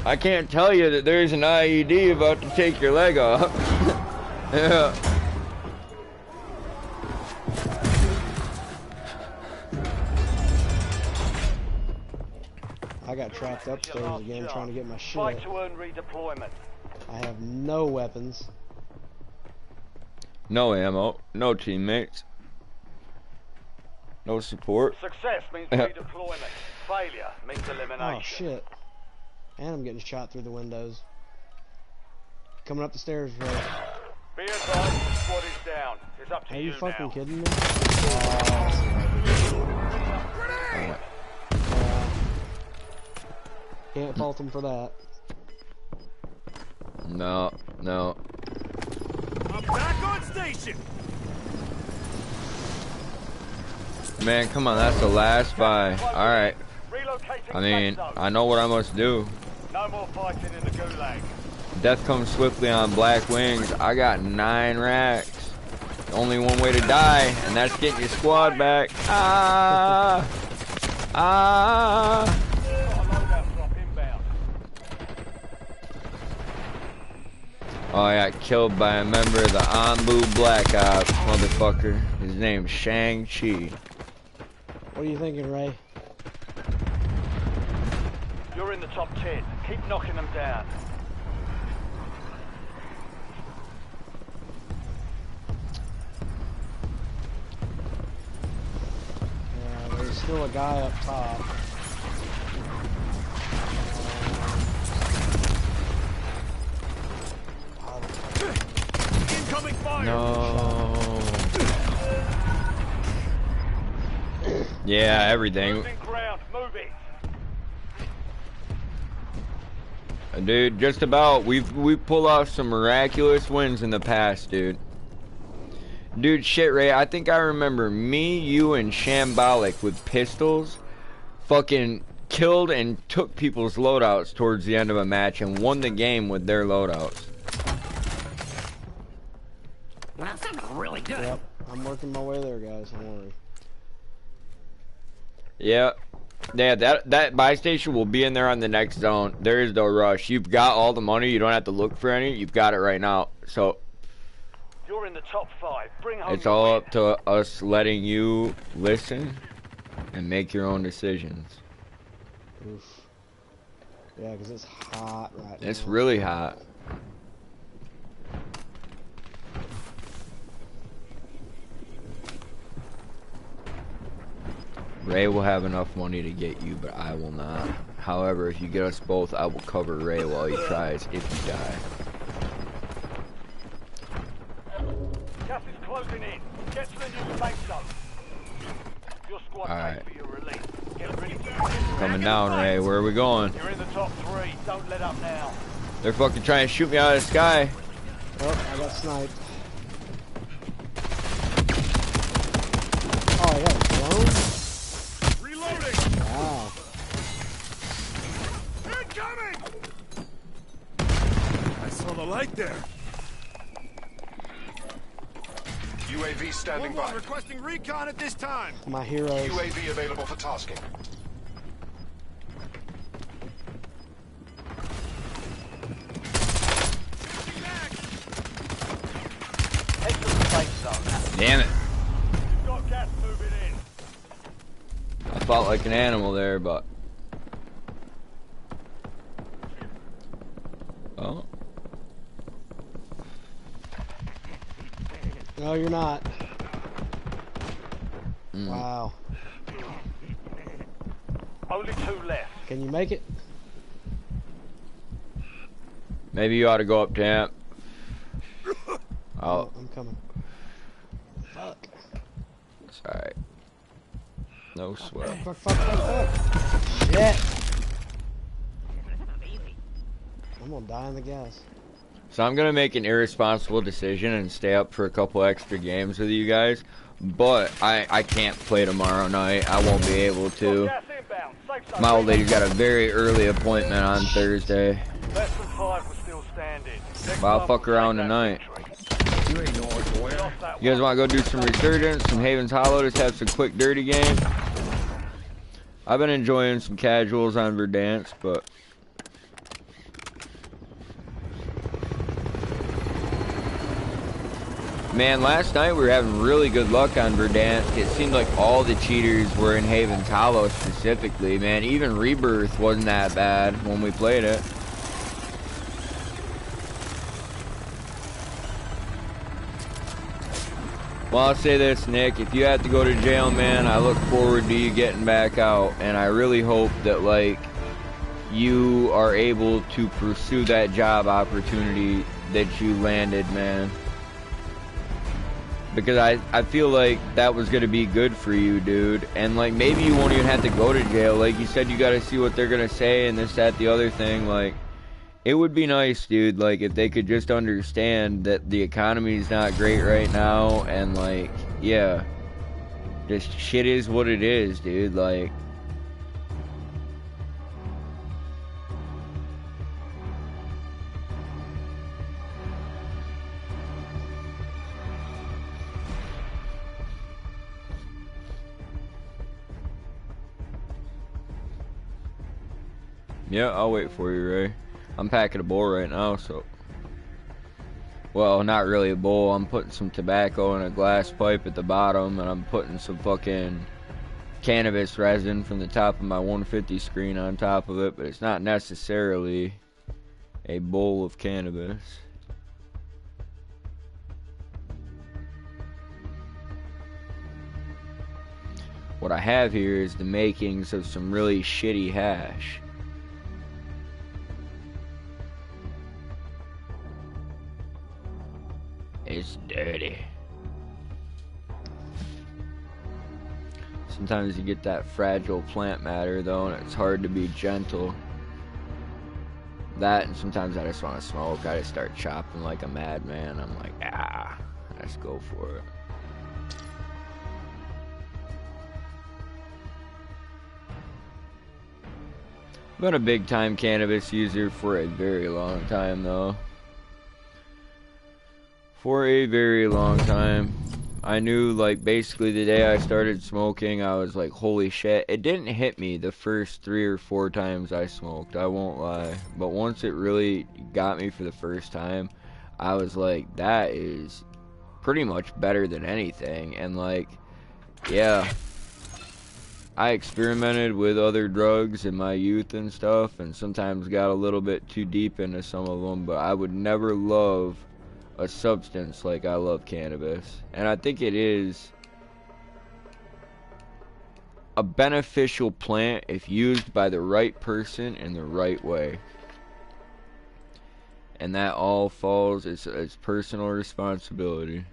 I can't tell you that there's an IED about to take your leg off. Yeah. I got trapped upstairs again trying to get my shit. Fight to earn redeployment. I have no weapons. No ammo, no teammates, no support. Success means redeployment. Failure means elimination. Oh shit. And I'm getting shot through the windows. Coming up the stairs, Ray. Be advised, the squad is down. It's up to Are you you fucking now. kidding me? Can't fault them for that. No, no. I'm back on station. Man, come on, that's the last buy. Alright. Relocating I mean, safe zone. I know what I must do. No more fighting in the gulag. Death comes swiftly on black wings. I got 9 racks. Only one way to die, and that's getting your squad back. Ah! Ah! Got a loadout drop inbound. Oh, I got killed by a member of the Anbu Black Ops, motherfucker. His name's Shang-Chi. What are you thinking, Ray? You're in the top 10. Keep knocking them down. There's still a guy up top. Incoming fire. No. Yeah, everything. Moving ground. Move it. Dude, just about. We've pulled off some miraculous wins in the past, dude. Dude, shit, Ray, I think I remember me, you, and Shambolic with pistols fucking killed and took people's loadouts towards the end of a match and won the game with their loadouts. Well, that sounds really good. Yep, I'm working my way there, guys. Don't worry. Yeah. Yeah, that buy station will be in there on the next zone. There is no rush. You've got all the money. You don't have to look for any. You've got it right now. So You're in the top 5. Bring home it's your all win. up to us letting you listen and make your own decisions. Oof. Yeah, because it's hot right now. It's really hot. Ray will have enough money to get you, but I will not. However, if you get us both, I will cover Ray while he tries if you die. Gas is closing in. Get to the new safe zone. Your squad Alright. for your release. Get ready to Coming down, Ray. Where are we going? You're in the top 3. Don't let up now. They're fucking trying to shoot me out of the sky. Oh, I got sniped. Oh, I got a drone? Reloading. Ah. light there. UAV standing 1-1 by. requesting recon at this time. My heroes. UAV available for tasking. Head to the safe zone. Damn it. Got gas moving in. I fought like an animal there, but... Oh. No, you're not. Mm. Wow. Only 2 left. Can you make it? Maybe you ought to go up camp. Oh, I'm coming. Fuck. it's alright. No sweat. Fuck. Shit. I'm gonna die in the gas. So I'm gonna make an irresponsible decision and stay up for a couple extra games with you guys. But I can't play tomorrow night. I won't be able to. Gas inbound. Safe zone. My old lady's got a very early appointment on Thursday. Less than 5 were still standing. Next But I'll time fuck we'll around take tonight. that You ain't know where. victory. Off that You guys one. want to go do some Resurgence, some Haven's Hollow, just have some quick dirty games? I've been enjoying some casuals on Verdansk, but... Man, last night we were having really good luck on Verdansk. It seemed like all the cheaters were in Haven's Hollow specifically, man. Even Rebirth wasn't that bad when we played it. Well, I'll say this, Nick. If you have to go to jail, man, I look forward to you getting back out. And I really hope that, like, you are able to pursue that job opportunity that you landed, man. Because I feel like that was going to be good for you, dude. And, like, maybe you won't even have to go to jail. Like you said, you got to see what they're going to say and this, that, the other thing. Like, it would be nice, dude, like, if they could just understand that the economy's not great right now. And, like, yeah. Just shit is what it is, dude. Like... Yeah, I'll wait for you, Ray. I'm packing a bowl right now, so... Well, not really a bowl. I'm putting some tobacco in a glass pipe at the bottom, and I'm putting some fucking cannabis resin from the top of my 150 screen on top of it, but it's not necessarily a bowl of cannabis. What I have here is the makings of some really shitty hash. It's dirty. Sometimes you get that fragile plant matter though, and it's hard to be gentle. That, and sometimes I just want to smoke. I just start chopping like a madman. I'm like, let's go for it. I've been a big time cannabis user for a very long time though. For a very long time. I knew, like, basically the day I started smoking, I was like, holy shit. It didn't hit me the first 3 or 4 times I smoked, I won't lie. But once it really got me for the first time, I was like, that is pretty much better than anything. And, like, yeah. I experimented with other drugs in my youth and stuff, and sometimes got a little bit too deep into some of them, but I would never love a substance like I love cannabis. And I think it is a beneficial plant if used by the right person in the right way. And that all falls, it's personal responsibility.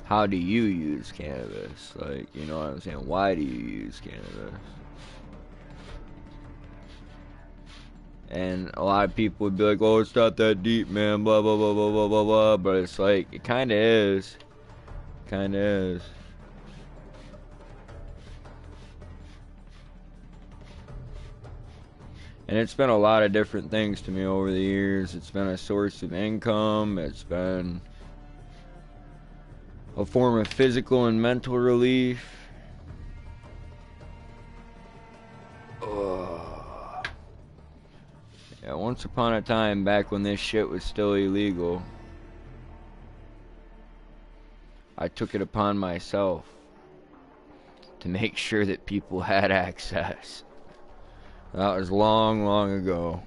How do you use cannabis? Like, you know what I'm saying? Why do you use cannabis? And a lot of people would be like, oh, it's not that deep, man, blah, blah, blah, blah, blah, blah, blah. But it's like, it kind of is. Kind of is. And it's been a lot of different things to me over the years. It's been a source of income. It's been a form of physical and mental relief. Yeah, once upon a time, back when this shit was still illegal, I took it upon myself to make sure that people had access. That was long, long ago.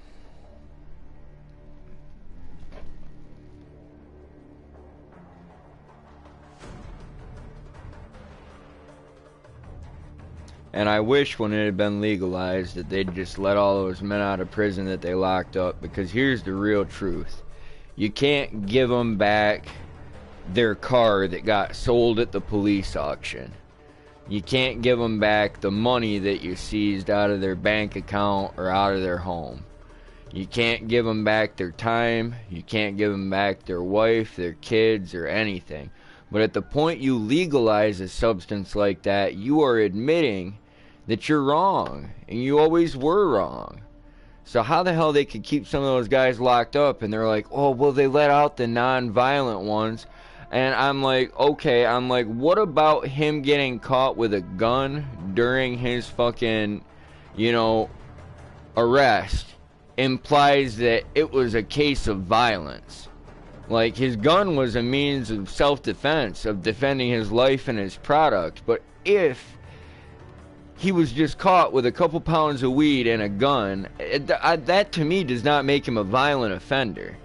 And I wish when it had been legalized that they'd just let all those men out of prison that they locked up, because here's the real truth. You can't give them back their car that got sold at the police auction. You can't give them back the money that you seized out of their bank account or out of their home. You can't give them back their time. You can't give them back their wife, their kids, or anything. But at the point you legalize a substance like that, you are admitting that you're wrong, and you always were wrong. So how the hell they could keep some of those guys locked up, and they're like, oh, well, they let out the non-violent ones. And I'm like, okay, I'm like, what about him getting caught with a gun during his fucking, you know, arrest implies that it was a case of violence. Like, his gun was a means of self-defense, of defending his life and his product. But if he was just caught with a couple pounds of weed and a gun, that to me does not make him a violent offender.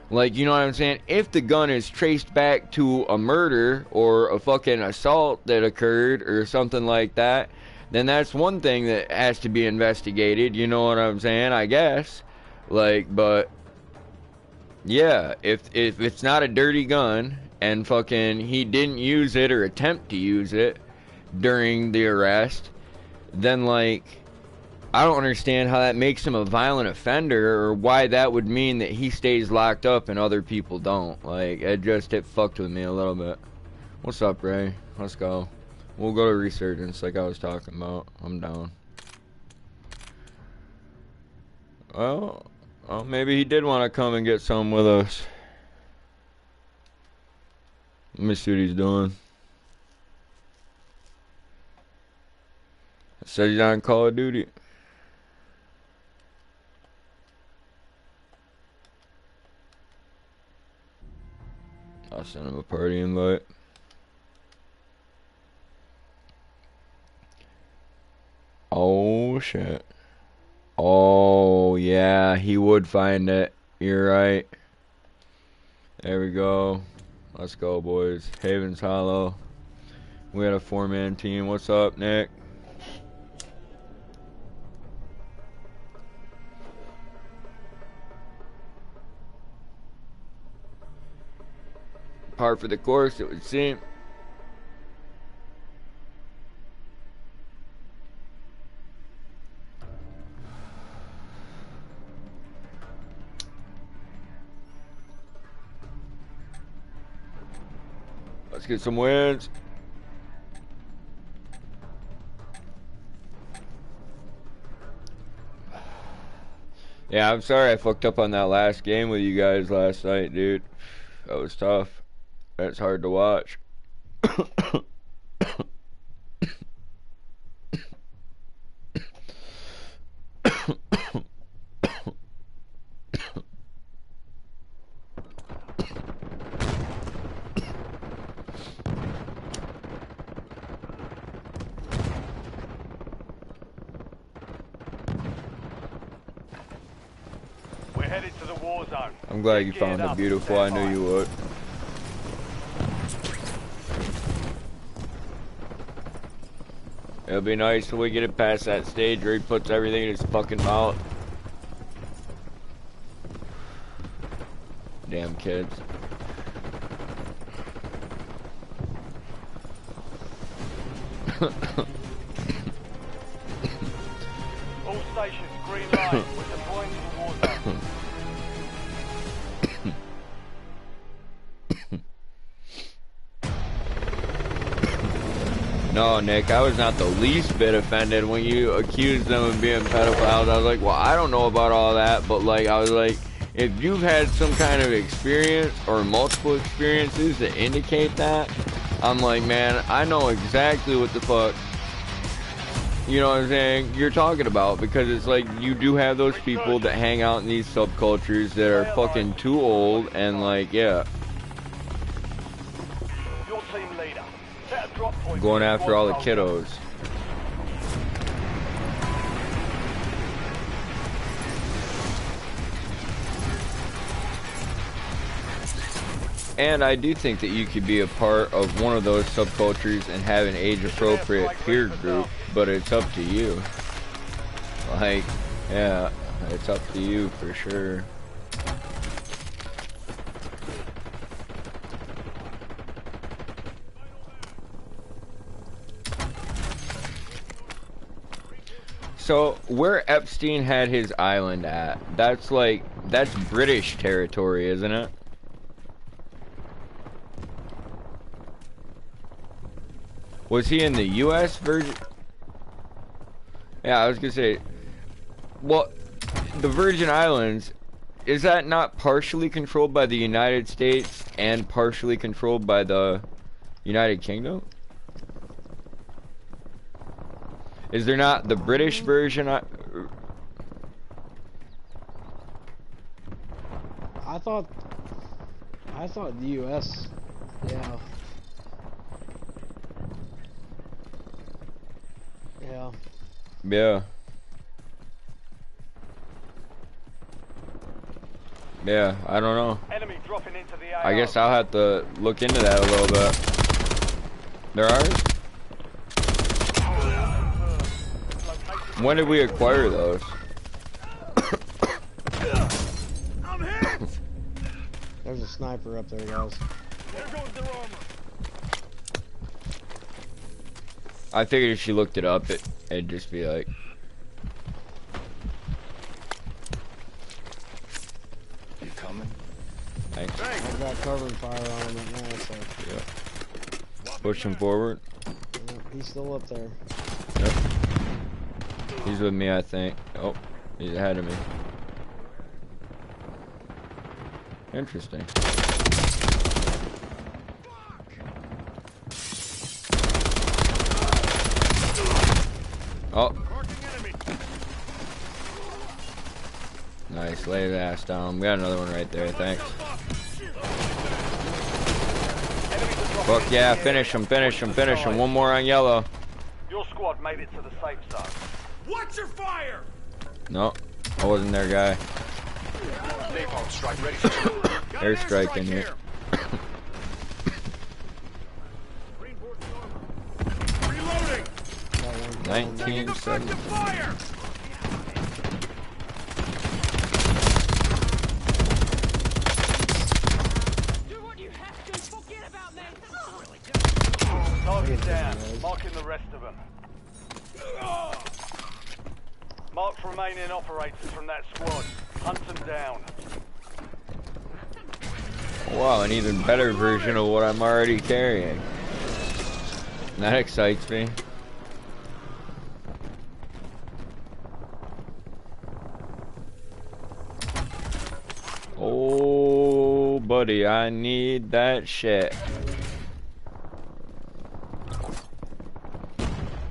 Like, you know what I'm saying? If the gun is traced back to a murder or a fucking assault that occurred or something like that, then that's one thing that has to be investigated, you know what I'm saying? I guess. Like, but yeah, if it's not a dirty gun and fucking he didn't use it or attempt to use it during the arrest, then like, I don't understand how that makes him a violent offender, or why that would mean that he stays locked up and other people don't. Like, it fucked with me a little bit. What's up, Ray? Let's go. We'll go to Resurgence like I was talking about. I'm down. Well, maybe he did want to come and get some with us. Let me see what he's doing. Said he's on Call of Duty. I'll send him a party invite. Oh shit. Oh yeah, he would find it. You're right. There we go. Let's go, boys. Haven's Hollow. We had a 4-man team. What's up, Nick? Par for the course, it would seem. Let's get some wins. Yeah, I'm sorry I fucked up on that last game with you guys last night, dude. That was tough. That's hard to watch. We're headed to the war zone. I'm glad you found it beautiful. I knew you would. It'll be nice when we get it past that stage where he puts everything in his fucking mouth. Damn kids. All stations, green light. We're deploying to the war zone. No, Nick, I was not the least bit offended when you accused them of being pedophiles. I was like, well, I don't know about all that, but like, I was like, if you've had some kind of experience or multiple experiences that indicate that, I'm like, man, I know exactly what the fuck, you know what I'm saying, you're talking about, because it's like, you do have those people that hang out in these subcultures that are fucking too old, and like, yeah. Your team leader. Set a drop point. Going after all the kiddos. And I do think that you could be a part of one of those subcultures and have an age-appropriate peer group, but it's up to you. Like, yeah, it's up to you for sure. So, where Epstein had his island at, that's like, that's British territory, isn't it? Was he in the U.S. Virgin? Yeah, I was gonna say, well, the Virgin Islands, is that not partially controlled by the United States and partially controlled by the United Kingdom? Is there not the British version? I thought the U.S. Yeah. Yeah. Yeah. Yeah, I don't know. Enemy dropping into the AR. I guess I'll have to look into that a little bit. There are? When did we acquire those? I'm hit. There's a sniper up there, guys. There goes their armor. I figured if she looked it up, it'd just be like... You coming? Thanks. I've got covering fire on him right now, so... Yeah. Push him forward. Yeah, he's still up there. Yep. He's with me, I think. Oh, he's ahead of me. Interesting. Oh. Nice, lay his ass down. We got another one right there, thanks. Fuck yeah, finish him, finish him, finish him. One more on yellow. Your squad made it to the safe zone. Watch your fire! No, I wasn't their guy. Napalm strike ready for Airstrike in here. Reloading! 1970. Fire! Do what you have to. Forget about me. Target down. Marking the rest of them. Mark remaining operators from that squad. Hunt them down. Wow, an even better version of what I'm already carrying. That excites me. Oh, buddy, I need that shit.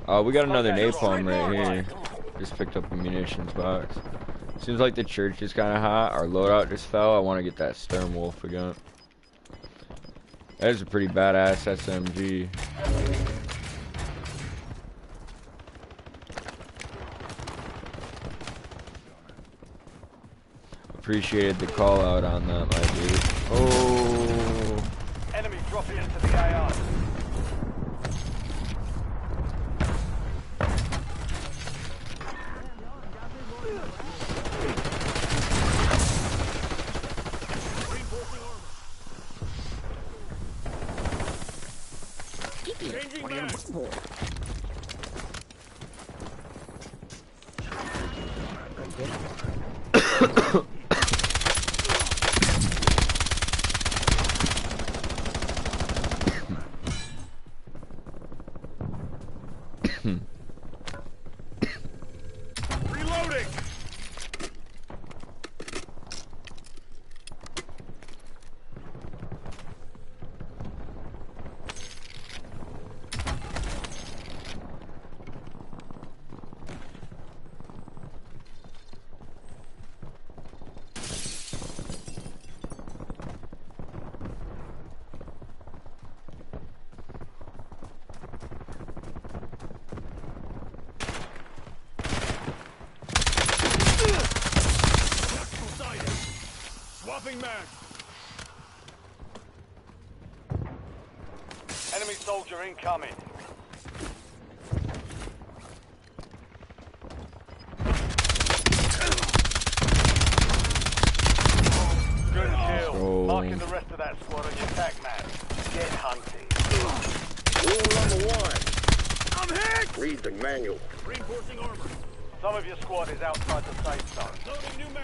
We got another napalm right here. Just picked up a munitions box. Seems like the church is kind of hot. Our loadout just fell. I want to get that Stern Wolf again. That is a pretty badass SMG. Appreciated the call out on that, my dude. Oh. Enemy dropping into the AR. Swapping mag. Enemy soldier incoming. Good kill. Oh. Marking the rest of that squad on your attack map. Get hunting. Rule number 1. I'm hit! Read the manual. Reinforcing armor. Some of your squad is outside the safe zone. Loading new mag.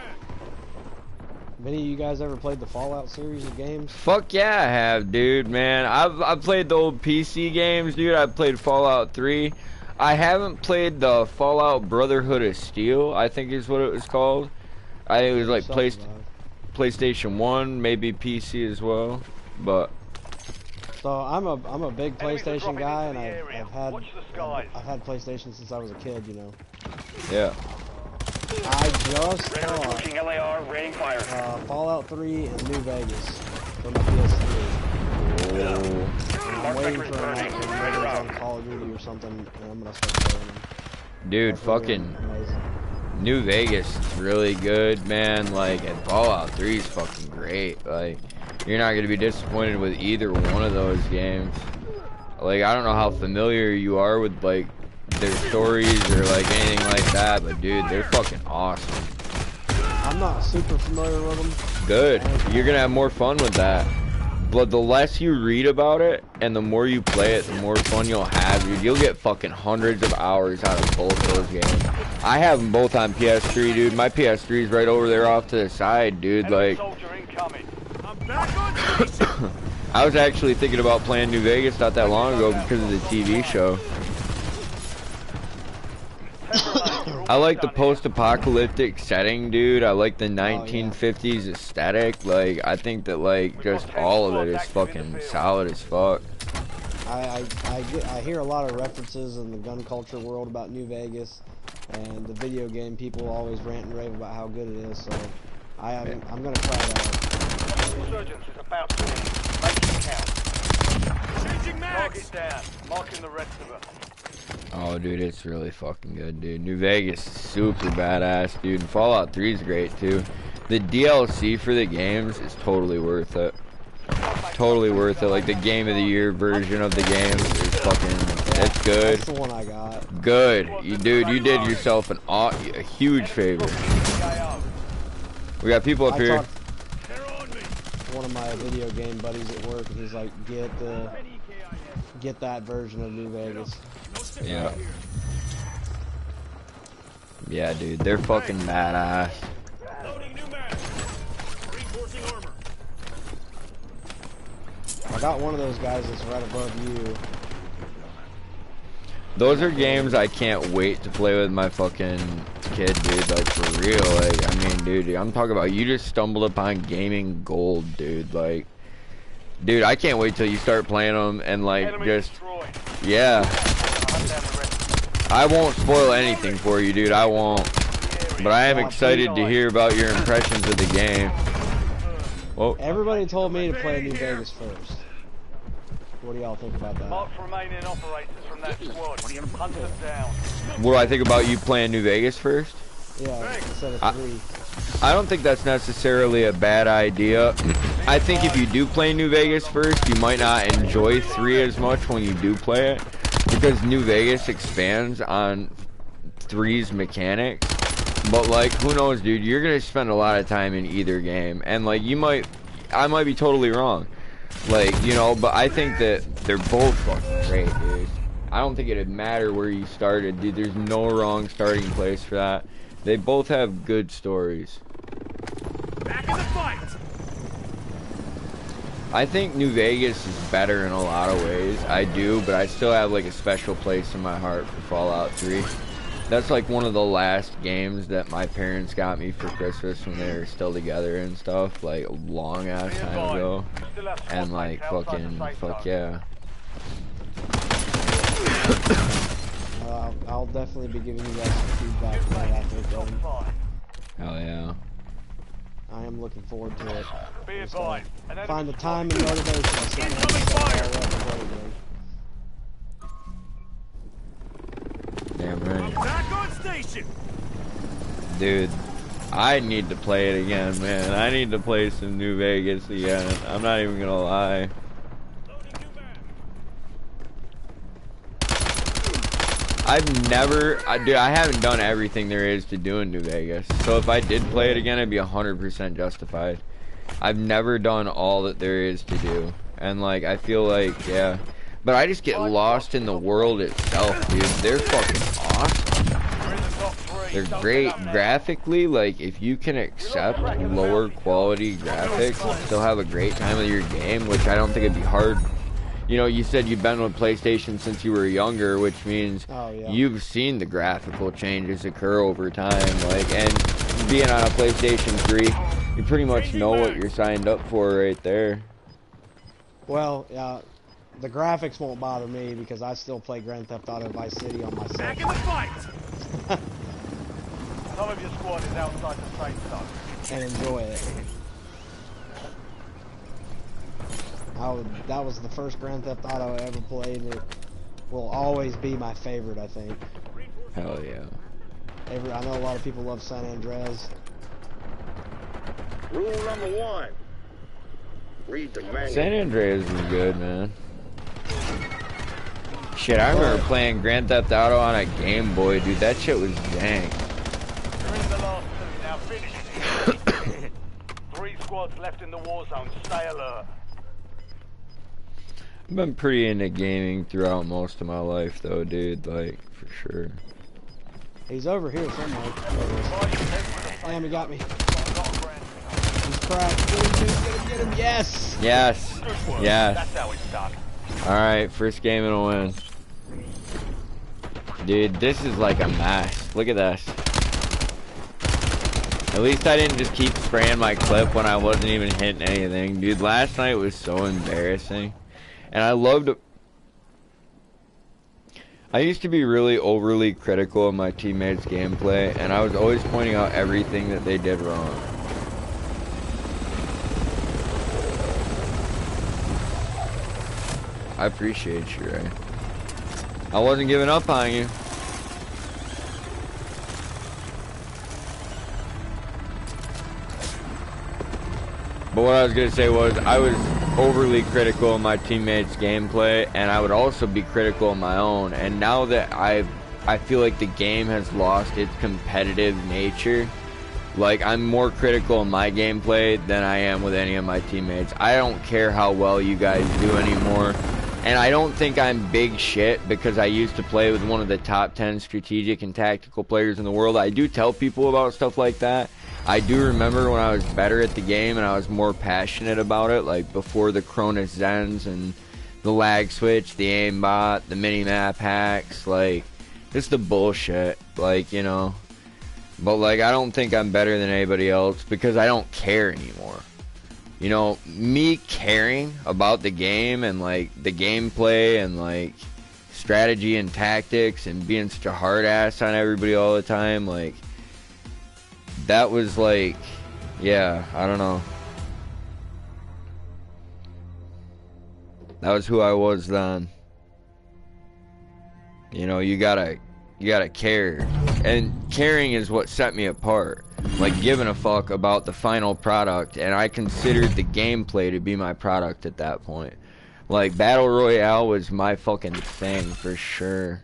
Many of you guys ever played the Fallout series of games? Fuck yeah, I have, dude, man. I've played the old PC games, dude. I've played Fallout 3. I haven't played the Fallout Brotherhood of Steel, I think is what it was called. It was like PlayStation 1, maybe PC as well, but So I'm a big Enemies are PlayStation dropping guy, into and the area. I've had Watch the skies. I've had PlayStation since I was a kid, you know. yeah. I just bought Approaching LAR, rain fire. Fallout 3 and New Vegas for my PS3. Oh. I'm waiting for them out when Raiders on Call of Duty or something, and I'm gonna start playing them. Dude, They're really fucking amazing. New Vegas is really good, man. Like, and Fallout 3 is fucking great. Like, you're not gonna be disappointed with either one of those games. Like, I don't know how familiar you are with like their stories or like anything like that, but dude, they're fucking awesome. I'm not super familiar with them. Good. You're gonna have more fun with that. But the less you read about it and the more you play it, the more fun you'll have, dude. You'll get fucking hundreds of hours out of both those games. I have them both on PS3, dude. My PS3 is right over there off to the side, dude. Enemy Like, soldier incoming. I'm back on station. I was actually thinking about playing New Vegas not that long ago because of the TV show. I like the post-apocalyptic setting, dude. I like the 1950s aesthetic. Like, I think that, like, just all of it is fucking solid as fuck. I hear a lot of references in the gun culture world about New Vegas, and the video game people always rant and rave about how good it is. So I'm gonna try it out. Resurgence is about to end. Make it count. Changing Target mags. down. Marking the rest of it. Oh, dude, it's really fucking good, dude. New Vegas is super badass, dude. And Fallout 3 is great, too. The DLC for the games is totally worth it. Totally worth it. Like, the Game of the Year version of the game is fucking, it's good. That's the one I got. Good. Dude, you did yourself a huge favor. We got people up I here. talked They're on me. to one of my video game buddies at work, and he's like, get that version of New Vegas. No sticking Yeah. out here. Yeah, dude, they're fucking badass. Loading new mag. Reinforcing armor. I got one of those guys that's right above you. Those are games I can't wait to play with my fucking kid, dude. Like, for real. Like, I mean, dude, I'm talking about you just stumbled upon gaming gold, dude. Like, dude, I can't wait till you start playing them and, like, Enemy just, destroyed. yeah. Hunt down the rest. I won't spoil anything for you, dude. I won't. But I am excited to hear about your impressions of the game. Whoa. Everybody told me to play New Vegas first. What do y'all think about that? Mark remaining operators from that squad. Hunt them down. What do I think about you playing New Vegas first? Yeah, instead of 3. I don't think that's necessarily a bad idea. I think if you do play New Vegas first, you might not enjoy 3 as much when you do play it, because New Vegas expands on 3's mechanics. But, like, who knows, dude? You're gonna spend a lot of time in either game, and, like, I might be totally wrong. Like, you know, but I think that they're both fucking great, dude. I don't think it'd matter where you started, dude. There's no wrong starting place for that. They both have good stories. Back in the fight. I think New Vegas is better in a lot of ways. I do, but I still have like a special place in my heart for Fallout 3. That's like one of the last games that my parents got me for Christmas when they were still together and stuff, like a long ass time ago. And like fucking, fuck yeah. I'll definitely be giving you guys some feedback for that after it's done. Hell yeah. I am looking forward to it. Be Just, advised. An enemy find the squad time and motivation to sit down and set it all up and play again. Damn right. Back on station. Dude, I need to play it again, man. I need to play some New Vegas again. I'm not even gonna lie. Dude, I haven't done everything there is to do in New Vegas. So if I did play it again, I'd be 100% justified. I've never done all that there is to do. And like, I feel like, yeah. But I just get lost in the world itself, dude. They're fucking awesome. They're great graphically. Like, if you can accept lower quality graphics and still have a great time with your game, which I don't think it'd be hard. You know, you said you've been with PlayStation since you were younger, which means you've seen the graphical changes occur over time. Like, and being on a PlayStation 3, you pretty much know what you're signed up for right there. Well, the graphics won't bother me because I still play Grand Theft Auto Vice City on my cell Back in the fight! Some of your squad is outside the safe zone. and enjoy it. That was the first Grand Theft Auto I ever played, and it will always be my favorite, I think. Hell yeah. I know a lot of people love San Andreas. Rule number 1. Read the manual. San Andreas is good, man. Shit, I remember playing Grand Theft Auto on a Game Boy, dude. That shit was dang. You're in the last 2, now finish it. 3 squads left in the war zone, stay alert. I've been pretty into gaming throughout most of my life, though, dude. Like, for sure. He's over here somewhere. Damn, he got me. He's cracked. Get him. Yes! Yes. Yes. That's how it's done. Alright, first game and a win. Dude, this is like a mess. Look at this. At least I didn't just keep spraying my clip when I wasn't even hitting anything. Dude, last night was so embarrassing. And I used to be really overly critical of my teammates' gameplay, and I was always pointing out everything that they did wrong. I appreciate you, Ray. I wasn't giving up on you. But what I was going to say was, I was overly critical of my teammates' gameplay, and I would also be critical of my own. And now that I feel like the game has lost its competitive nature, like, I'm more critical of my gameplay than I am with any of my teammates. I don't care how well you guys do anymore. And I don't think I'm big shit because I used to play with one of the top 10 strategic and tactical players in the world. I do tell people about stuff like that. I do remember when I was better at the game and I was more passionate about it, like before the Cronus Zens and the lag switch, the aimbot, the mini-map hacks, like, just the bullshit, like, you know. But, like, I don't think I'm better than anybody else because I don't care anymore. You know, me caring about the game and, like, the gameplay and, like, strategy and tactics and being such a hard ass on everybody all the time, like, that was, like, yeah, I don't know. That was who I was then. You know, you gotta care. And caring is what set me apart. Like, giving a fuck about the final product, and I considered the gameplay to be my product at that point. Like, Battle Royale was my fucking thing, for sure.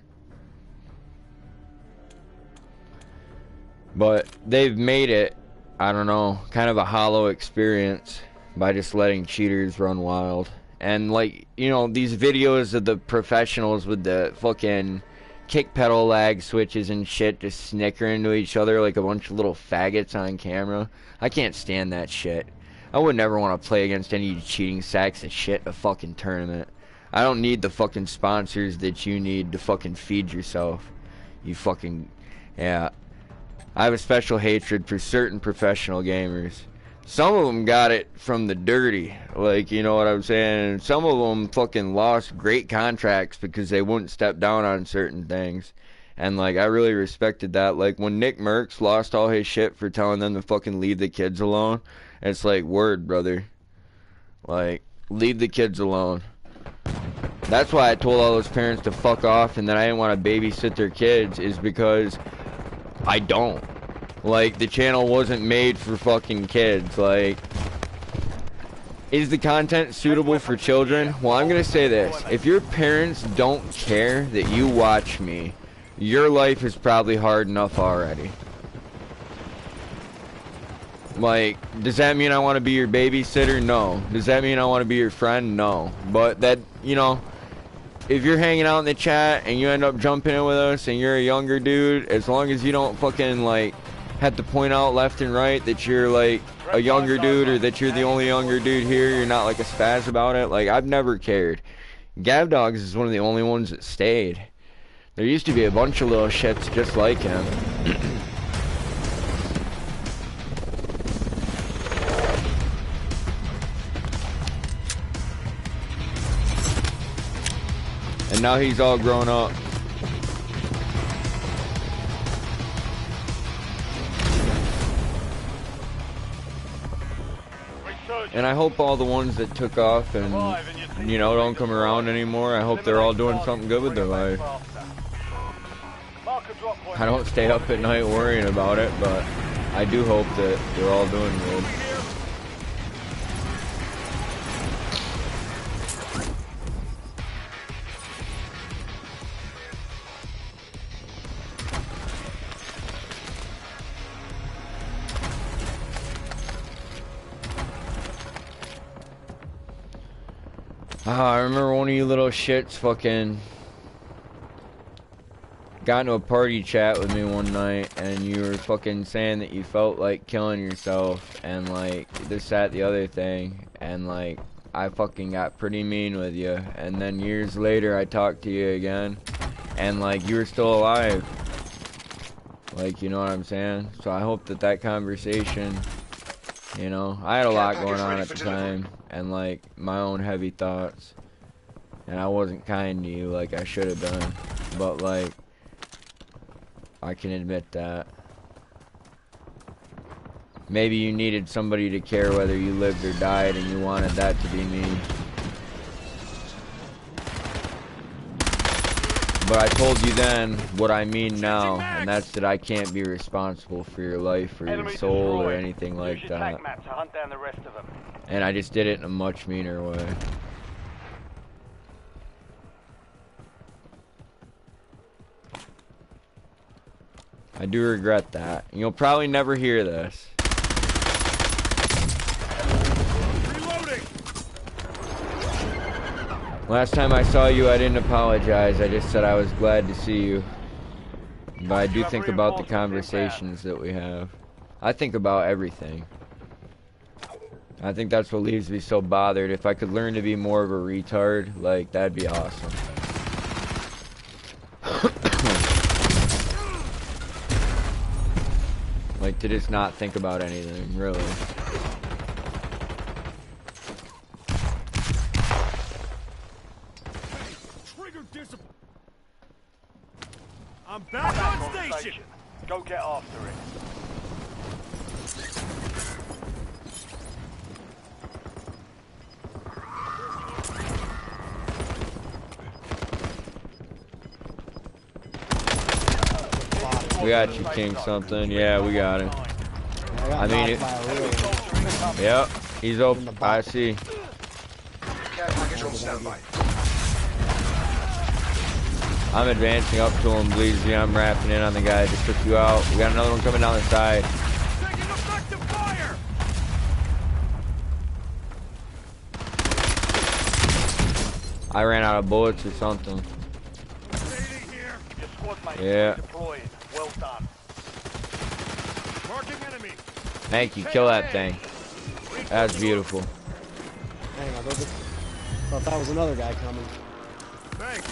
But they've made it, I don't know, kind of a hollow experience by just letting cheaters run wild. And, like, you know, these videos of the professionals with the fucking kick pedal lag switches and shit just snickering to each other like a bunch of little faggots on camera. I can't stand that shit. I would never want to play against any cheating sacks of shit a fucking tournament. I don't need the fucking sponsors that you need to fucking feed yourself. You fucking, yeah. I have a special hatred for certain professional gamers. Some of them got it from the dirty, like, you know what I'm saying? And some of them fucking lost great contracts because they wouldn't step down on certain things. And, like, I really respected that. Like, when Nick Merckx lost all his shit for telling them to fucking leave the kids alone, it's like, word, brother. Like, leave the kids alone. That's why I told all those parents to fuck off and that I didn't want to babysit their kids, is because I don't. Like, the channel wasn't made for fucking kids. Like, is the content suitable for children? Well, I'm gonna say this. If your parents don't care that you watch me, your life is probably hard enough already. Like, does that mean I want to be your babysitter? No. Does that mean I want to be your friend? No. But that, you know, if you're hanging out in the chat and you end up jumping in with us and you're a younger dude, as long as you don't fucking, like, have to point out left and right that you're, like, a younger dude or that you're the only younger dude here, you're not, like, a spaz about it. Like, I've never cared. Gav Dogs is one of the only ones that stayed. There used to be a bunch of little shits just like him. And now he's all grown up. And I hope all the ones that took off and, you know, don't come around anymore, I hope they're all doing something good with their life. I don't stay up at night worrying about it, but I do hope that they're all doing good. I remember one of you little shits fucking got into a party chat with me one night and you were fucking saying that you felt like killing yourself and like this, that, the other thing, and like I fucking got pretty mean with you, and then years later I talked to you again and like you were still alive. Like, you know what I'm saying? So I hope that that conversation, you know, I had a lot going on at the time and like my own heavy thoughts, and I wasn't kind to you like I should have been, but like I can admit that. Maybe you needed somebody to care whether you lived or died and you wanted that to be me. But I told you then what I mean now, and that's that I can't be responsible for your life or your soul or anything like that. And I just did it in a much meaner way. I do regret that. You'll probably never hear this. Reloading. Last time I saw you, I didn't apologize. I just said I was glad to see you. But I do think about the conversations that we have. I think about everything. I think that's what leaves me so bothered. If I could learn to be more of a retard, like, that'd be awesome. Like, to just not think about anything, really. Trigger I'm back on station. Go get after it. We got you, King something. Yeah, we got him. I mean it. Yep, he's open. I see. I'm advancing up to him, Bleezy. I'm wrapping in on the guy that just took you out. We got another one coming down the side. Taking effective fire. I ran out of bullets or something. Yeah. Well done. Marking enemy. Thank you. Kill that thing. That's beautiful. Dang, I thought that was another guy coming. Thanks.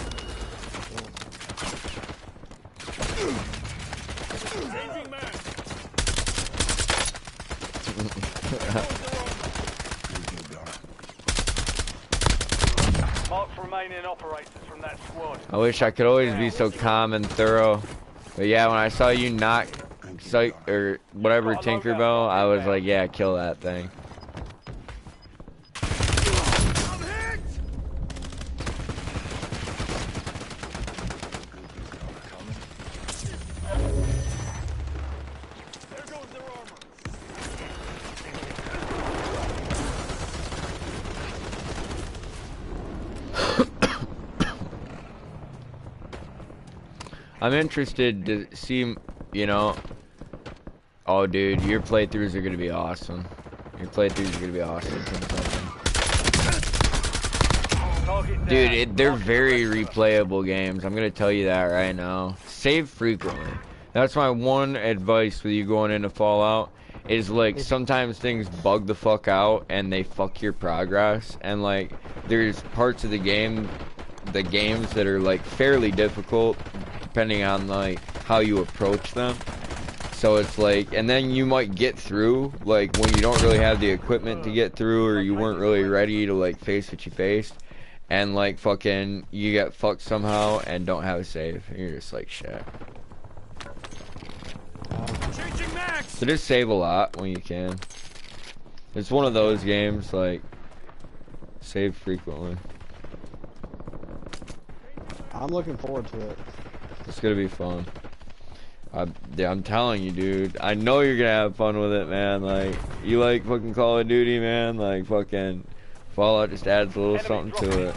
Changing man. Mark remaining operators from that squad. I wish I could always be so calm and thorough. But yeah, when I saw you knock or whatever Tinkerbell, I was like, yeah, kill that thing. I'm hit. There's I'm interested to see, you know. Oh, dude, your playthroughs are gonna be awesome. Your playthroughs are gonna be awesome. Dude, they're very replayable games. I'm gonna tell you that right now. Save frequently. That's my one advice with you going into Fallout. Is like sometimes things bug the fuck out and they fuck your progress. And like there's parts of the games that are like fairly difficult, depending on like how you approach them. So it's like, and then you might get through, like, when you don't really have the equipment to get through, or you weren't really ready to, like, face what you faced, and, like, fucking, you get fucked somehow, and don't have a save, and you're just like, shit. So just save a lot when you can. It's one of those games, like, save frequently. I'm looking forward to it. It's gonna be fun. I'm telling you, dude. I know you're gonna have fun with it, man. Like, you like fucking Call of Duty, man. Like, fucking Fallout just adds a little something to it.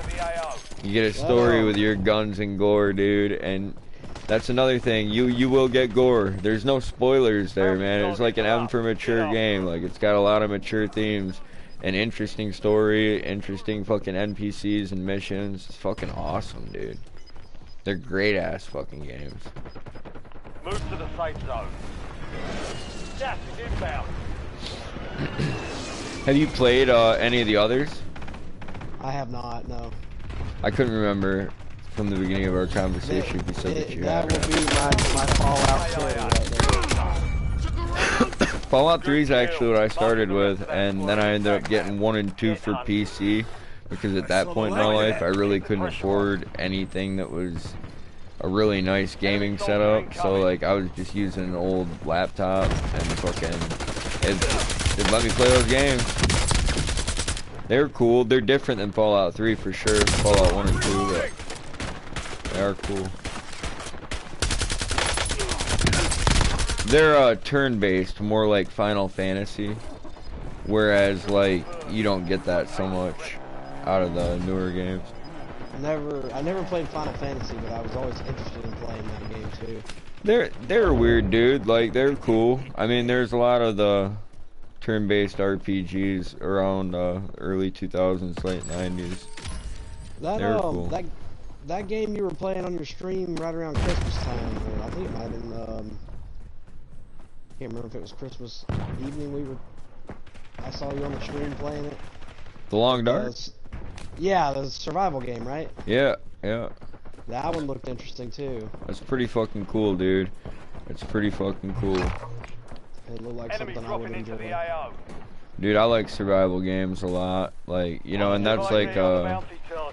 You get a story with your guns and gore, dude. And that's another thing. You will get gore. There's no spoilers there, man. It's like an M for mature game. Like, it's got a lot of mature themes, an interesting story, interesting fucking NPCs and missions. It's fucking awesome, dude. They're great ass fucking games. Move to the safe zone. Gas is inbound. Have you played any of the others? I have not, no. I couldn't remember from the beginning of our conversation if you said that you had. That will be my Fallout 2 right there. Fallout 3 is actually what I started with, and then I ended up getting 1 and 2 for PC, because at that point in my life I really couldn't afford anything that was a really nice gaming setup, so like I was just using an old laptop and fucking it let me play those games. They're cool. They're different than Fallout 3 for sure. Fallout 1 and 2, but they are cool. They're turn-based, more like Final Fantasy, whereas like you don't get that so much out of the newer games. I never played Final Fantasy, but I was always interested in playing that game too. They're weird, dude. Like, they're cool. I mean, there's a lot of the turn-based RPGs around early 2000s, late 90s. They're cool. That game you were playing on your stream right around Christmas time, or I think it might have been. Can't remember if it was Christmas evening. I saw you on the stream playing it. The Long Dark. Yeah, the survival game, right? Yeah, yeah. That one looked interesting too. That's pretty fucking cool, dude. It's pretty fucking cool. It looked like something I would enjoy. Dude, I like survival games a lot. Like, you know, and that's like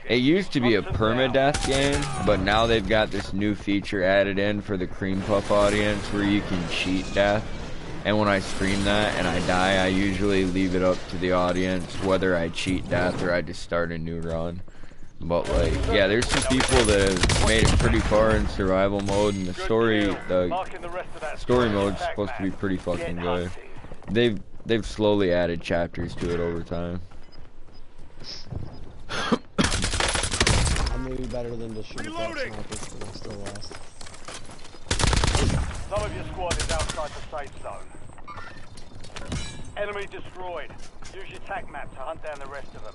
it used to be a permadeath game, but now they've got this new feature added in for the cream puff audience where you can cheat death. And when I stream that and I die, I usually leave it up to the audience whether I cheat death or I just start a new run. But like, yeah, there's some people that have made it pretty far in survival mode, and the story mode's supposed to be pretty fucking good. They've slowly added chapters to it over time. I knew better than to shoot that sniper, but I still lost. Some of your squad is outside the safe zone. Enemy destroyed. Use your tac map to hunt down the rest of them.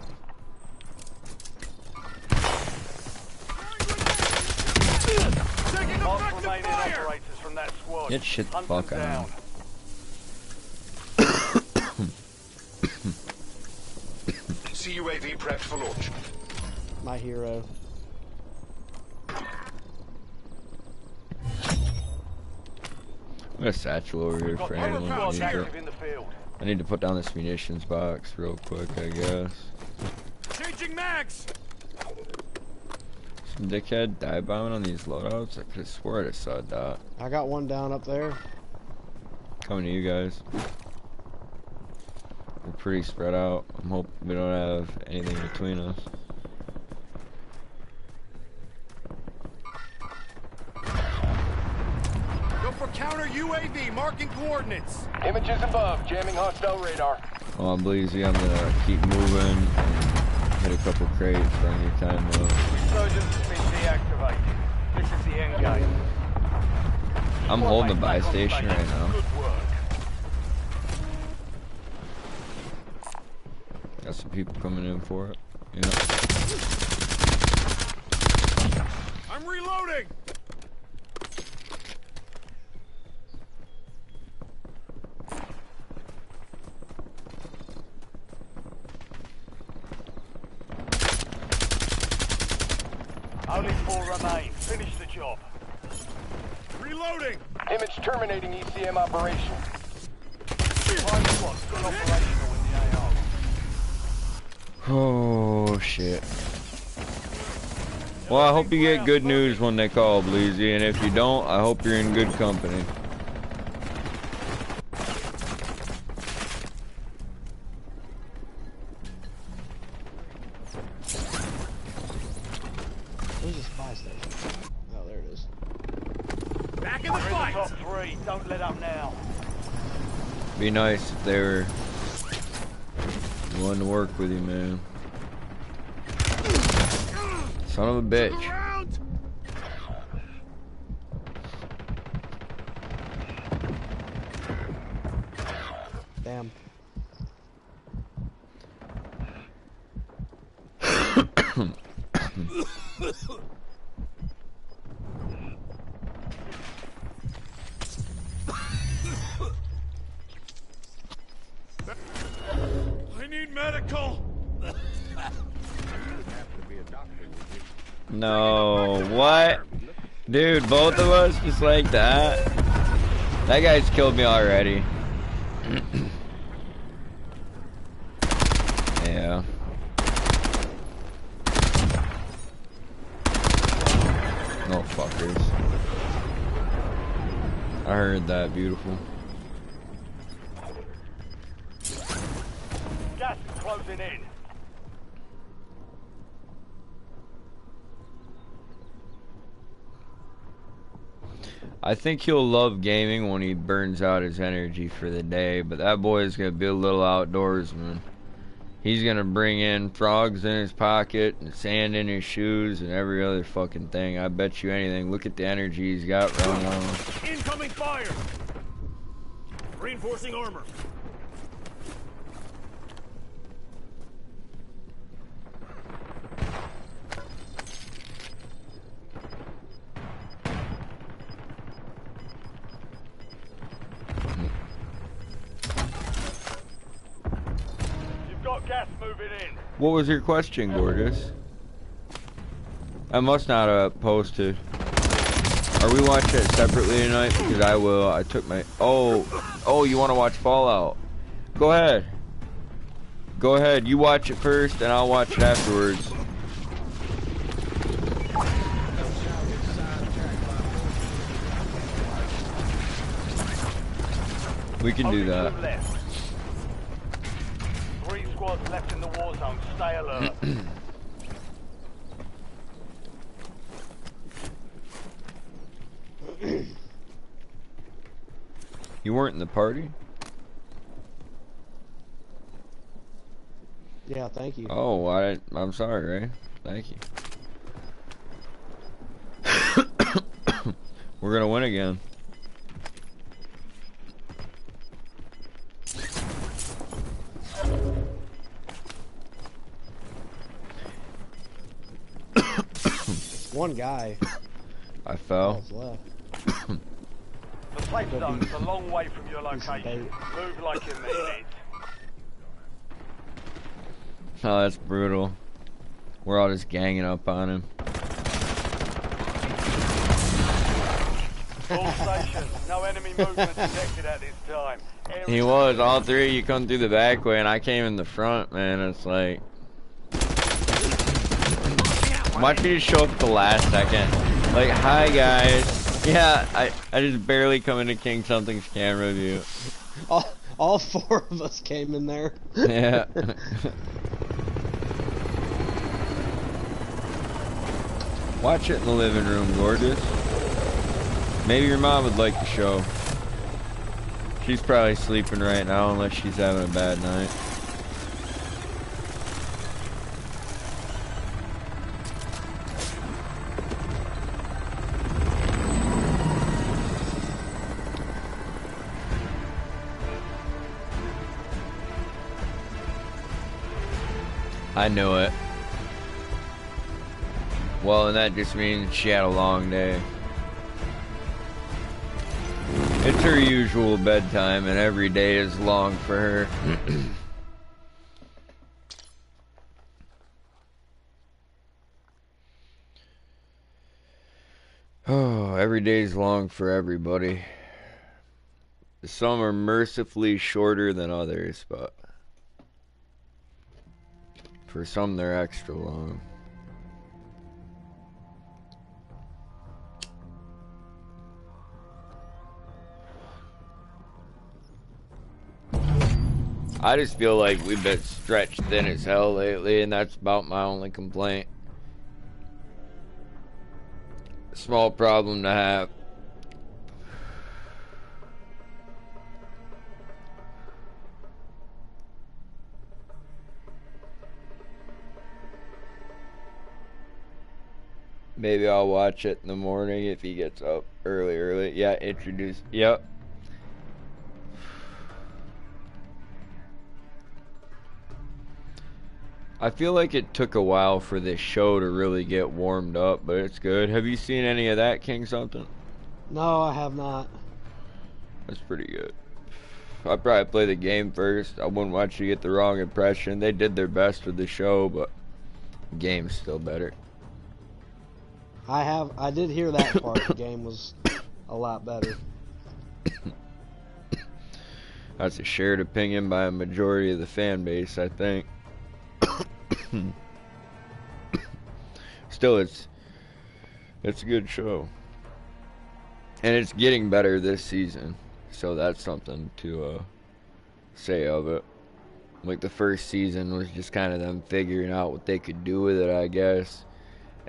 Mark remaining operators from that squad. Get shit the fuck out. See UAV prepped for launch. My hero. I got a satchel over here for anyone who needs it. I need to put down this munitions box real quick, I guess. Changing mags. Some dickhead dive bombing on these loadouts. I could have swore I saw that. I got one down up there. Coming to you guys. We're pretty spread out. I'm hoping we don't have anything between us. Go for counter UAV, marking coordinates. Images above, jamming hostile radar. Oh, I'm Bleezy. I'm gonna keep moving and hit a couple crates on your time though. Resurgence has been deactivated. This is the end game. I'm holding the buy station right now. Good work. Got some people coming in for it. Yeah. I'm reloading. Only 4 remain. Finish the job. Reloading. Image terminating ECM operation. Prime squad still operational in the AO. Oh shit. Well, I hope you get good news when they call, Bleezy, and if you don't, I hope you're in good company. Where's the spy station? Oh, there it is. Back in the We're in the fight. top 3. Don't let up now. Be nice if they were willing to work with you, man. Son of a bitch. Around. Damn. I need medical. No, what? Dude, both of us just like that? That guy's killed me already. Yeah. No fuckers. I heard that, beautiful. Gas is closing in. I think he'll love gaming when he burns out his energy for the day, but that boy is gonna be a little outdoorsman. He's gonna bring in frogs in his pocket and sand in his shoes and every other fucking thing. I bet you anything. Look at the energy he's got running on. Incoming fire. Reinforcing armor. You've got gas moving in. What was your question, gorgeous? I must not have posted. Are we watching it separately tonight? Because I will. I took my... Oh, you want to watch Fallout? Go ahead. Go ahead. You watch it first, and I'll watch it afterwards. We can do Only that. 2 left. 3 squads left in the war zone. Stay alert. You weren't in the party? Yeah, thank you. Oh, I'm sorry, Ray. Thank you. We're gonna win again. One guy. I fell. That's left. The safe zone's a long way from your Piece of location. bait. Move like you mean it. Oh, that's brutal. We're all just ganging up on him. All stations, no enemy movement detected at this time. He was. All three of you come through the back way, and I came in the front, man. It's like... Watch me just show up at the last second. Like, hi, guys. Yeah, I just barely come into King Something's camera view. All 4 of us came in there. Yeah. Watch it in the living room, gorgeous. Maybe your mom would like the show. She's probably sleeping right now unless she's having a bad night. I knew it. Well, and that just means she had a long day. It's her usual bedtime, and every day is long for her. Oh, every day's long for everybody. Some are mercifully shorter than others, but for some they're extra long. I just feel like we've been stretched thin as hell lately, and that's about my only complaint. Small problem to have. Maybe I'll watch it in the morning if he gets up early. Yeah, introduce. Yep. I feel like it took a while for this show to really get warmed up, but it's good. Have you seen any of that, King Something? No, I have not. That's pretty good. I'd probably play the game first. I wouldn't want you to get the wrong impression. They did their best with the show, but the game's still better. I did hear that part. The game was a lot better. That's a shared opinion by a majority of the fan base, I think. Still, it's a good show, and it's getting better this season, so that's something to say of it. Like, the first season was just kind of them figuring out what they could do with it, I guess,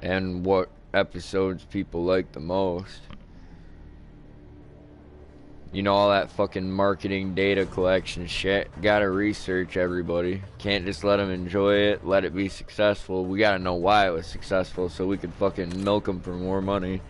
and what episodes people like the most. You know, all that fucking marketing data collection shit. Gotta research everybody. Can't just let them enjoy it, let it be successful. We gotta know why it was successful so we could fucking milk them for more money.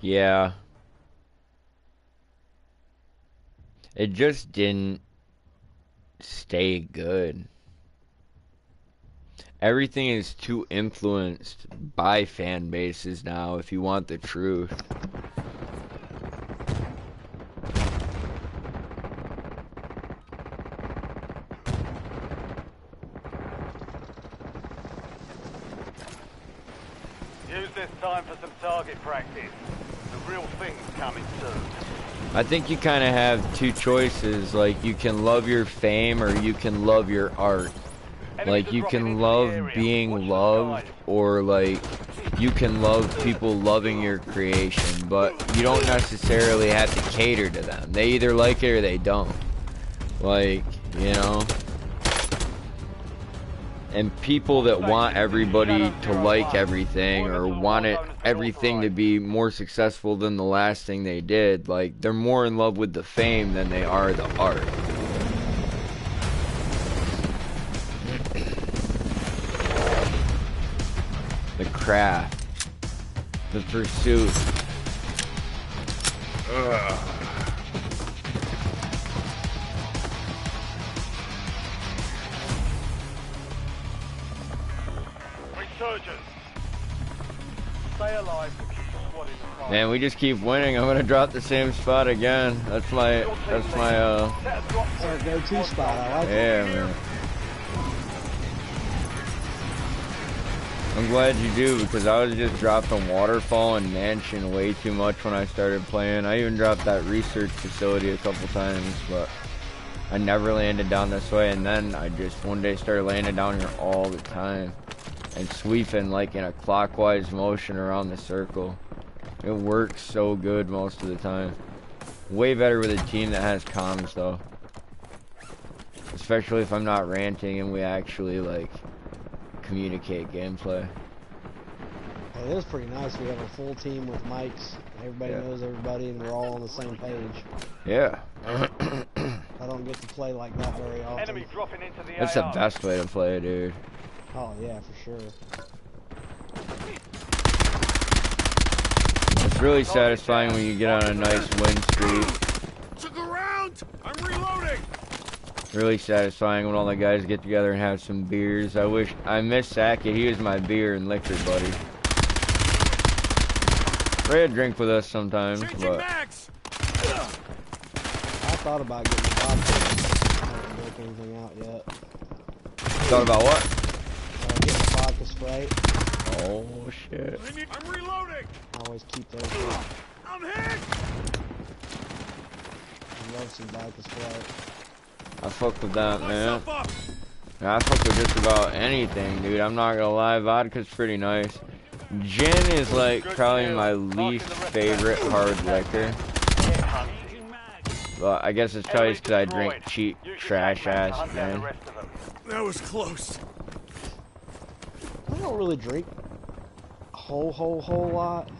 Yeah. It just didn't stay good. Everything is too influenced by fan bases now, if you want the truth. Use this time for some target practice. The real thing's coming soon. I think you kind of have two choices. Like, you can love your fame or you can love your art. Like, you can love being loved, or like you can love people loving your creation, but you don't necessarily have to cater to them. They either like it or they don't. Like, you know? And people that want everybody to like everything, or want everything to be more successful than the last thing they did, like, they're more in love with the fame than they are the art. The craft. The pursuit. Ugh. Stay alive to keep squatting the fire. Man, we just keep winning. I'm gonna drop the same spot again. That's my That's our go-to spot. I like it. yeah, man. I'm glad you do, because I was just dropping Waterfall and Mansion way too much when I started playing. I even dropped that research facility a couple times, but I never landed down this way, and then I just one day started landing down here all the time. and sweeping like in a clockwise motion around the circle. It works so good most of the time. Way better with a team that has comms though. Especially if I'm not ranting and we actually like communicate gameplay. It is pretty nice. We have a full team with mics. Everybody knows everybody, and we're all on the same page. Yeah. I don't get to play like that very often. Enemy dropping into the That's the AR. best way to play, dude. Oh yeah, for sure. It's really satisfying when you get on a nice win streak. Took a round. I'm reloading. Really satisfying when all the guys get together and have some beers. I miss Sackett. He was my beer and liquor buddy. Ray'd drink with us sometimes, but Max. I thought about getting the vodka. I haven't worked anything out yet. thought about what? Getting the vodka Sprite. Oh shit! I'm reloading. I always keep those. I'm hit. I love some vodka Sprite. I fuck with that, man. Myself up. I fuck with just about anything, dude. I'm not gonna lie, vodka's pretty nice. Gin is like probably my least favorite hard liquor. But I guess it's probably because I drink cheap trash ass, man. That was close. I don't really drink a whole lot.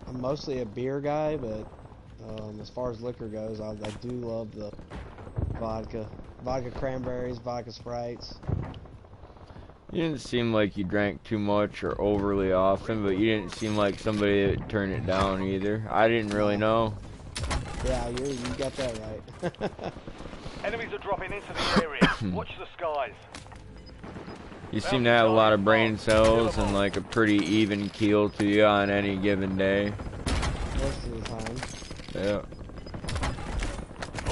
I'm mostly a beer guy, but as far as liquor goes, I do love the vodka cranberries, vodka Sprites. You didn't seem like you drank too much or overly often, but you didn't seem like somebody that turned it down either. I didn't really know. Yeah, you got that right. Enemies are dropping into the area. Watch the skies. You seem to have a lot of brain cells and like a pretty even keel to you on any given day. Most of the time. Yeah.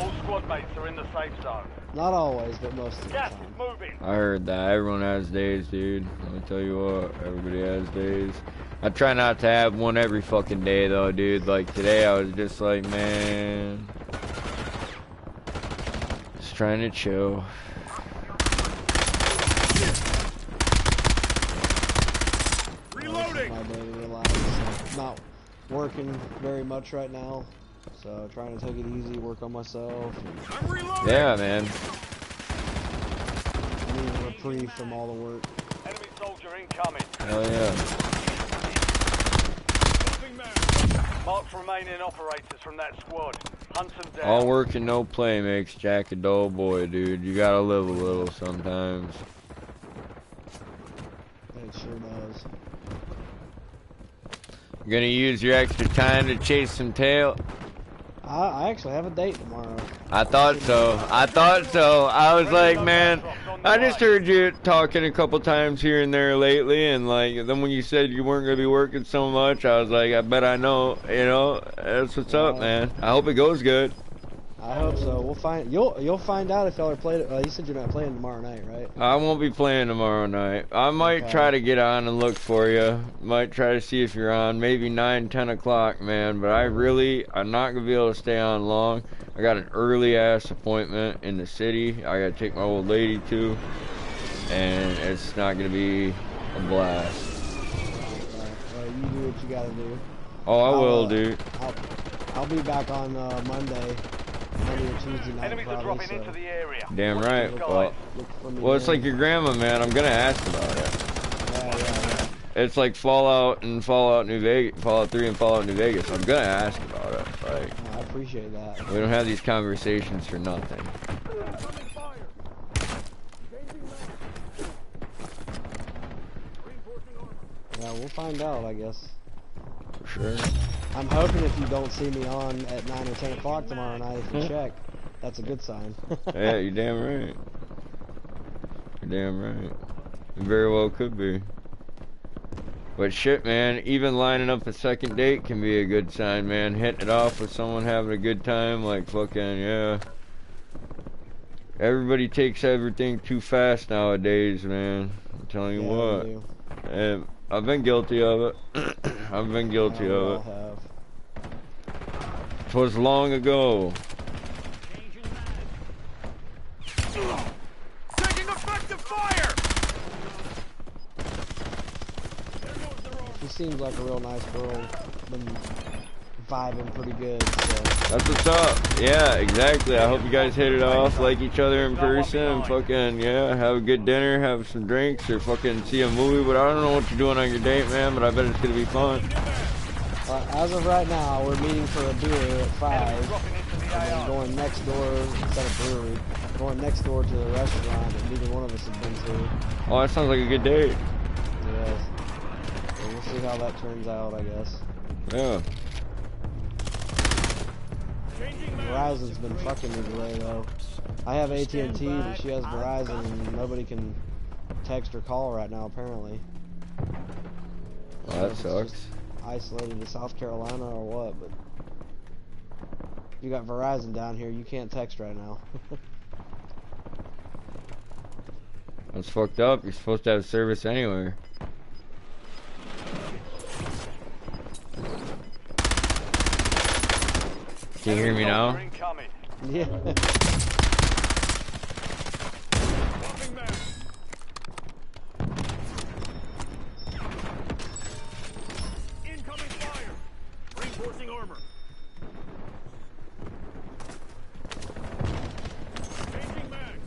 All squad mates are in the safe zone. Not always, but most of the Gas time. is moving. I heard that. Everyone has days, dude. Let me tell you what, everybody has days. I try not to have one every fucking day though, dude. Like today I was just like, man, just trying to chill. Reloading. My day to realize not working very much right now, so trying to take it easy, work on myself. I'm reloading. Yeah, man. I need a reprieve from all the work. Enemy soldier incoming. Hell yeah. Mark remaining operators from that squad. Hunt them down. All work and no play makes Jack a dull boy, dude. You gotta live a little sometimes. It sure does. You're gonna use your extra time to chase some tail? I actually have a date tomorrow. I thought so. I thought so. I was like, man, I just heard you talking a couple times here and there lately, and like, then when you said you weren't gonna be working so much, I was like, I bet I know, you know, that's what's up, man. I hope it goes good. I hope so. We'll find. You'll find out if y'all are playing. You said you're not playing tomorrow night, right? I won't be playing tomorrow night. I might try to get on and look for you. Might try to see if you're on. Maybe 9, 10 o'clock, man. But I'm not gonna be able to stay on long. I got an early ass appointment in the city. I gotta take my old lady to, and it's not gonna be a blast. Well, you do what you gotta do. Oh, I will, dude. I'll be back on Monday or Tuesday night. Enemies are dropping into the area. Damn Watch right. the skies. Well, it's like your grandma, man. I'm gonna ask about it. Yeah. It's like Fallout and Fallout New Vegas, Fallout 3 and Fallout New Vegas. I'm gonna ask about it. Like, I appreciate that. we don't have these conversations for nothing. Yeah, we'll find out, I guess. For sure. I'm hoping if you don't see me on at 9 or 10 o'clock tomorrow night, if you check, that's a good sign. Yeah, you're damn right. You're damn right. It very well could be. But shit, man, even lining up a second date can be a good sign, man. Hitting it off with someone having a good time, like fucking, yeah. Everybody takes everything too fast nowadays, man. I'm telling you what. And I've been guilty of it. I've been guilty of it. 'Twas long ago. Taking effective fire. seems like a real nice girl. Been vibing pretty good. So. That's what's up. Yeah, exactly. I hope you guys hit it off, like each other in person, and fucking, yeah, have a good dinner, have some drinks, or fucking see a movie. But I don't know what you're doing on your date, man, but I bet it's gonna be fun. As of right now, we're meeting for a beer at 5, and then going next door, instead of brewery, going next door to the restaurant that neither one of us have been to. Oh, that sounds like a good date. Yes. So we'll see how that turns out, I guess. Yeah. Verizon's been fucking me today, though. I have AT&T, but she has Verizon, and nobody can text or call right now, apparently. Well, that sucks. Isolated to South Carolina or what, but if you got Verizon down here, you can't text right now. That's fucked up. You're supposed to have service anywhere. Can you hear me now? Yeah. Incoming fire. Reinforcing armor. Changing mag.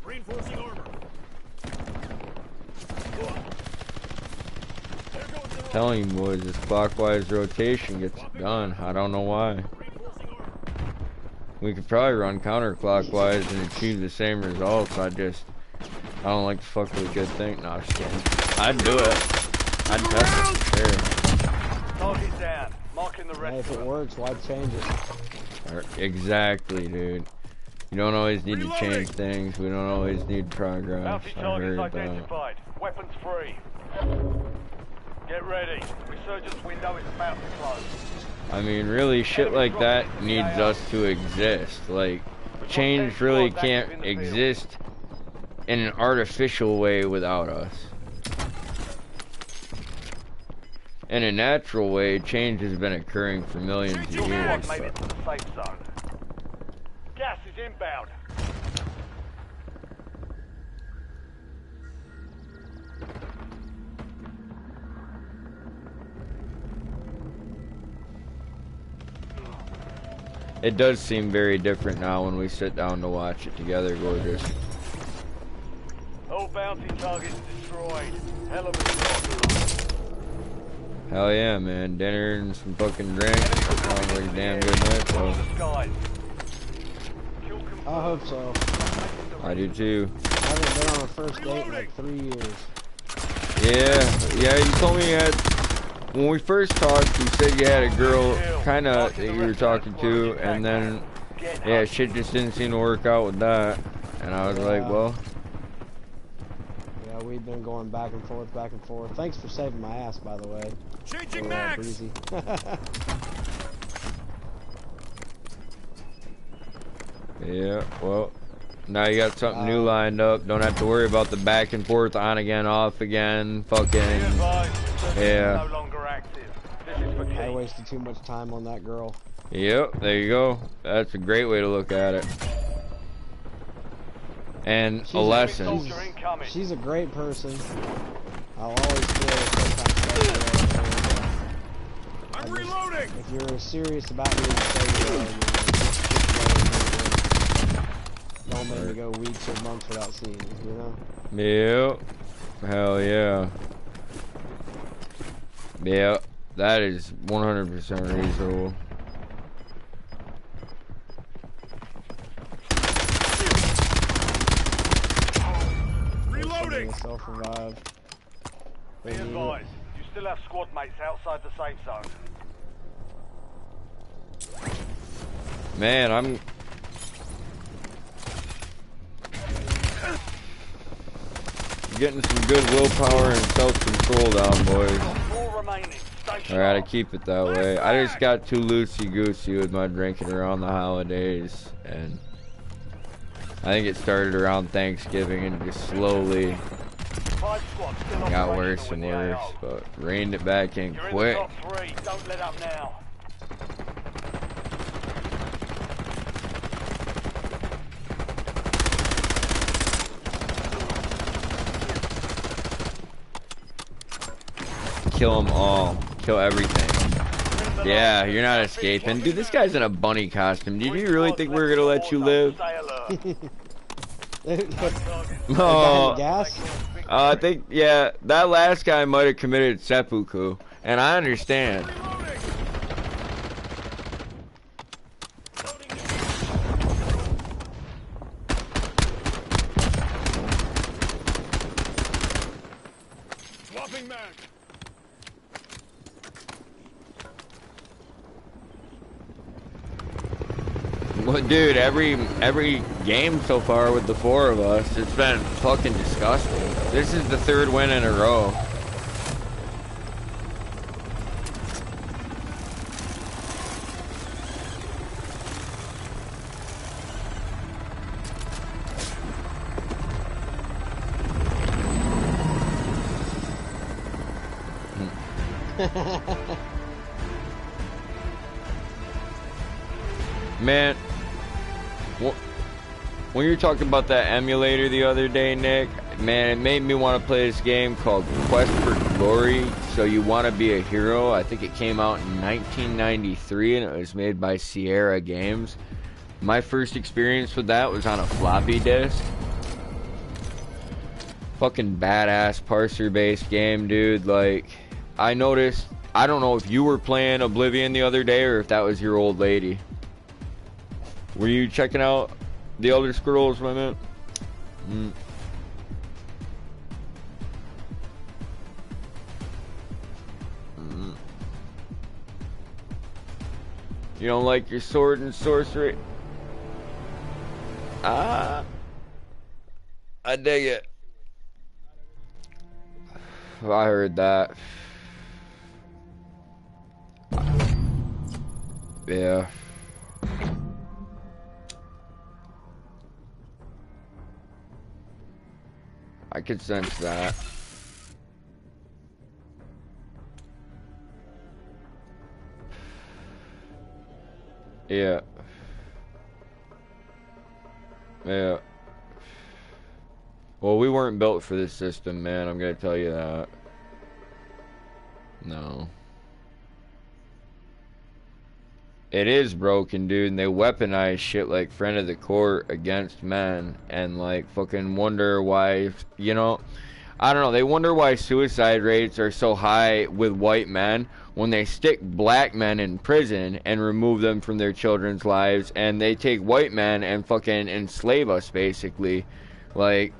Reinforcing armor. Telling you boys, this clockwise rotation gets it done. I don't know why. We could probably run counterclockwise and achieve the same results. I don't like to fuck with a good thing. No, I'm just kidding. I'd do it. I'd test it for sure. Target down. Marking the Hey, if it works, why change it? Exactly, dude. You don't always need to change things. We don't always need progress. Bounty I targets heard that. identified. Weapons free. Get ready. Resurgence window is about to close. I mean, really, shit like that needs us to exist. Like, change really can't exist in an artificial way without us. In a natural way, change has been occurring for millions of years. Made it to the safe zone. Gas is inbound. It does seem very different now when we sit down to watch it together, gorgeous. All bounty targets destroyed. Hell of a shot. Hell yeah, man. Dinner and some fucking drinks. Sounds like a damn good night, though. I hope so. I do too. I haven't been on a first date in like 3 years. Yeah, you told me you had... When we first talked, you said you had a girl kinda that you were talking to, and then, yeah, shit just didn't seem to work out with that. And I was like, well... Yeah, we've been going back and forth, back and forth. Thanks for saving my ass, by the way. Changing max. Breezy. Yeah, well, now you got something new lined up. Don't have to worry about the back and forth, on again, off again, fucking, yeah. I wasted too much time on that girl. Yep, there you go. That's a great way to look at it. And a lesson. She's a great person. I'll always feel sometimes. I'm reloading. If you're serious about being so don't make me go weeks or months without seeing you, you know? Yep. Hell yeah. Yep. That is 100% reasonable. Reloading. Be advised, you still have squad mates outside the safe zone. Man, I'm getting some good willpower and self-control down, boys. I gotta keep it that way. I just got too loosey-goosey with my drinking around the holidays, and I think it started around Thanksgiving and just slowly got worse and worse, but reined it back in quick. Don't let up now. kill them all. Kill everything. Yeah, you're not escaping. Dude, this guy's in a bunny costume. Did you really think we were gonna let you live? Oh, Gas? I think, yeah, that last guy might have committed seppuku, and I understand. Swapping mag. Well, dude, every game so far with the 4 of us, it's been fucking disgusting. This is the 3rd win in a row. Man, when you were talking about that emulator the other day, Nick, man, it made me want to play this game called Quest for Glory. So you want to be a hero. I think it came out in 1993 and it was made by Sierra Games. My first experience with that was on a floppy disk. Fucking badass parser-based game, dude. Like, I noticed, I don't know if you were playing Oblivion the other day or if that was your old lady. Were you checking out the Elder Scrolls, my man? You don't like your sword and sorcery? Ah, I dig it. I heard that. Yeah. I could sense that. Yeah. Yeah. Well, we weren't built for this system, man. I'm gonna tell you that. No. It is broken, dude, and they weaponize shit like friend of the court against men and like fucking wonder why, you know, I don't know, they wonder why suicide rates are so high with white men when they stick black men in prison and remove them from their children's lives, and they take white men and fucking enslave us basically. Like,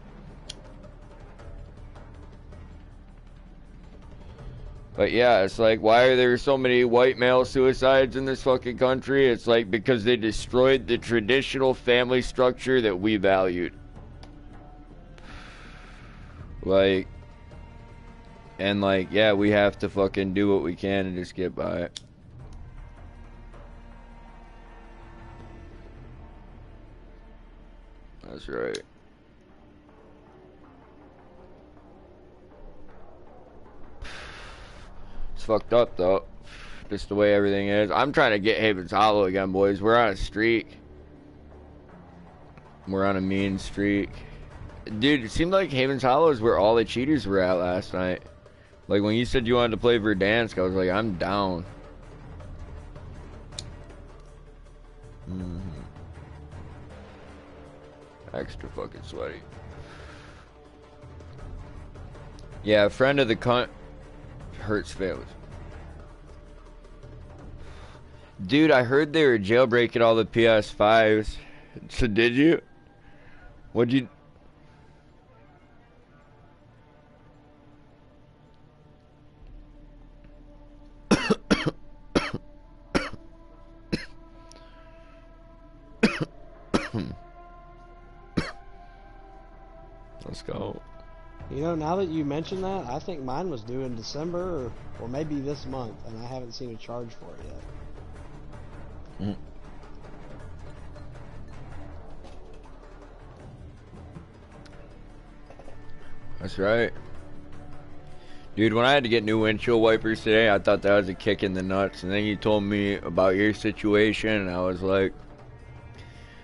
but yeah, it's like, why are there so many white male suicides in this fucking country? It's like, because they destroyed the traditional family structure that we valued. Like, and like, yeah, we have to fucking do what we can and just get by it. That's right. Fucked up though, just the way everything is. I'm trying to get Havens Hollow again, boys. We're on a streak. We're on a mean streak, dude. It seemed like Havens Hollow is where all the cheaters were at last night. Like when you said you wanted to play Verdansk, I was like, I'm down. Extra fucking sweaty. Yeah, a friend of the cunt hurts fails. Dude, I heard they were jailbreaking all the PS5s. So did you? What'd you... Let's go. You know, now that you mention that, I think mine was due in December or maybe this month, and I haven't seen a charge for it yet. That's right. Dude, when I had to get new windshield wipers today, I thought that was a kick in the nuts. And then you told me about your situation, and I was like,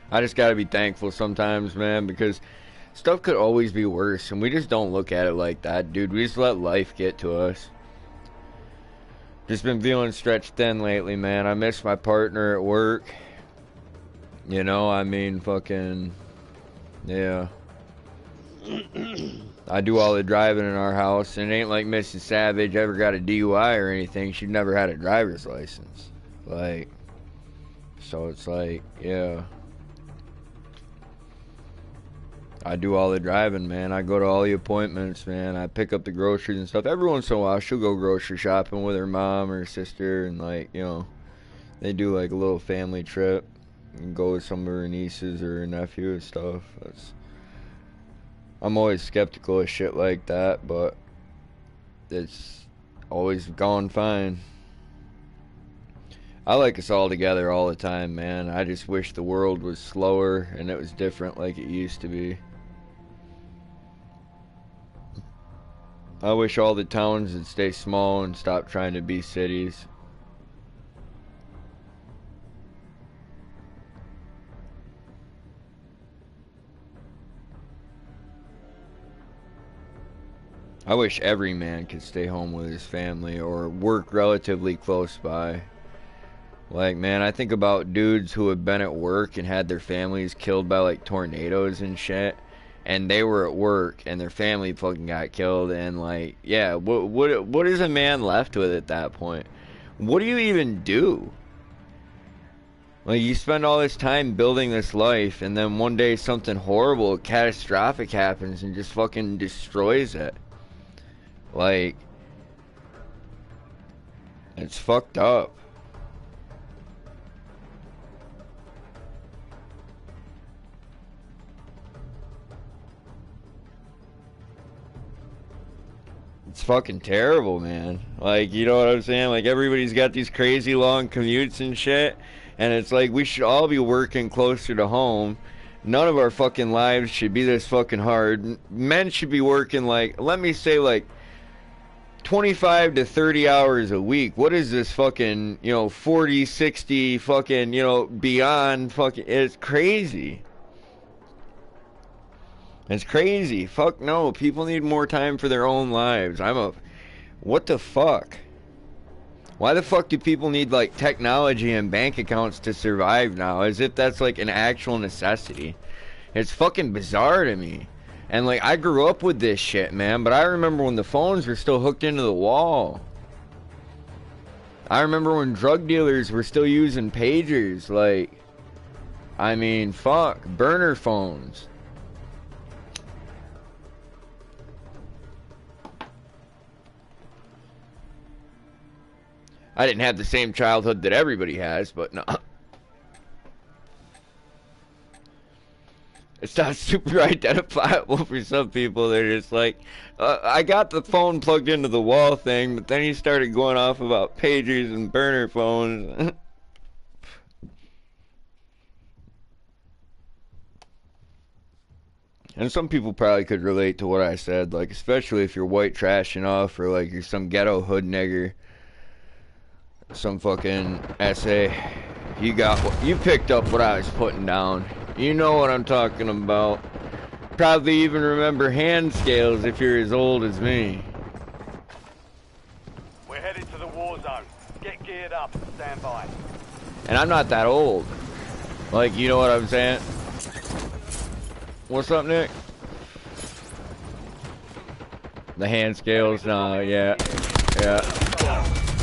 I just gotta be thankful sometimes, man, because stuff could always be worse, and we just don't look at it like that, dude. We just let life get to us. Just been feeling stretched thin lately, man. I miss my partner at work. You know, I mean, fucking, yeah. I do all the driving in our house, and it ain't like Mrs. Savage ever got a DUI or anything. She never had a driver's license. Like, so it's like, yeah. I do all the driving, man. I go to all the appointments, man. I pick up the groceries and stuff. Every once in a while, she'll go grocery shopping with her mom or sister, and, like, you know, they do, like, a little family trip and go with some of her nieces or her nephew and stuff. I'm always skeptical of shit like that, but it's always gone fine. I like us all together all the time, man. I just wish the world was slower and it was different like it used to be. I wish all the towns would stay small and stop trying to be cities. I wish every man could stay home with his family or work relatively close by. Like, man, I think about dudes who have been at work and had their families killed by, like, tornadoes and shit. And they were at work and their family fucking got killed. And, like, yeah, what is a man left with at that point? What do you even do? Like, you spend all this time building this life, and then one day something horrible, catastrophic happens and just fucking destroys it. Like, it's fucked up. It's fucking terrible, man. Like, you know what I'm saying? Like, everybody's got these crazy long commutes and shit, and it's like we should all be working closer to home. None of our fucking lives should be this fucking hard. Men should be working, like, let me say, like, 25 to 30 hours a week. What is this fucking, you know, 40, 60 fucking, you know, beyond fucking, it's crazy. It's crazy. Fuck no. People need more time for their own lives. What the fuck? Why the fuck do people need, like, technology and bank accounts to survive now? As if that's, like, an actual necessity. It's fucking bizarre to me. And, like, I grew up with this shit, man. But I remember when the phones were still hooked into the wall. I remember when drug dealers were still using pagers. Like, I mean, fuck. Burner phones. I didn't have the same childhood that everybody has, but no. It's not super identifiable for some people. They're just like, I got the phone plugged into the wall thing, but then he started going off about pagers and burner phones. And some people probably could relate to what I said, like, especially if you're white trashing off or like you're some ghetto hood nigger. Some fucking essay. You picked up what I was putting down. You know what I'm talking about. Probably even remember hand scales if you're as old as me. We're headed to the war zone. Get geared up and stand by. And I'm not that old. Like, you know what I'm saying? What's up, Nick? The hand scales, nah, yeah. Yeah.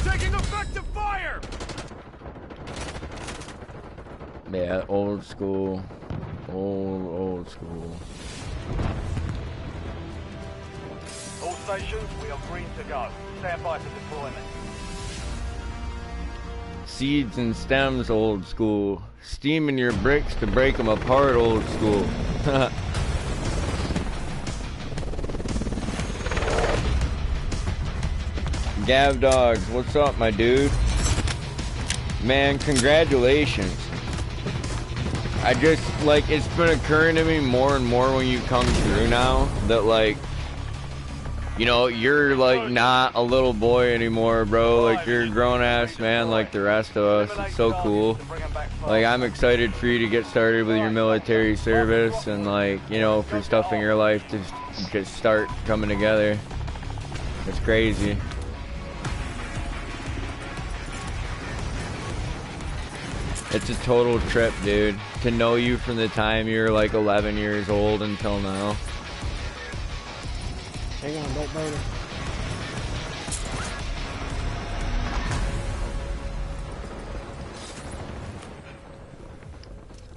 Taking effective fire! Yeah, old school. Old school. All stations, we are green to go. Stand by for deployment. Seeds and stems, old school. Steaming your bricks to break them apart, old school. Gav Dogs, what's up, my dude? Man, congratulations. I just, like, it's been occurring to me more and more when you come through now that, like, you know, you're, like, not a little boy anymore, bro. Like, you're a grown-ass man like the rest of us. It's so cool. Like, I'm excited for you to get started with your military service and, like, you know, for stuff in your life to just start coming together. It's crazy. It's a total trip, dude. To know you from the time you're like 11 years old until now. Hang on, don't burn it.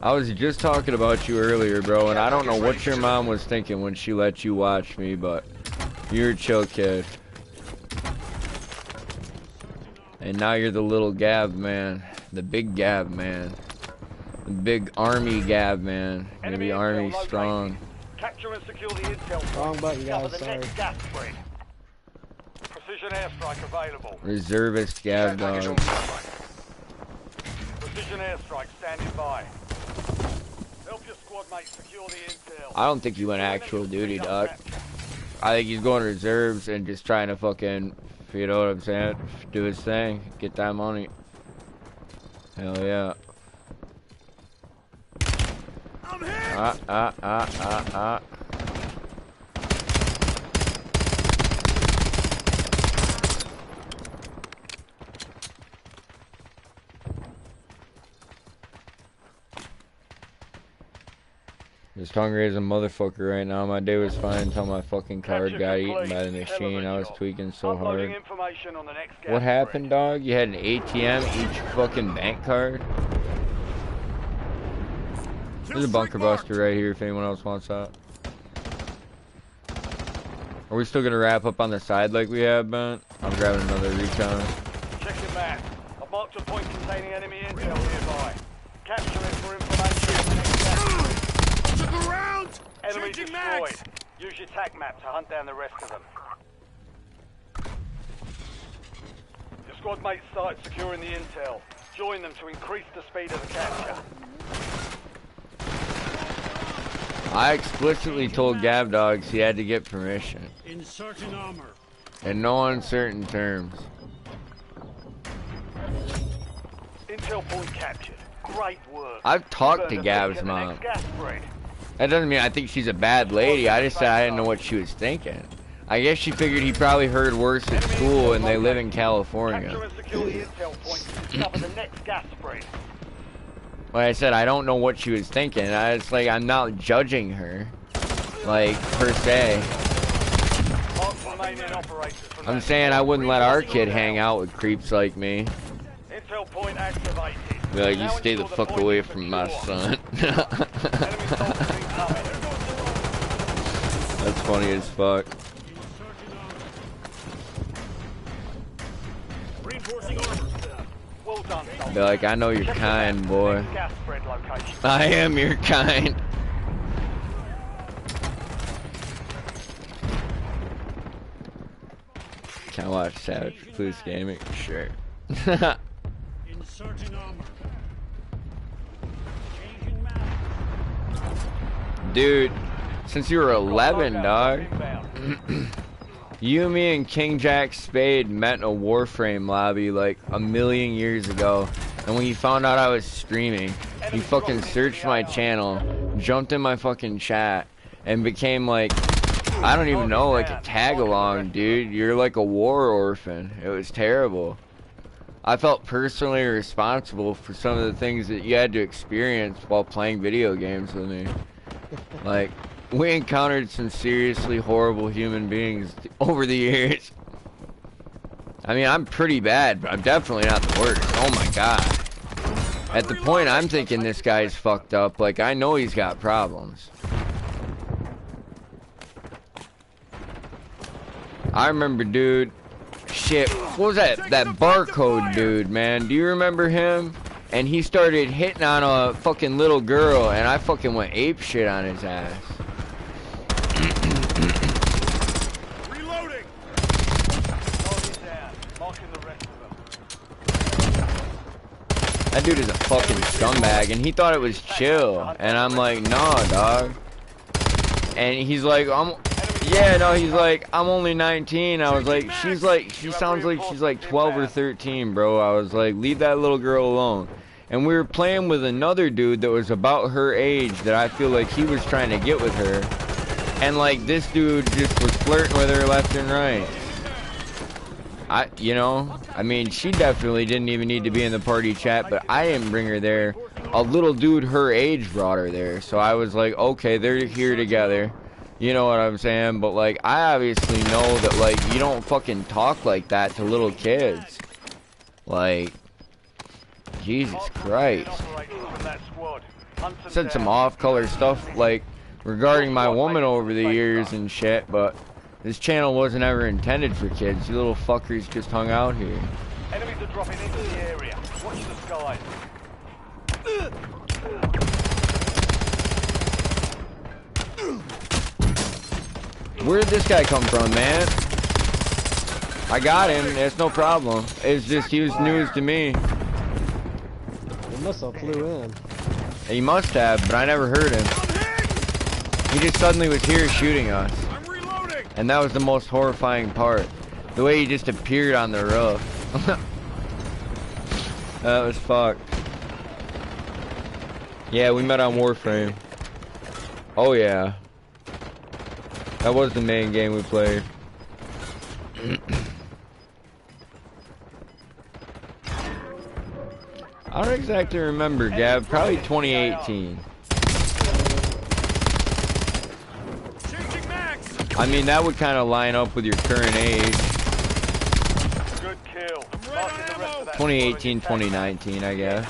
I was just talking about you earlier, bro, and I don't know what your mom was thinking when she let you watch me, but you're a chill kid. And now you're the little Gab man. The big Gab man. The big army Gab man. Maybe army strong. Capture and secure the intel. Wrong button, guys, The sorry. next gas spread. Precision airstrike available. Reservist Gab dog. Precision airstrike standing by. Help your squad mates secure the intel. I don't think he went actual duty, dog. I think he's going reserves and just trying to fucking, you know what I'm saying? Do his thing. Get that money. Hell yeah. Ah. Just hungry as a motherfucker right now. My day was fine until my fucking card got eaten by the machine. I was tweaking so hard. What happened, dog? You had an ATM each fucking bank card? There's a bunker buster right here if anyone else wants that. Are we still gonna wrap up on the side like we have been? I'm grabbing another recon. Check your map. I've marked a point containing enemy intel nearby. Capture it for information. Look around! Enemy Changing destroyed. mags! Use your TAC map to hunt down the rest of them. Your squad mates started securing the intel. Join them to increase the speed of the capture. I explicitly told Gab Dogs he had to get permission. Inserting armor. In no uncertain terms. Intel point captured. Great work. I've talked to Burn the Gab's thing, get the mom. next gas spread. That doesn't mean I think she's a bad lady. I just said I didn't know what she was thinking. I guess she figured he probably heard worse at school and they live in California. Capture and secure the intel point to discover the next gas spread. Like I said, I don't know what she was thinking. It's like I'm not judging her, like, per se. Mark remaining operators from I'm that saying I squad. wouldn't let our Reinforcing kid all hang down. out with creeps like me. Intel point activated. Be like, you Now stay the ensure fuck point away is from my secure. son. Enemy soldiers incoming. That's funny as fuck. Reinforcing armor. Well done, soldier. Be like, I know you're Check the kind, map. boy. Next gas spread location. I am your kind. Can I watch Savage-Recluse-Gaming? Sure. Inserting armor. Changing map. Dude, since you were 11, dog, Inbound. you, me, and King Jack Spade met in a Warframe lobby like a million years ago. And when you found out I was streaming, you fucking searched my channel, jumped in my fucking chat, and became like, I don't even know, like a tag-along, dude. You're like a war orphan. It was terrible. I felt personally responsible for some of the things that you had to experience while playing video games with me. Like, we encountered some seriously horrible human beings over the years. I mean, I'm pretty bad, but I'm definitely not the worst. Oh my god. At the point I'm thinking this guy's fucked up, like, I know he's got problems. I remember, dude, shit, what was that barcode dude, man? Do you remember him? And he started hitting on a fucking little girl, and I fucking went ape shit on his ass. Reloading. Target down. Marking the rest of them. That dude is a fucking scumbag, and he thought it was chill. And I'm like, nah, dog. And he's like, he's like, I'm only 19. I was like, she sounds like she's like 12 or 13, bro. I was like, leave that little girl alone. And we were playing with another dude that was about her age that I feel like he was trying to get with her. And like, this dude just was flirting with her left and right. you know, I mean, she definitely didn't even need to be in the party chat, but I didn't bring her there. A little dude her age brought her there, so I was like, okay, they're here together. You know what I'm saying? But, like, I obviously know that, like, you don't fucking talk like that to little kids. Like, Jesus Christ. Said some off-color stuff, like, regarding my woman over the years and shit, but this channel wasn't ever intended for kids. You little fuckers just hung out here. Enemies are dropping into the area. Watch the skies. Where did this guy come from, man? I got him. It's no problem. It's just he was news to me. He must have flew in. He must have, but I never heard him. He just suddenly was here shooting us. And that was the most horrifying part. The way he just appeared on the roof. That was fucked. Yeah, we met on Warframe. Oh yeah. That was the main game we played. I don't exactly remember, Gab. Probably 2018. I mean, that would kind of line up with your current age. Good kill. 2018, 2019, I guess.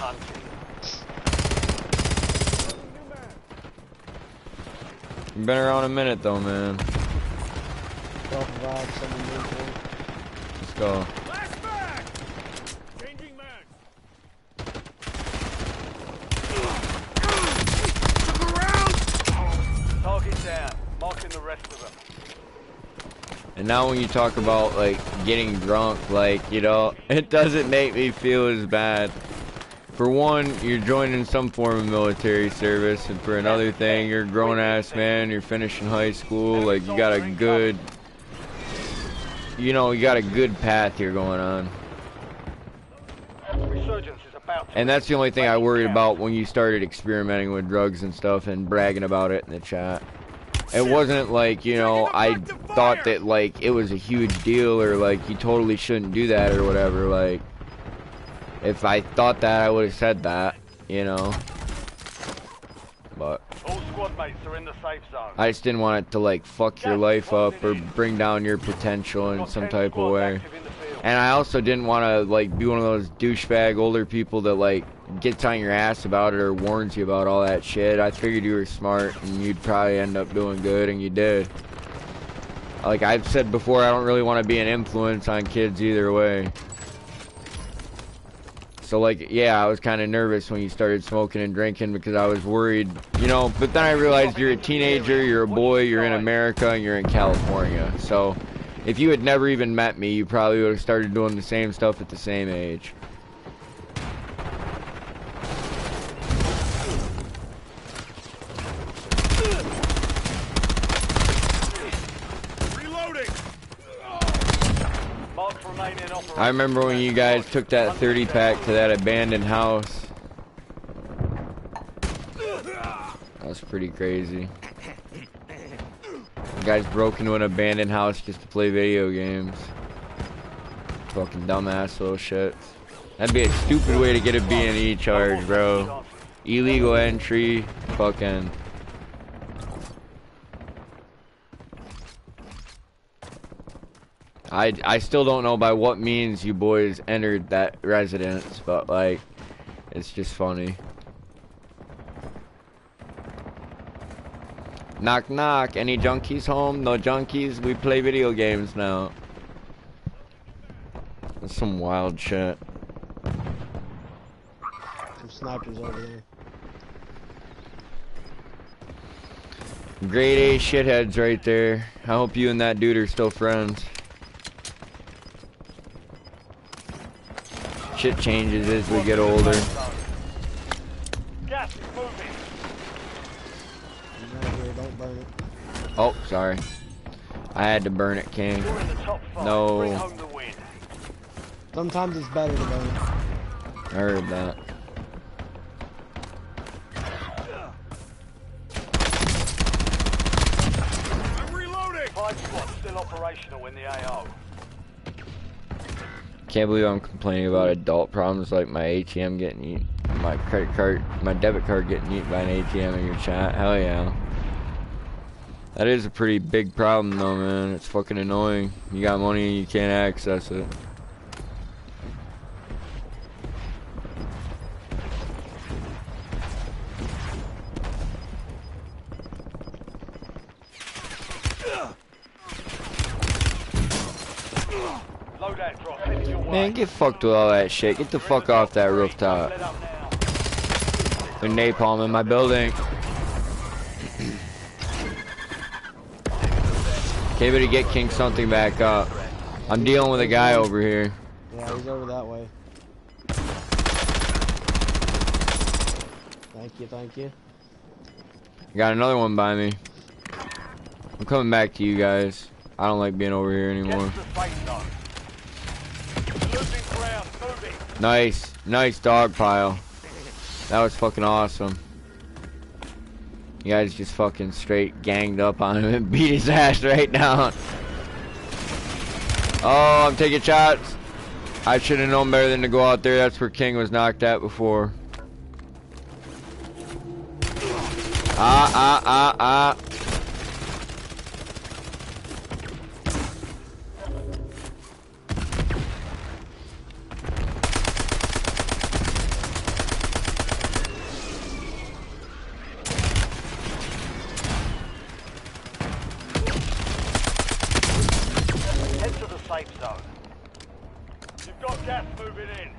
You've been around a minute, though, man. Let's go. Target down. Marking the rest of them. And now when you talk about, like, getting drunk, like, you know, it doesn't make me feel as bad. For one, you're joining some form of military service, and for another thing, you're a grown-ass man, you're finishing high school, like, you got a good, you know, you got a good path here going on. And that's the only thing I worried about when you started experimenting with drugs and stuff and bragging about it in the chat. It wasn't like, you know, I thought that, like, it was a huge deal or, like, you totally shouldn't do that or whatever. Like, if I thought that, I would have said that, you know. But all squad mates are in the safe zone. I just didn't want it to, like, fuck your life up or bring down your potential in some type of way. And I also didn't want to, like, be one of those douchebag older people that, like, gets on your ass about it or warns you about all that shit. I figured you were smart and you'd probably end up doing good, and you did. Like I've said before, I don't really want to be an influence on kids either way. So, like, yeah, I was kind of nervous when you started smoking and drinking because I was worried, you know, but then I realized you're a teenager, you're a boy, you're in America, and you're in California. So if you had never even met me, you probably would have started doing the same stuff at the same age. I remember when you guys took that 30-pack to that abandoned house. That was pretty crazy. You guys broke into an abandoned house just to play video games. Fucking dumbass little shit. That'd be a stupid way to get a B&E charge, bro. Illegal entry, fucking. I still don't know by what means you boys entered that residence, but, like, it's just funny. Knock knock, any junkies home? No junkies, we play video games now. That's some wild shit. Some snipers over there. Grade A shitheads right there. I hope you and that dude are still friends. Shit changes as we get older. Gas is moving. Right here, don't burn it. Oh, sorry. I had to burn it, King. You're in the top 5. No. Bring home the win. Sometimes it's better to burn it. I heard that. I'm reloading. 5 squads still operational in the AO. Can't believe I'm complaining about adult problems like my ATM getting eaten, my credit card, my debit card getting eaten by an ATM in your chat. Hell yeah. That is a pretty big problem though, man. It's fucking annoying. You got money and you can't access it. Loadout drop headed your way. Man, get fucked with all that shit. Get the fuck off that rooftop. Let up now. With napalm in my building. Okay, but to get King something back up. I'm dealing with a guy over here. Yeah, he's over that way. Thank you, thank you. Got another one by me. I'm coming back to you guys. I don't like being over here Get anymore. to the safe zone. Losing ground, moving. Nice, nice dog pile. That was fucking awesome. You guys just fucking straight ganged up on him and beat his ass right down. Oh, I'm taking shots. I should have known better than to go out there. That's where King was knocked at before. Ah. Head to the safe zone. You've got gas moving in.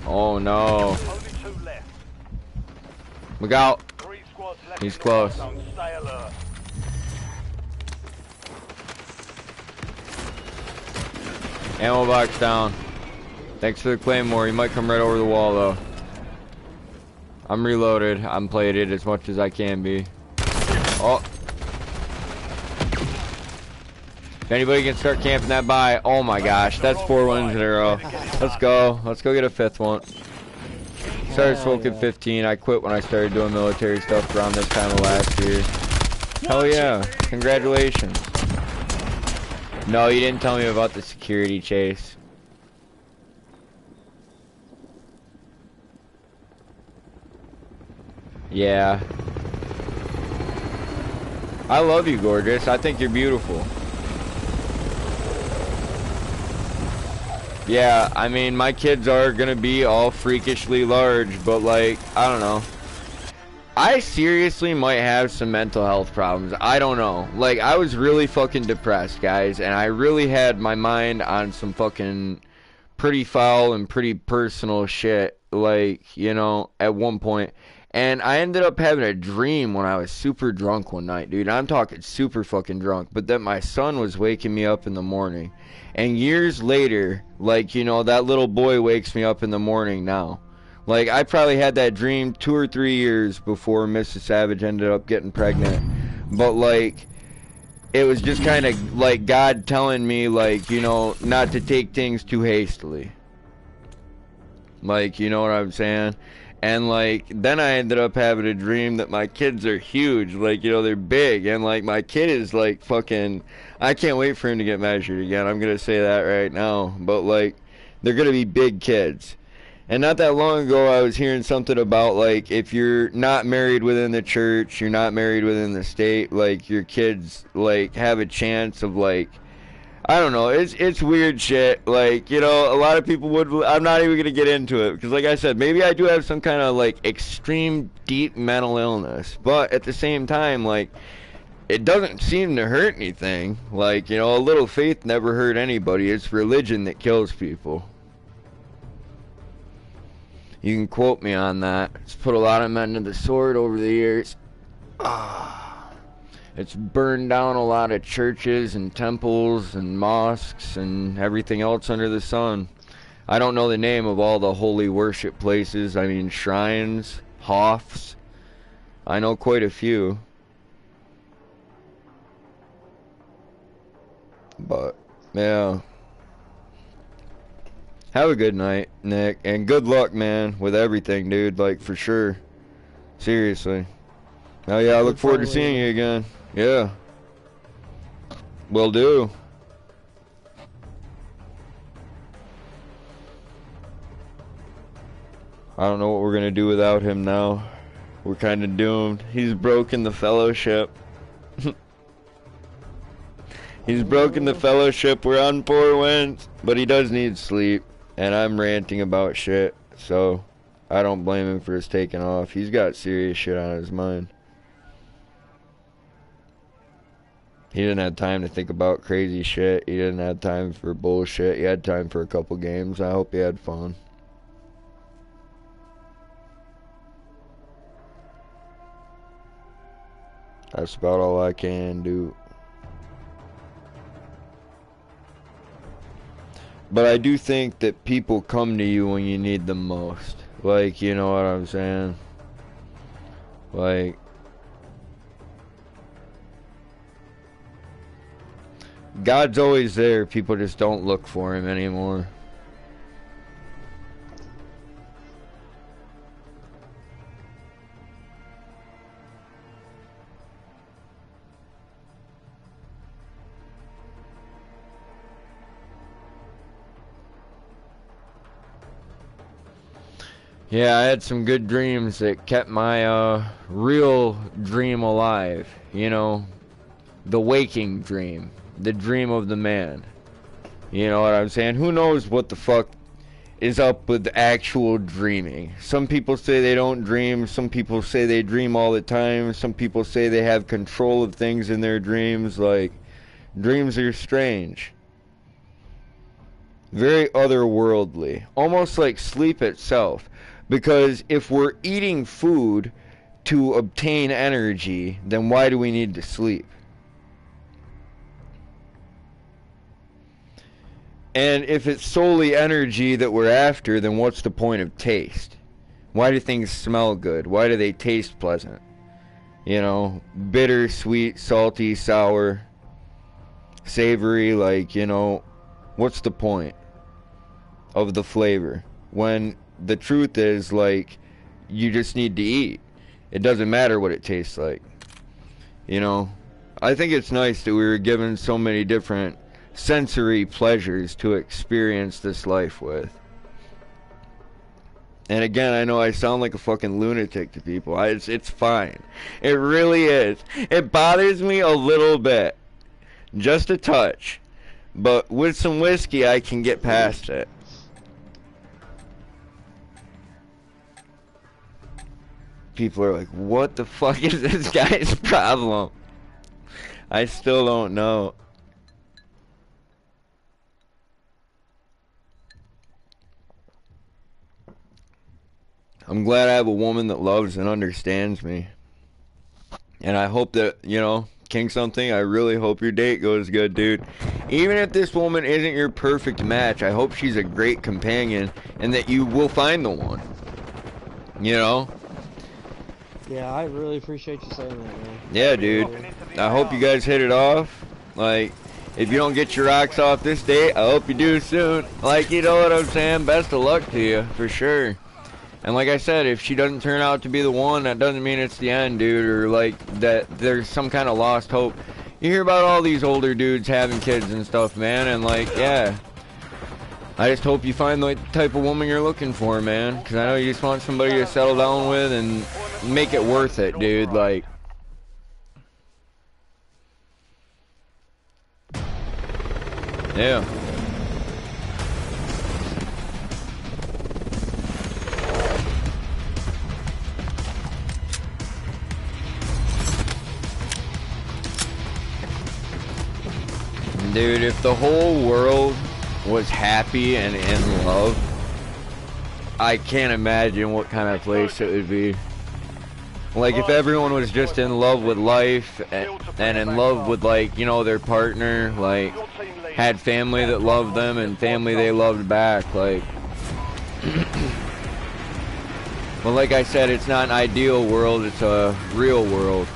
Oh no. Only 2 left. Look out. 3 squads left. He's in the close. zone. Stay alert. Ammo box down. Thanks for the claymore. He might come right over the wall though. I'm reloaded. I'm plated as much as I can be. Oh. If anybody can start camping that by, oh my gosh, that's 4 wins in a row. Let's go. Let's go get a 5th one. Started smoking 15. I quit when I started doing military stuff around this time of last year. Hell yeah. Congratulations. No, you didn't tell me about the security chase. Yeah. I love you, gorgeous. I think you're beautiful. Yeah, I mean, my kids are gonna be all freakishly large, but like, I don't know. I seriously might have some mental health problems. I don't know. Like, I was really fucking depressed, guys, and I really had my mind on some fucking pretty foul and pretty personal shit, like, you know, at one point. And I ended up having a dream when I was super drunk one night, dude. I'm talking super fucking drunk, but that my son was waking me up in the morning. And years later, like, you know, that little boy wakes me up in the morning now. Like, I probably had that dream 2 or 3 years before Mrs. Savage ended up getting pregnant. But, like, it was just kind of like God telling me, like, you know, not to take things too hastily. Like, you know what I'm saying? And, like, then I ended up having a dream that my kids are huge. Like, you know, they're big. And, like, my kid is, like, fucking... I can't wait for him to get measured again. I'm going to say that right now. But, like, they're going to be big kids. And not that long ago, I was hearing something about, like, if you're not married within the church, you're not married within the state, like, your kids, like, have a chance of, like... I don't know, it's weird shit, like, you know, a lot of people would, I'm not even going to get into it, because like I said, maybe I do have some kind of, like, extreme, deep mental illness, but at the same time, like, it doesn't seem to hurt anything, like, you know, a little faith never hurt anybody, it's religion that kills people. You can quote me on that, it's put a lot of men to the sword over the years. It's burned down a lot of churches and temples and mosques and everything else under the sun. I don't know the name of all the holy worship places. I mean, shrines, hofs. I know quite a few. But, yeah. Have a good night, Nick. And good luck, man, with everything, dude. Like, for sure. Seriously. Oh, yeah, I look forward to seeing you again. Yeah. Will do. I don't know what we're gonna do without him now. We're kind of doomed. He's broken the fellowship. He's broken the fellowship. We're on 4 wins, but he does need sleep. And I'm ranting about shit, so I don't blame him for his taking off. He's got serious shit on his mind. He didn't have time to think about crazy shit. He didn't have time for bullshit. He had time for a couple games. I hope he had fun. That's about all I can do. But I do think that people come to you when you need them most. Like, you know what I'm saying? Like, God's always there. People just don't look for him anymore. Yeah, I had some good dreams that kept my real dream alive. You know, the waking dream. The dream of the man. You know what I'm saying? Who knows what the fuck is up with actual dreaming? Some people say they don't dream. Some people say they dream all the time. Some people say they have control of things in their dreams. Like, dreams are strange. Very otherworldly. Almost like sleep itself. Because if we're eating food to obtain energy, then why do we need to sleep? And if it's solely energy that we're after, then what's the point of taste? Why do things smell good? Why do they taste pleasant? You know, bitter, sweet, salty, sour, savory, like, you know, what's the point of the flavor? When the truth is, like, you just need to eat. It doesn't matter what it tastes like. You know, I think it's nice that we were given so many different sensory pleasures to experience this life with. And again, I know I sound like a fucking lunatic to people. It's fine. It really is. It bothers me a little bit. Just a touch. But with some whiskey, I can get past it. People are like, what the fuck is this guy's problem? I still don't know. I'm glad I have a woman that loves and understands me. And I hope that, you know, King Something, I really hope your date goes good, dude. Even if this woman isn't your perfect match, I hope she's a great companion and that you will find the one. You know? Yeah, I really appreciate you saying that, man. Yeah, dude. I hope you guys hit it off. Like, if you don't get your rocks off this date, I hope you do soon. Like, you know what I'm saying? Best of luck to you, for sure. And like I said, if she doesn't turn out to be the one, that doesn't mean it's the end, dude, or like that there's some kind of lost hope. You hear about all these older dudes having kids and stuff, man, and like, yeah. I just hope you find the type of woman you're looking for, man, because I know you just want somebody to settle down with and make it worth it, dude, like. Yeah. Dude, if the whole world was happy and in love, I can't imagine what kind of place it would be. Like, if everyone was just in love with life and in love with, like, you know, their partner, like, had family that loved them and family they loved back, like. Well, like I said, it's not an ideal world, it's a real world.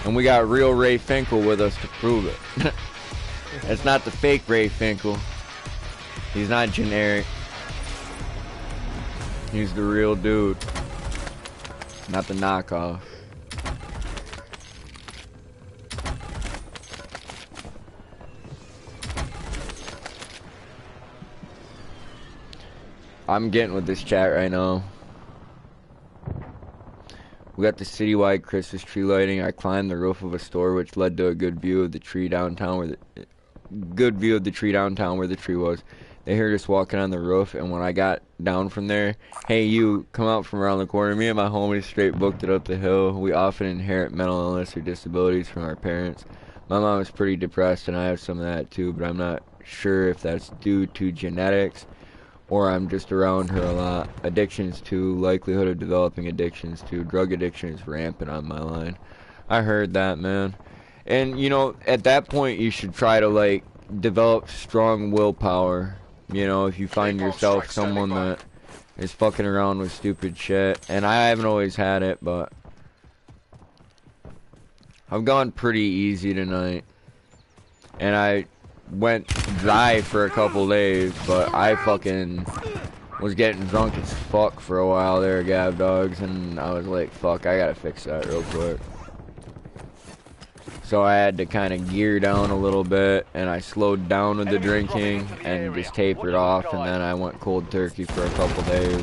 And we got real Ray Finkel with us to prove it. It's not the fake Ray Finkel. He's not generic. He's the real dude. Not the knockoff. I'm getting with this chat right now. We got the citywide Christmas tree lighting. I climbed the roof of a store, which led to a good view of the tree downtown where the tree was. They heard us walking on the roof, and when I got down from there, hey, you, come out from around the corner. Me and my homies straight booked it up the hill. We often inherit mental illness or disabilities from our parents. My mom is pretty depressed, and I have some of that too, but I'm not sure if that's due to genetics or I'm just around her a lot. Addictions too, likelihood of developing addictions too. Drug addiction is rampant on my line. I heard that, man. And, you know, at that point, you should try to, like, develop strong willpower. You know, if you find yourself someone that is fucking around with stupid shit. And I haven't always had it, but I've gone pretty easy tonight. And I went dry for a couple days, but I fucking was getting drunk as fuck for a while there, Gab Dogs, and I was like, fuck, I gotta fix that real quick. So I had to kind of gear down a little bit, and I slowed down with the drinking and just tapered off, and then I went cold turkey for a couple days.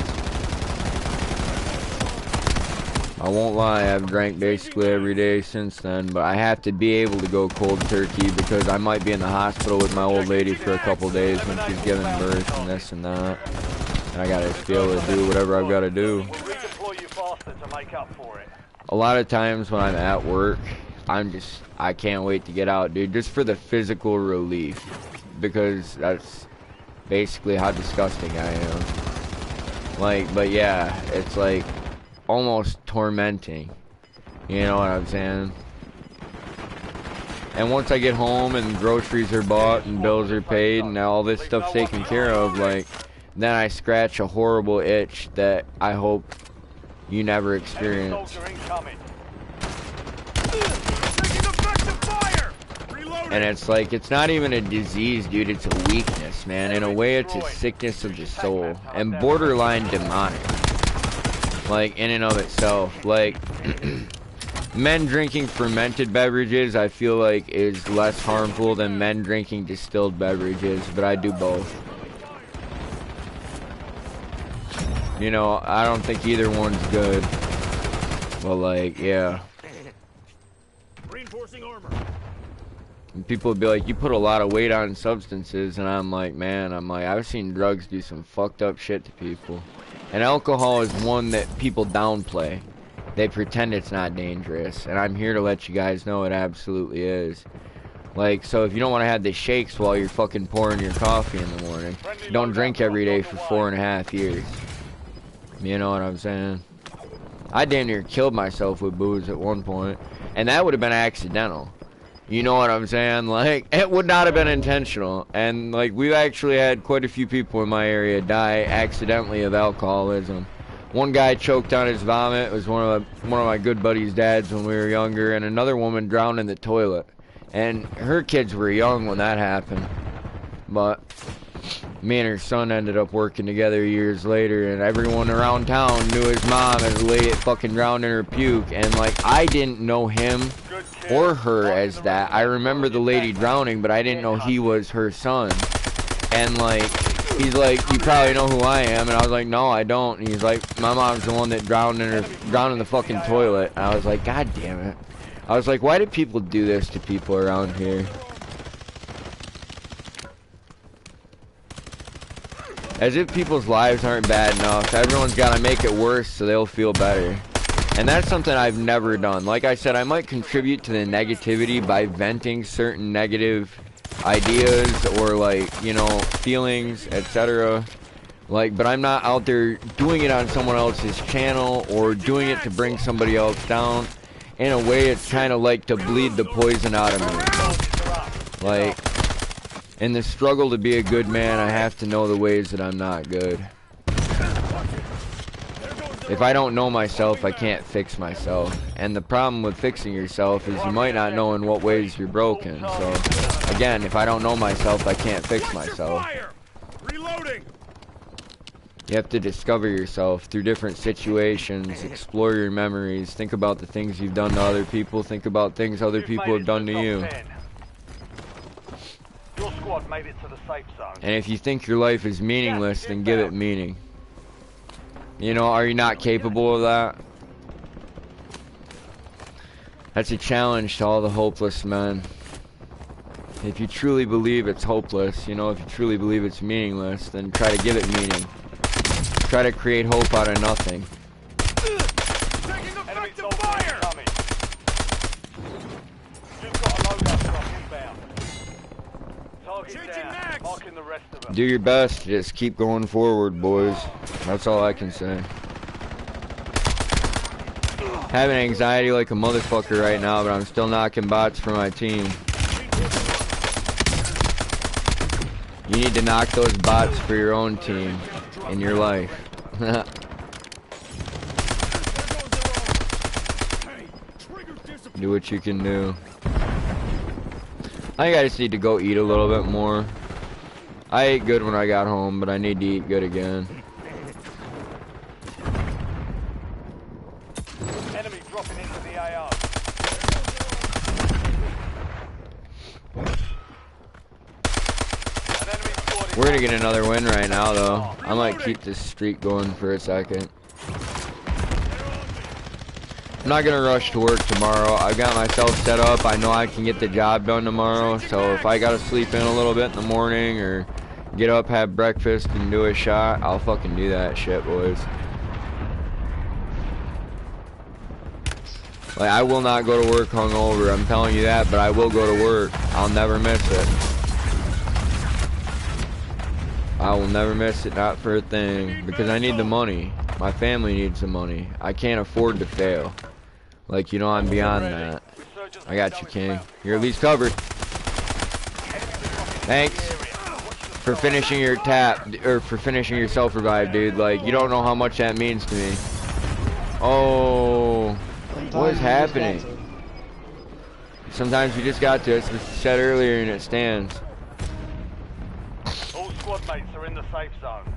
I won't lie, I've drank basically every day since then, but I have to be able to go cold turkey because I might be in the hospital with my old lady for a couple days when she's giving birth and this and that. And I gotta be able to do whatever I've gotta do. A lot of times when I'm at work, I can't wait to get out, dude, just for the physical relief. Because that's basically how disgusting I am. Like, but yeah, it's like almost tormenting, you know what I'm saying? And once I get home and groceries are bought and bills are paid and all this stuff's taken care of, like, then I scratch a horrible itch that I hope you never experience. And it's like, it's not even a disease, dude, it's a weakness, man. In a way, it's a sickness of the soul and borderline demonic. Like, in and of itself, like, men drinking fermented beverages, I feel like, is less harmful than men drinking distilled beverages, but I do both. You know, I don't think either one's good, but, like, yeah. Reinforcing armor. And people would be like, you put a lot of weight on substances, and I'm like, man, I've seen drugs do some fucked up shit to people. And alcohol is one that people downplay. They pretend it's not dangerous. And I'm here to let you guys know it absolutely is. Like, so if you don't want to have the shakes while you're fucking pouring your coffee in the morning, don't drink every day for 4.5 years. You know what I'm saying? I damn near killed myself with booze at one point. And that would have been accidental. You know what I'm saying? Like, it would not have been intentional. And, like, we've actually had quite a few people in my area die accidentally of alcoholism. One guy choked on his vomit. It was one of my good buddy's dads when we were younger. And another woman drowned in the toilet. And her kids were young when that happened. But me and her son ended up working together years later. And everyone around town knew his mom as lay fucking drowned in her puke. And, like, I didn't know him or her as that. I remember the lady drowning, but I didn't know he was her son. And, like, he's like, you probably know who I am. And I was like, no, I don't. And he's like, my mom's the one that drowned in the fucking toilet. And I was like, god damn it. I was like, why do people do this to people around here? As if people's lives aren't bad enough. Everyone's got to make it worse so they'll feel better. And that's something I've never done. Like I said, I might contribute to the negativity by venting certain negative ideas or, like, you know, feelings, etc. Like, but I'm not out there doing it on someone else's channel or doing it to bring somebody else down. In a way, it's kind of like to bleed the poison out of me. Like, in the struggle to be a good man, I have to know the ways that I'm not good. If I don't know myself, I can't fix myself. And the problem with fixing yourself is you might not know in what ways you're broken. So, again, if I don't know myself, I can't fix myself. You have to discover yourself through different situations, explore your memories, think about the things you've done to other people, think about things other people have done to you. Your squad made it to the safe zone. And if you think your life is meaningless, then give it meaning. You know, are you not capable of that? That's a challenge to all the hopeless men. If you truly believe it's hopeless, you know, if you truly believe it's meaningless, then try to give it meaning. Try to create hope out of nothing. Taking effective fire! You've got a loadout drop inbound. Target down. Marking the rest of them. Do your best. Just keep going forward, boys. That's all I can say. Having anxiety like a motherfucker right now, but I'm still knocking bots for my team. You need to knock those bots for your own team in your life. Do what you can do. I think I just need to go eat a little bit more. I ate good when I got home, but I need to eat good again. Enemy dropping into the AR. We're gonna get another win right now, though. I might keep this streak going for a second. I'm not gonna rush to work tomorrow. I've got myself set up. I know I can get the job done tomorrow. So if I gotta sleep in a little bit in the morning or get up, have breakfast, and do a shot, I'll fucking do that shit, boys. Like, I will not go to work hungover. I'm telling you that, but I will go to work. I'll never miss it. I will never miss it, not for a thing, because I need the money. My family needs the money. I can't afford to fail. Like, you know, I'm beyond that. I got you, King. You're at least covered. Thanks for finishing your tap, or for finishing your self-revive, dude. Like, you don't know how much that means to me. Oh, what is happening? Sometimes you just got to. It's what you said earlier, and it stands. All squad mates are in the safe zone.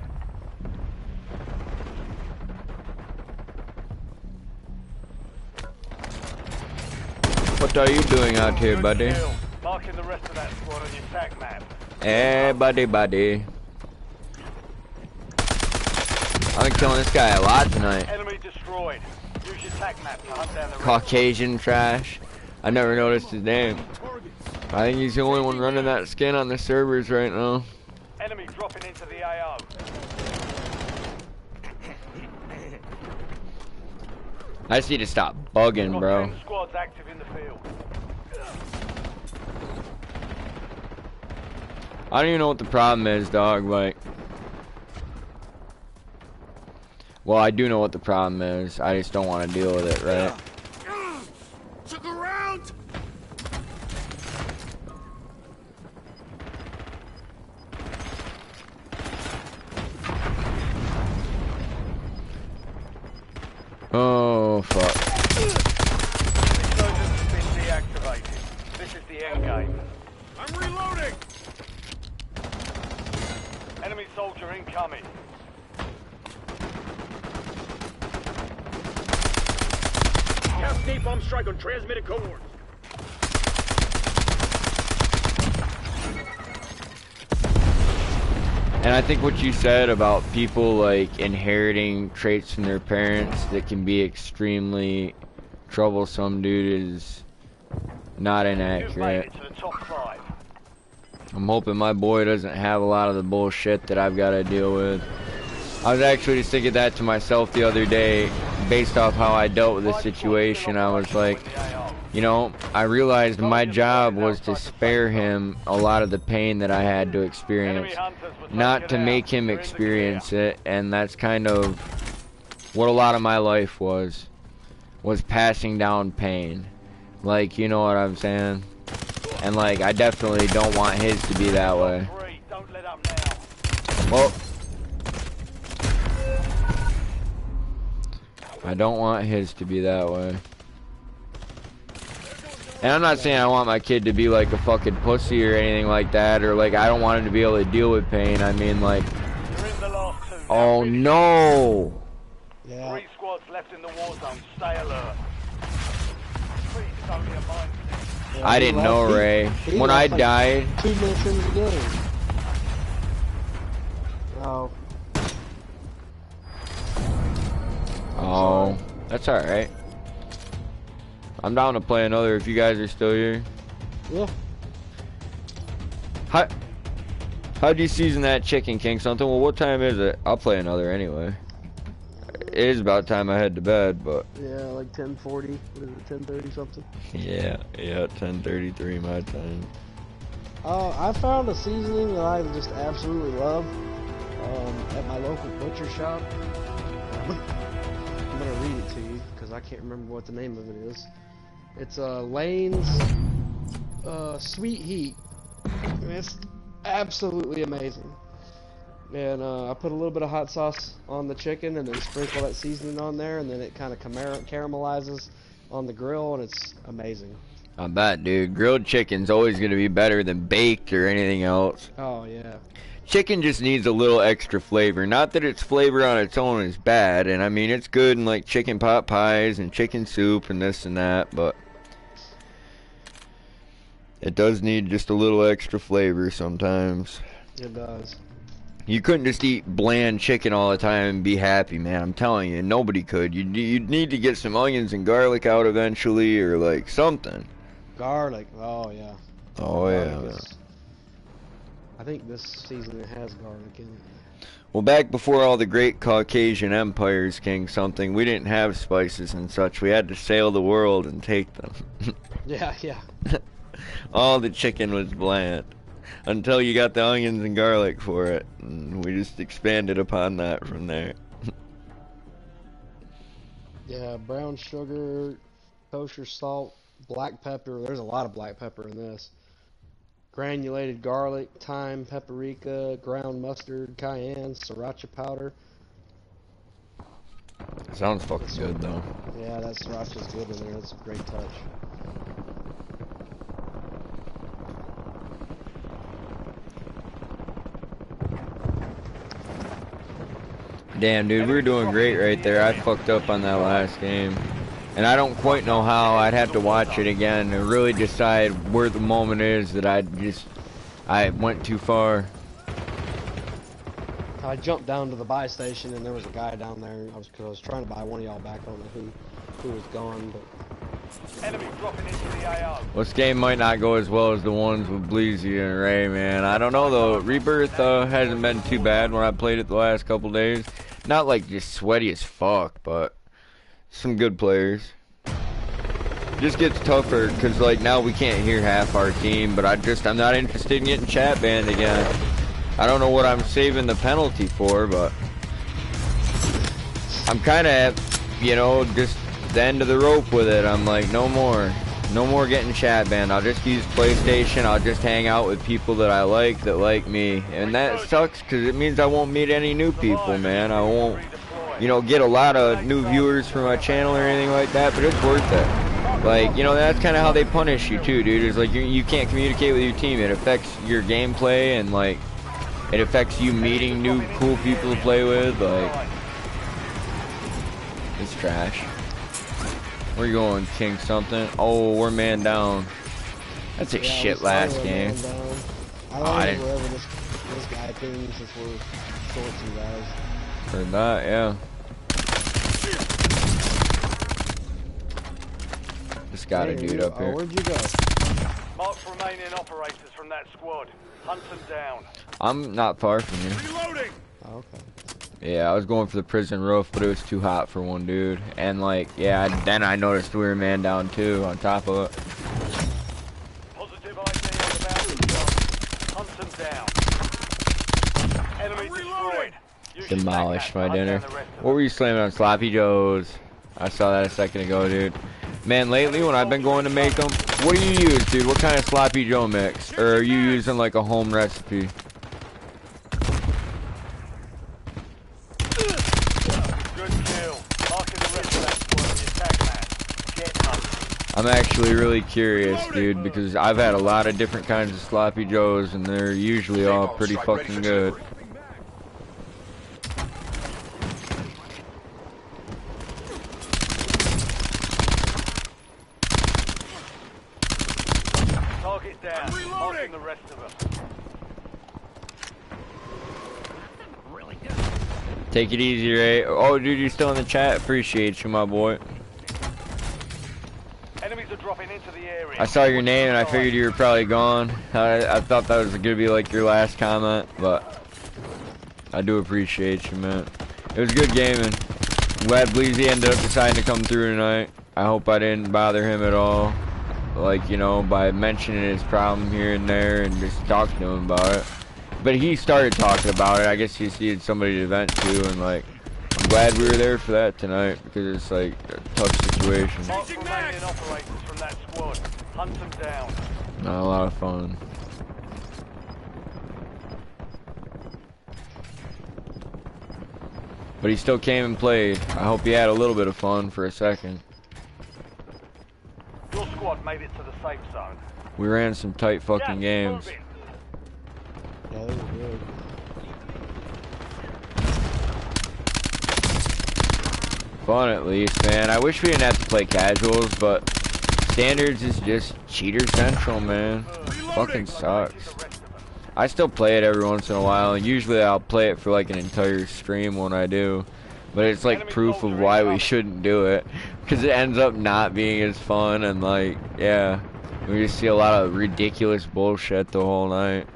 What are you doing out here, buddy? Marking the rest of that squad on your attack map. Hey, buddy. I've been killing this guy a lot tonight. Enemy destroyed. Use your attack map to hunt down the Caucasian trash. I never noticed his name. I think he's the only one running that skin on the servers right now. enemy dropping into the AO. I just need to stop bugging, bro. 10 squads active in the field. I don't even know what the problem is, dog. Like, well, I do know what the problem is. I just don't want to deal with it, right? Took around. Oh, fuck. Resurgence has been deactivated. This is the end game. I'm reloading. Enemy soldier incoming. Cast napalm strike on transmitted cohorts. And I think what you said about people like inheriting traits from their parents that can be extremely troublesome, dude, is not You've made inaccurate. it to the top 5. I'm hoping my boy doesn't have a lot of the bullshit that I've got to deal with. I was actually just thinking that to myself the other day, based off how I dealt with the situation. I was like, you know, I realized my job was to spare him a lot of the pain that I had to experience, not to make him experience it. And that's kind of what a lot of my life was passing down pain. Like, you know what I'm saying? And like, I definitely don't want his to be that way. Don't let up now. Well, I don't want his to be that way. And I'm not saying I want my kid to be like a fucking pussy or anything like that, or like I don't want him to be able to deal with pain. I mean, like, You're in the last 2. oh no! Yeah. 3 squads left in the war zone. Stay alert. Please don't be a mindset. Yeah, I he didn't lost- know, he- Ray. he When lost, I like, died, 2 missions a game. Oh. sorry. That's alright. I'm down to play another if you guys are still here. Yeah. How'd you season that chicken, King something? Well, what time is it? I'll play another anyway. It is about time I head to bed, but... Yeah, like 10:40. What is it, 10:30 something? Yeah, 10:33 my time. I found a seasoning that I just absolutely love at my local butcher shop. I'm gonna read it to you because I can't remember what the name of it is. It's Lane's Sweet Heat. And it's absolutely amazing. And I put a little bit of hot sauce on the chicken and then sprinkle that seasoning on there, and then it kind of caramelizes on the grill, and it's amazing. I bet, dude. Grilled chicken's always gonna be better than baked or anything else. Oh yeah. Chicken just needs a little extra flavor. Not that its flavor on its own is bad, and I mean it's good in like chicken pot pies and chicken soup and this and that, but it does need just a little extra flavor sometimes. It does. You couldn't just eat bland chicken all the time and be happy, man. I'm telling you, nobody could. You'd need to get some onions and garlic out eventually, or like something. Garlic. Oh yeah. Oh yeah. I think this season has garlic in it. Well, back before all the great Caucasian empires, King something, we didn't have spices and such. We had to sail the world and take them. Yeah, yeah. All the chicken was bland. Until you got the onions and garlic for it. And we just expanded upon that from there. Yeah, brown sugar, kosher salt, black pepper. There's a lot of black pepper in this. Granulated garlic, thyme, paprika, ground mustard, cayenne, sriracha powder. Sounds fucking good though. Yeah, that sriracha's good in there. That's a great touch. Damn, dude, we were doing great right there. I fucked up on that last game. And I don't quite know how. I'd have to watch it again and really decide where the moment is that I went too far. I jumped down to the buy station and there was a guy down there. Cause I was trying to buy one of y'all back. I don't know who was gone, but Enemy dropping into the AO. Well, this game might not go as well as the ones with Bleezy and Ray, man. I don't know though. Rebirth hasn't been too bad when I played it the last couple days. Not like just sweaty as fuck, but some good players. Just gets tougher because like now we can't hear half our team, but I'm not interested in getting chat banned again. I don't know what I'm saving the penalty for, but I'm kind of at, you know, just the end of the rope with it. I'm like, no more getting chat banned. I'll just use PlayStation. I'll just hang out with people that I like, that like me, and that sucks because it means I won't meet any new people, man. I won't, you know, get a lot of new viewers for my channel or anything like that, but it's worth it. Like, you know, that's kind of how they punish you too, dude. It's like you can't communicate with your team. It affects your gameplay, and like it affects you meeting new cool people to play with. Like, it's trash. Where you going, King something? Oh, we're man down. That's a shit last game. I don't know wherever this guy pings since we're short some guys. Heard that, yeah. Just got a dude up here. Where'd you go? Mark remaining operators from that squad. Hunt them down. I'm not far from you. Reloading! Oh, okay. Yeah, I was going for the prison roof, but it was too hot for one dude. And like, yeah, then I noticed we were man down too, on top of it. Positive ID on the bounty. Hunt them down. Enemy destroyed. Use your Demolished tac my map to hunt dinner. down the rest of What were you slamming on, Sloppy Joes? I saw that a second ago, dude. Man, lately when I've been going to make them, what do you use, dude? What kind of Sloppy Joe mix? Or are you using like a home recipe? I'm actually really curious, dude, because I've had a lot of different kinds of Sloppy Joes, and they're usually all pretty fucking good. Target down. Marking the rest of them. Take it easy, Ray. Oh, dude, you're still in the chat. Appreciate you, my boy. Enemies are dropping into the area. I saw your name and I figured you were probably gone. I thought that was gonna be like your last comment, but I do appreciate you, man. It was good gaming. I'm glad Bleezy ended up deciding to come through tonight. I hope I didn't bother him at all. Like, you know, by mentioning his problem here and there and just talking to him about it. But he started talking about it. I guess he needed somebody to vent to, and like, I'm glad we were there for that tonight because it's like a tough situation. Mark remaining operators from that squad. Hunt them down. Not a lot of fun. But he still came and played. I hope he had a little bit of fun for a second. Your squad made it to the safe zone. We ran some tight fucking games. Moving. Yeah, that was good. Fun at least, man. I wish we didn't have to play casuals, but standards is just cheater central, man. Fucking sucks. I still play it every once in a while, and usually I'll play it for like an entire stream when I do. But it's like proof of why we shouldn't do it, because it ends up not being as fun, and like, yeah, we just see a lot of ridiculous bullshit the whole night.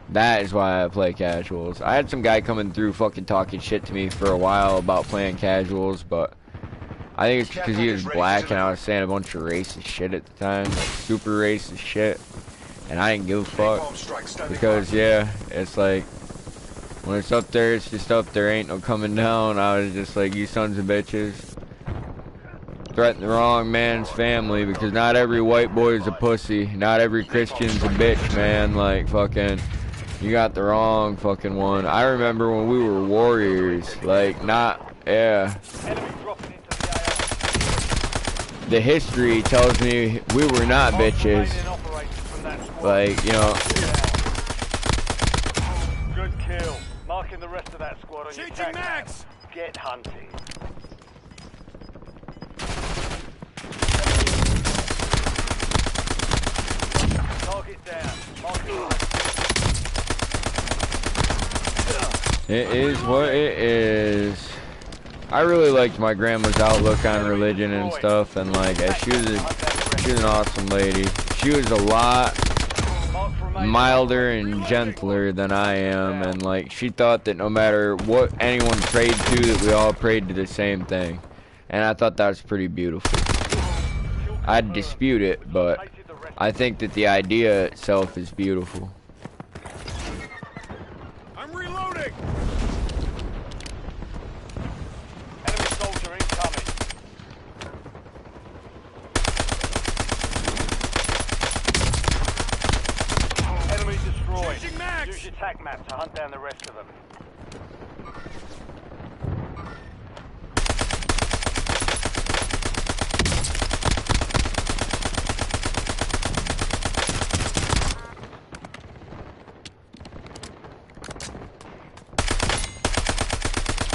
That is why I play casuals. I had some guy coming through fucking talking shit to me for a while about playing casuals, but I think it's because he was black and I was saying a bunch of racist shit at the time, like super racist shit, and I didn't give a fuck, because yeah, it's like, when it's up there, it's just up there, ain't no coming down. I was just like, you sons of bitches. Threaten the wrong man's family, because not every white boy is a pussy. Not every Christian's a bitch, man. Like, fucking, you got the wrong fucking one. I remember when we were warriors. Like, not, yeah. The history tells me we were not bitches. Like, you know. Good kill. Marking the rest of that squad on your tag map. Get hunting. Target down. It is what it is. I really liked my grandma's outlook on religion and stuff, and like, she was an awesome lady. She was a lot milder and gentler than I am, and like, she thought that no matter what anyone prayed to, that we all prayed to the same thing, and I thought that was pretty beautiful. I'd dispute it, but I think that the idea itself is beautiful. I'm reloading. Enemy soldier incoming. Enemy destroyed. Changing max. Use your tac map to hunt down the rest of them.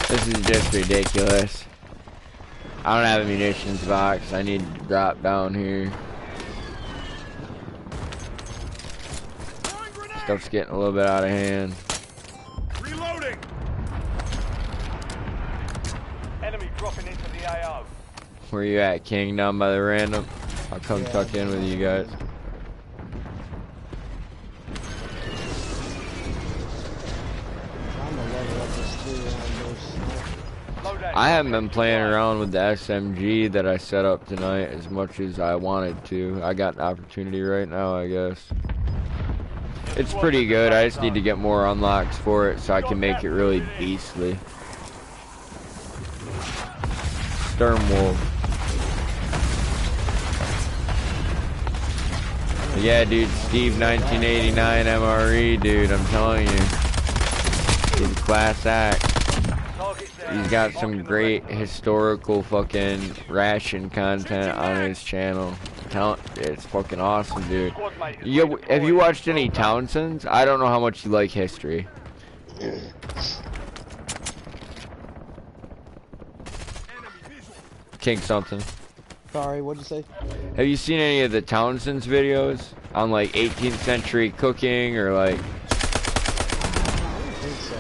This is just ridiculous. I don't have a munitions box. I need to drop down here. Stuff's getting a little bit out of hand. Reloading. Enemy dropping into the AO. Where you at, King? Down by the random? I'll come tuck in with you guys. I haven't been playing around with the SMG that I set up tonight as much as I wanted to. I got an opportunity right now, I guess. It's pretty good. I just need to get more unlocks for it so I can make it really beastly. Sternwolf. Yeah, dude, Steve 1989 MRE, dude, I'm telling you. He's a class act. He's got some great historical fucking ration content on his channel. It's fucking awesome, dude. Have you watched any Townsends? I don't know how much you like history. King something. Sorry, what'd you say? Have you seen any of the Townsend's videos on like 18th century cooking or like? I don't think so.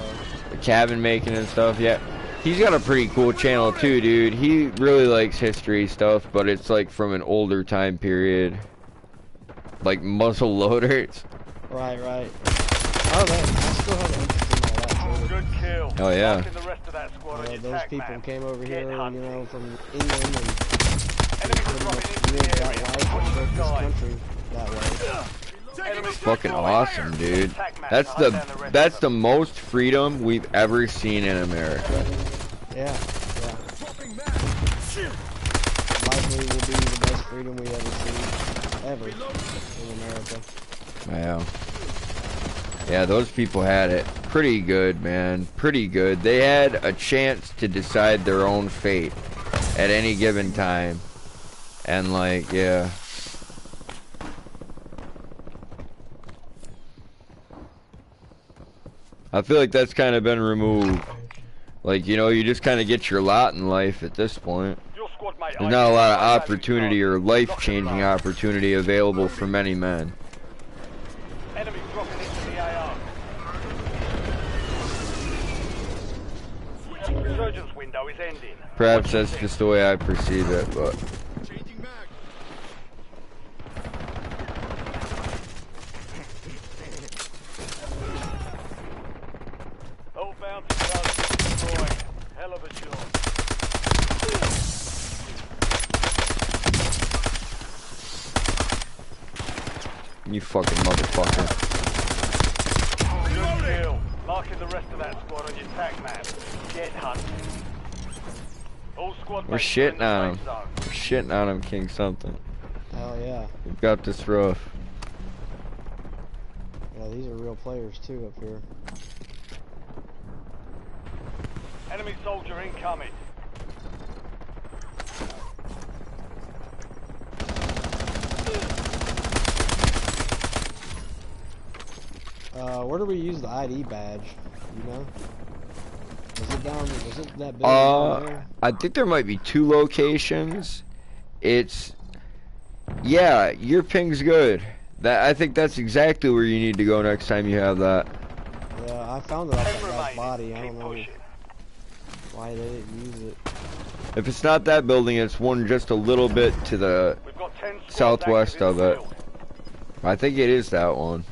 cabin making and stuff. Yeah, he's got a pretty cool channel too, dude. He really likes history stuff, but it's like from an older time period, like muzzle loaders. Right. Oh, I still have an interest in all that too. Good kill. Oh yeah. Marking the rest of that squad on your Those tac people map. came over here, Get you hunting. know, from England and Enemies are pretty much dropping into lived the that area. life Watch and the built this sky. country that way. Enemies Fucking deployed. awesome, dude. Tac map That's to hunt down the rest that's of the them. most freedom we've ever seen in America. Yeah. Likely will be the best freedom we ever see, ever, in America. Yeah. Yeah, those people had it pretty good, man. Pretty good. They had a chance to decide their own fate at any given time. And like, yeah. I feel like that's kind of been removed. Like, you know, you just kind of get your lot in life at this point. Your squad mate There's not a lot of identified opportunity or life-changing opportunity available for many men. Enemies dropping into the AR. Resurgence window is ending. Perhaps that's just the way I perceive it, but... All bounty targets destroyed. Hell of a job. You fucking motherfucker. Good kill. Marking the rest of that squad on your tac map. Get hunting. All squad We're mates are in shitting the on him. safe zone. We're shitting on him, King something. Hell yeah. We've got this rough. Yeah, these are real players too up here. Enemy soldier incoming. Where do we use the ID badge? You know? Is it down? Is it that building down there? I think there might be 2 locations. It's... Yeah, your ping's good. I think that's exactly where you need to go next time you have that. Yeah, I found it off that guy's Remaining. body. I Keep don't know pushing. why they didn't use it. If it's not that building, it's one just a little bit to the We've got 10 squads southwest active in of the it. field. I think it is that one.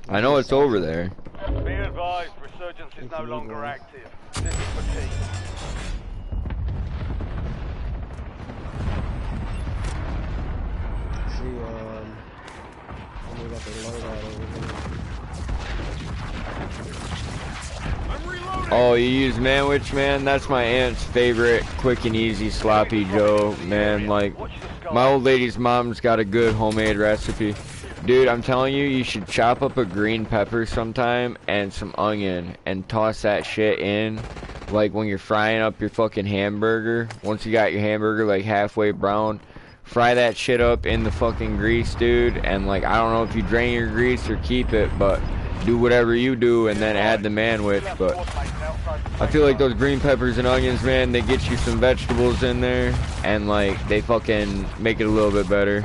I know it's over there. Be advised, resurgence is If no you need longer one. active. This is fatigue. See, we got the loadout over here. Oh, you use Manwich, man? That's my aunt's favorite quick and easy sloppy Joe, man. Like, my old lady's mom's got a good homemade recipe. Dude, I'm telling you, you should chop up a green pepper sometime and some onion and toss that shit in. Like when you're frying up your fucking hamburger, once you got your hamburger like halfway brown, fry that shit up in the fucking grease, dude. And like, I don't know if you drain your grease or keep it, but do whatever you do and then add the Manwich. But I feel like those green peppers and onions, man, they get you some vegetables in there and like they fucking make it a little bit better.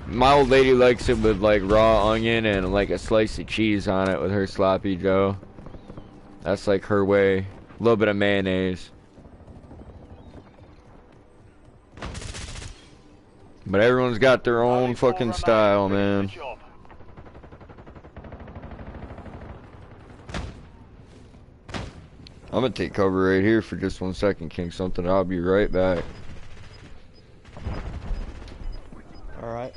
My old lady likes it with like raw onion and like a slice of cheese on it with her sloppy Joe. That's like her way. A little bit of mayonnaise. But everyone's got their own fucking style, man. I'm gonna take cover right here for just 1 second, King something. I'll be right back. Alright.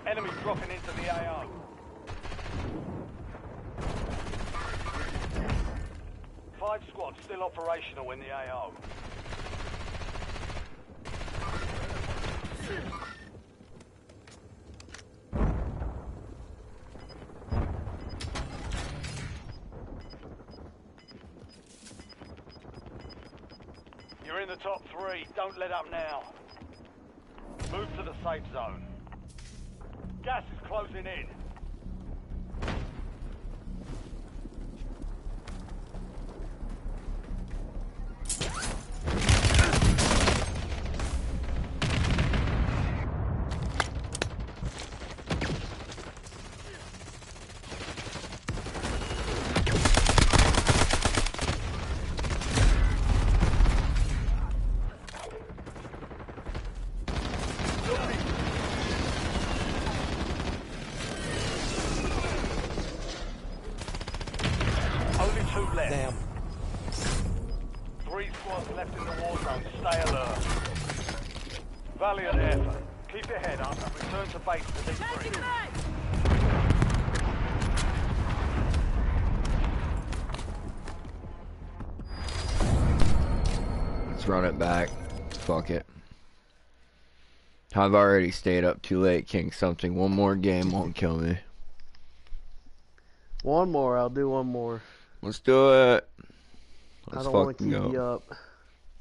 Enemy dropping into the AO. Five squads still operational in the AO. You're in the top 3. Don't let up now. Move to the safe zone. Gas is closing in. Keep your head up and return to base for this Taking free. back! Let's run it back. Fuck it. I've already stayed up too late, King. Something. One more game won't kill me. One more. I'll do one more. Let's do it. I Let's don't want to fucking keep go. you up.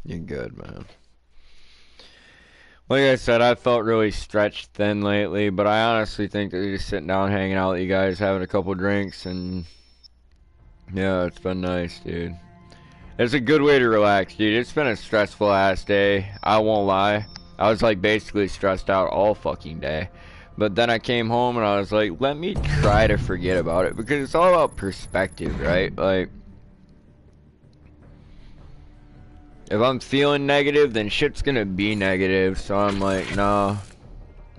You're good, man. Like I said, I felt really stretched thin lately, but I honestly think that just sitting down, hanging out with you guys, having a couple drinks, and yeah, it's been nice, dude. It's a good way to relax, dude. It's been a stressful ass day. I won't lie. I was like basically stressed out all fucking day. But then I came home and I was like, let me try to forget about it, because it's all about perspective, right? Like, if I'm feeling negative, then shit's gonna be negative. So I'm like, no,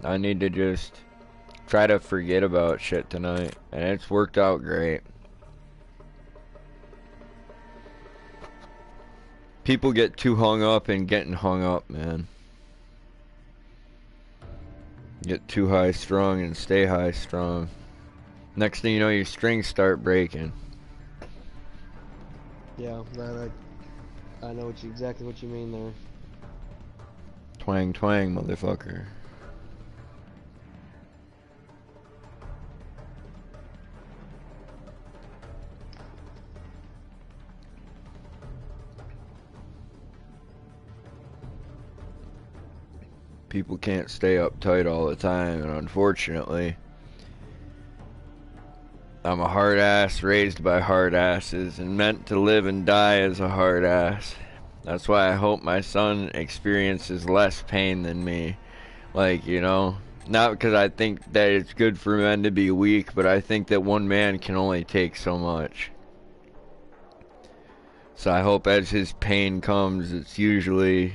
I need to just try to forget about shit tonight. And it's worked out great. People get too hung up in getting hung up, man. Get too high strung and stay high strung. Next thing you know, your strings start breaking. Yeah, I know exactly what you mean there. Twang twang, motherfucker. People can't stay uptight all the time, and unfortunately, I'm a hard ass raised by hard asses and meant to live and die as a hard ass. That's why I hope my son experiences less pain than me. Like, you know, not because I think that it's good for men to be weak, but I think that one man can only take so much. So I hope as his pain comes, it's usually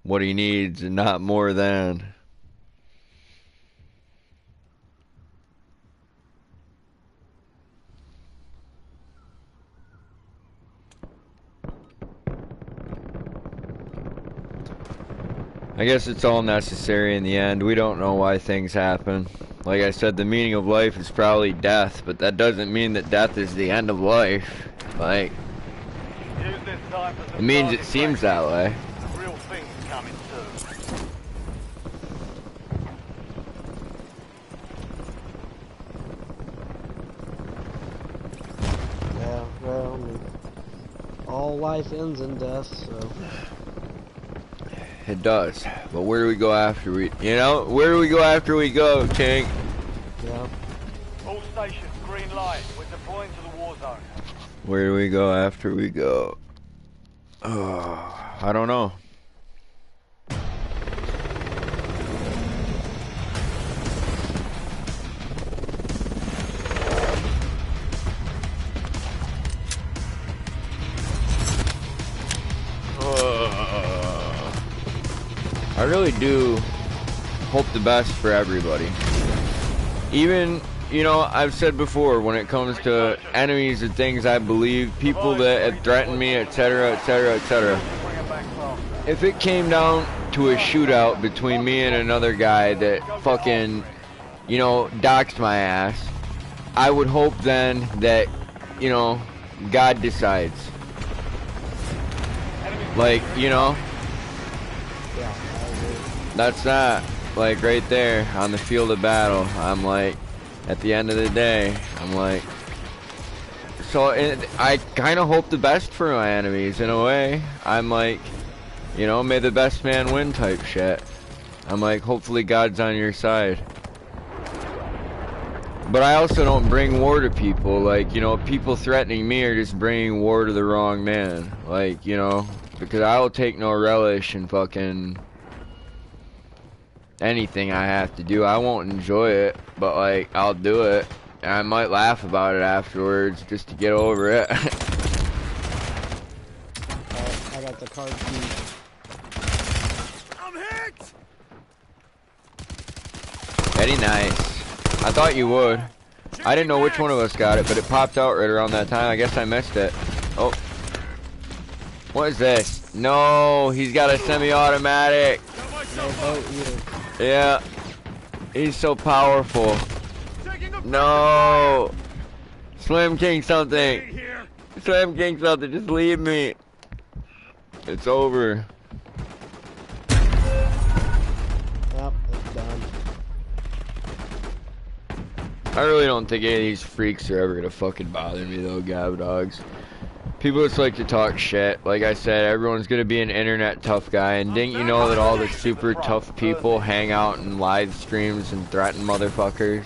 what he needs and not more than. I guess it's all necessary in the end. We don't know why things happen. Like I said, the meaning of life is probably death, but that doesn't mean that death is the end of life. Like, Use this time for some it means it target seems practice. that way. The real thing's coming soon. Yeah, well, I mean, all life ends in death, so. It does. But where do we go after we, you know, where do we go after we go, Tank? Yeah. All stations, green light. We're deploying to the war zone. Where do we go after we go? Oh, I don't know. I really do hope the best for everybody. Even, you know, I've said before, when it comes to enemies and things I believe, people that have threatened me, etc., etc., etc. Bring it back faster. If it came down to a shootout between me and another guy that fucking, you know, doxed my ass, I would hope then that, you know, God decides. Like, you know, Yeah, I agree. that's that. Like, right there on the field of battle, I'm like, at the end of the day, I'm like, so I kind of hope the best for my enemies in a way. I'm like, you know, may the best man win type shit. I'm like, hopefully God's on your side. But I also don't bring war to people. Like, you know, people threatening me are just bringing war to the wrong man. Like, you know, because I will take no relish in fucking anything I have to do. I won't enjoy it, but like, I'll do it. And I might laugh about it afterwards just to get over it. I got the card key. I'm hit! Very nice. I thought you would. I didn't know which one of us got it, but it popped out right around that time. I guess I missed it. Oh. What is this? No, he's got a semi-automatic. Got No myself boat up! either. Yeah. He's so powerful. No. Swim King something. Swim King something. Just leave me. It's over. Yep, it's done. I really don't think any of these freaks are ever gonna fucking bother me though, Gab Dogs. People just like to talk shit. Like I said, everyone's gonna be an internet tough guy, and didn't you know that all the super tough people hang out in live streams and threaten motherfuckers?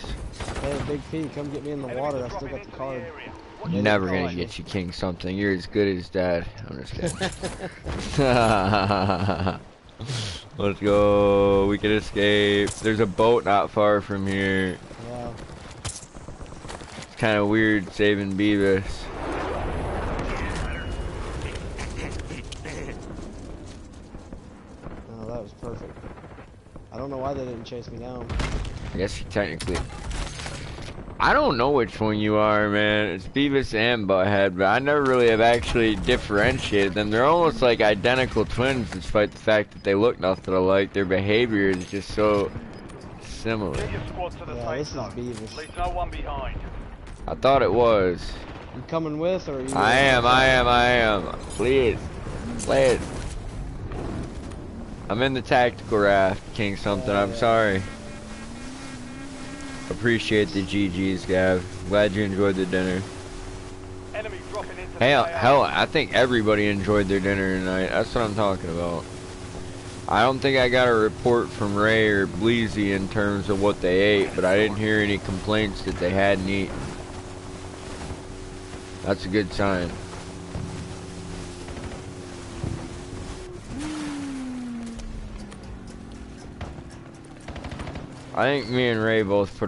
Hey, Big P, come get me in the water. I still got the card. Never gonna get you, King something. You're as good as Dad. I'm just kidding. Let's go. We can escape. There's a boat not far from here. Yeah. It's kind of weird saving Beavis. Oh, that was perfect. I don't know why they didn't chase me down. I guess you technically... I don't know which one you are, man. It's Beavis and Butthead, but I never really have actually differentiated them. They're almost like identical twins, despite the fact that they look nothing alike. Their behavior is just so similar. Get your squad to the Yeah, safe this is zone. Beavis. Leave no one behind. I thought it was. You coming with, or are you? I am. Please. Please. I'm in the tactical raft, King something. I'm sorry. Appreciate the GGs, Gav. Glad you enjoyed the dinner. Enemy dropping into Hell, I think everybody enjoyed their dinner tonight. That's what I'm talking about. I don't think I got a report from Ray or Bleezy in terms of what they ate, but I didn't hear any complaints that they hadn't eaten. That's a good sign. I think me and Ray both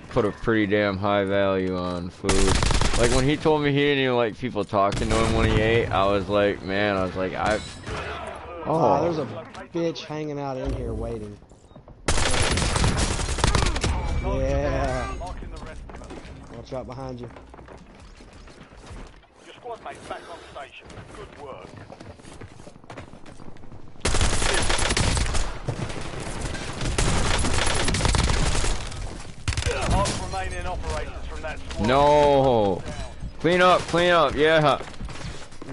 put a pretty damn high value on food. Like when he told me he didn't even like people talking to him when he ate, I was like, man, Oh, there's a bitch hanging out in here waiting. Yeah. Watch out behind you. Your squad mate's back on station. Good work. Half remaining operators from that squad. no. Clean up, yeah.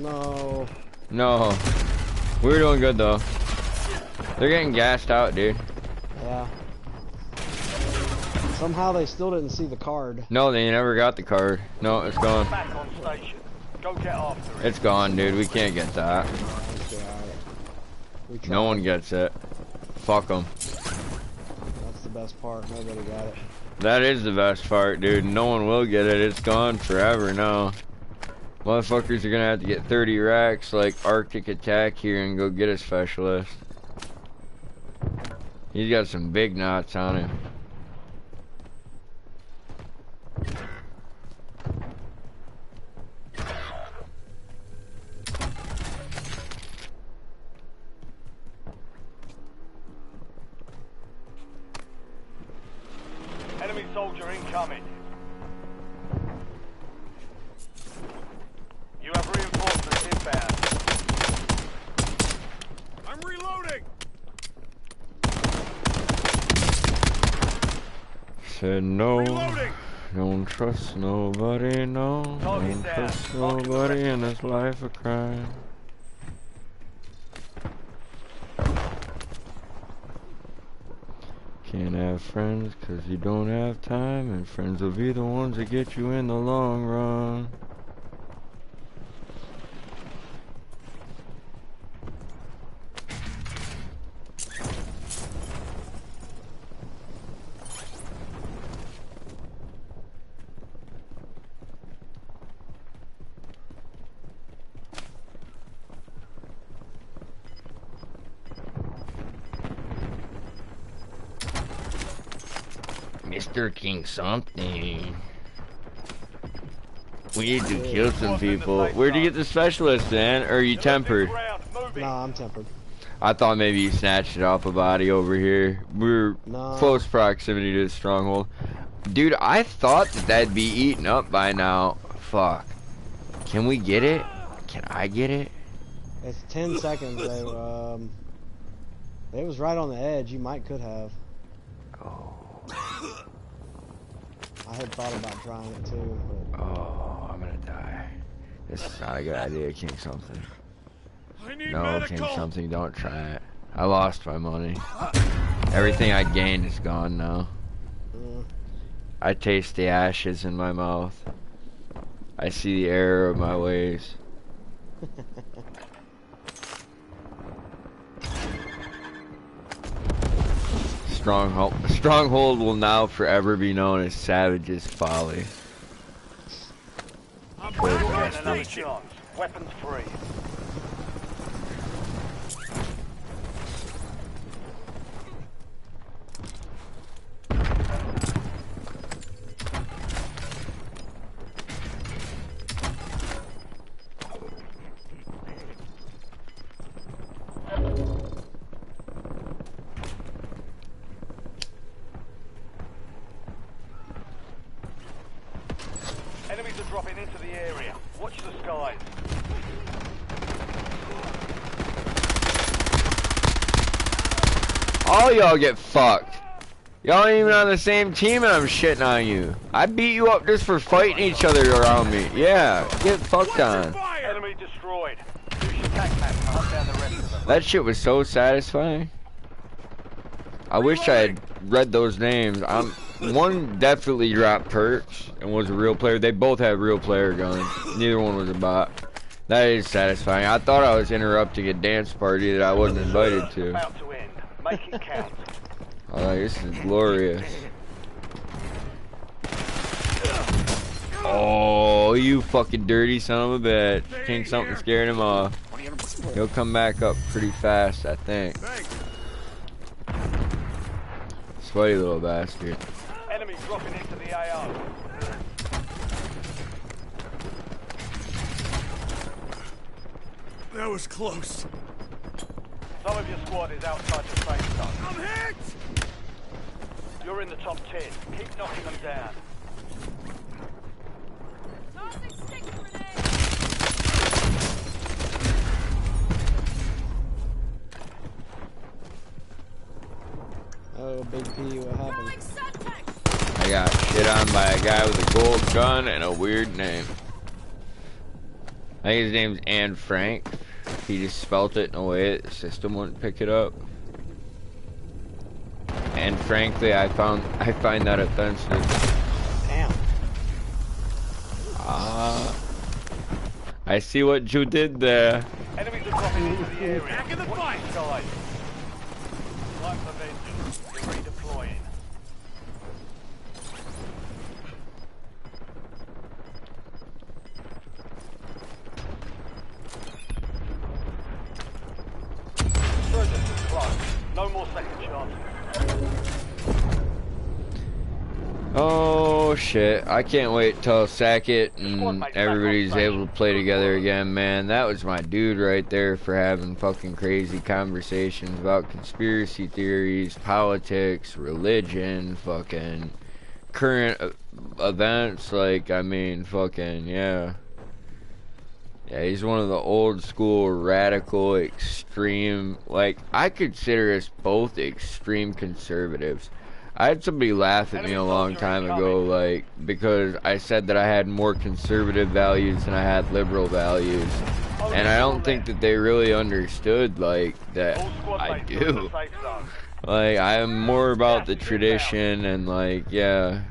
No. No. We're doing good though. They're getting gassed out, dude. Yeah. Somehow they still didn't see the card. No, they never got the card. No, it's gone. Back on station. Go get after it. It's gone, dude. We can't get that. Okay, alright. We tried. No one gets it. Fuck them. That's the best part. Nobody got it. That is the best part, dude. No one will get it. It's gone forever now. Motherfuckers are gonna have to get 30 racks like Arctic Attack here and go get a specialist. He's got some big knots on him. Enemy soldier incoming. You have reinforcements inbound. I'm reloading. Said no. Reloading. Don't trust nobody, no. Target Don't down. trust Marking the nobody rest in this life of crime. Can't have friends cause you don't have time, and friends will be the ones that get you in the long run. Mr. King something. We need to kill some people. Where'd you get the specialist, man? Or are you tempered? Nah, I'm tempered. I thought maybe you snatched it off a body over here. We're No. close proximity to the stronghold. Dude, I thought that that'd be eaten up by now. Fuck. Can we get it? Can I get it? It's 10 seconds. It was right on the edge. You could have. Oh. I had thought about trying it too, but Oh, I'm gonna die. This is not a good idea, King Something. I need No, medical. King Something, don't try it. I lost my money. Everything I gained is gone now. I taste the ashes in my mouth. I see the error of my ways. Stronghold will now forever be known as Savage's Folly. I'm We're back on getting another station. chance. Weapons free. Enemies are dropping into the area. Watch the skies. All y'all get fucked. Y'all ain't even on the same team and I'm shitting on you. I beat you up just for fighting each other around me. Yeah, get fucked on. Fire! Enemy destroyed. Use your tac map to hunt down the rest of them. That shit was so satisfying. I wish I had read those names. One definitely dropped perks and was a real player. They both had real player guns. Neither one was a bot. That is satisfying. I thought I was interrupting a dance party that I wasn't invited to. About to end. Make it count. Oh, this is glorious. Oh, you fucking dirty son of a bitch. King Something scared him off. He'll come back up pretty fast, I think. Thanks. Sweaty little bastard. Enemy dropping into the AO. That was close. Some of your squad is outside the safe zone. I'm hit! You're in the top 10. Keep knocking them down. Tossing stick grenade. oh, Big P, what happened? Throwing Suntex. I got shit on by a guy with a gold gun and a weird name. I think his name's Anne Frank. He just spelt it in a way that the system wouldn't pick it up. And frankly, I find that offensive. Damn. I see what you did there. Enemies are dropping into the area. Back in the Watch fight. the skies. Time for vengeance. You're redeploying. Surgeons is close. No more second chances. Oh shit, I can't wait till Sackett and everybody's able to play together again, man. That was my dude right there for having fucking crazy conversations about conspiracy theories, politics, religion, fucking current events, like, I mean, fucking, yeah. Yeah, he's one of the old school, radical, extreme, like, I consider us both extreme conservatives. I had somebody laugh at me a long time ago, like, because I said that I had more conservative values than I had liberal values. And I don't think that they really understood, like, that I do. Like, I am more about the tradition and, like, yeah.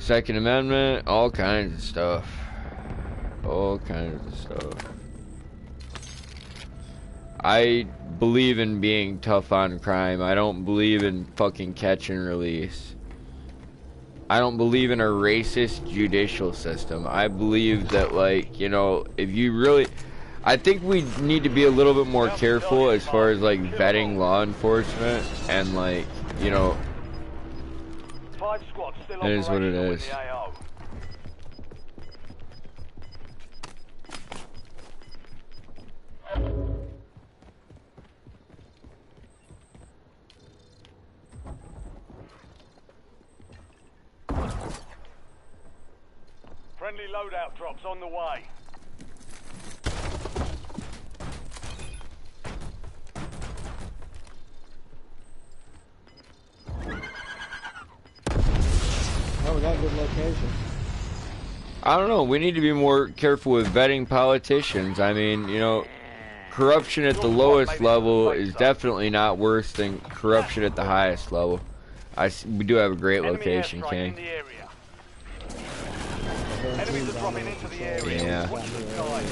Second Amendment, all kinds of stuff. All kinds of stuff. I believe in being tough on crime. I don't believe in fucking catch and release. I don't believe in a racist judicial system. I believe that, like, you know, if you really... I think we need to be a little bit more careful as far as, like, vetting law enforcement and, like, you know... 5 squads still It is what it operational in is. the AO. Friendly loadout drops on the way. got good location. I don't know. We need to be more careful with vetting politicians. I mean, you know, corruption at the lowest level is definitely not worse than corruption at the highest level. We do have a great location, King. Enemies are dropping into the area. Yeah. Watch the sky.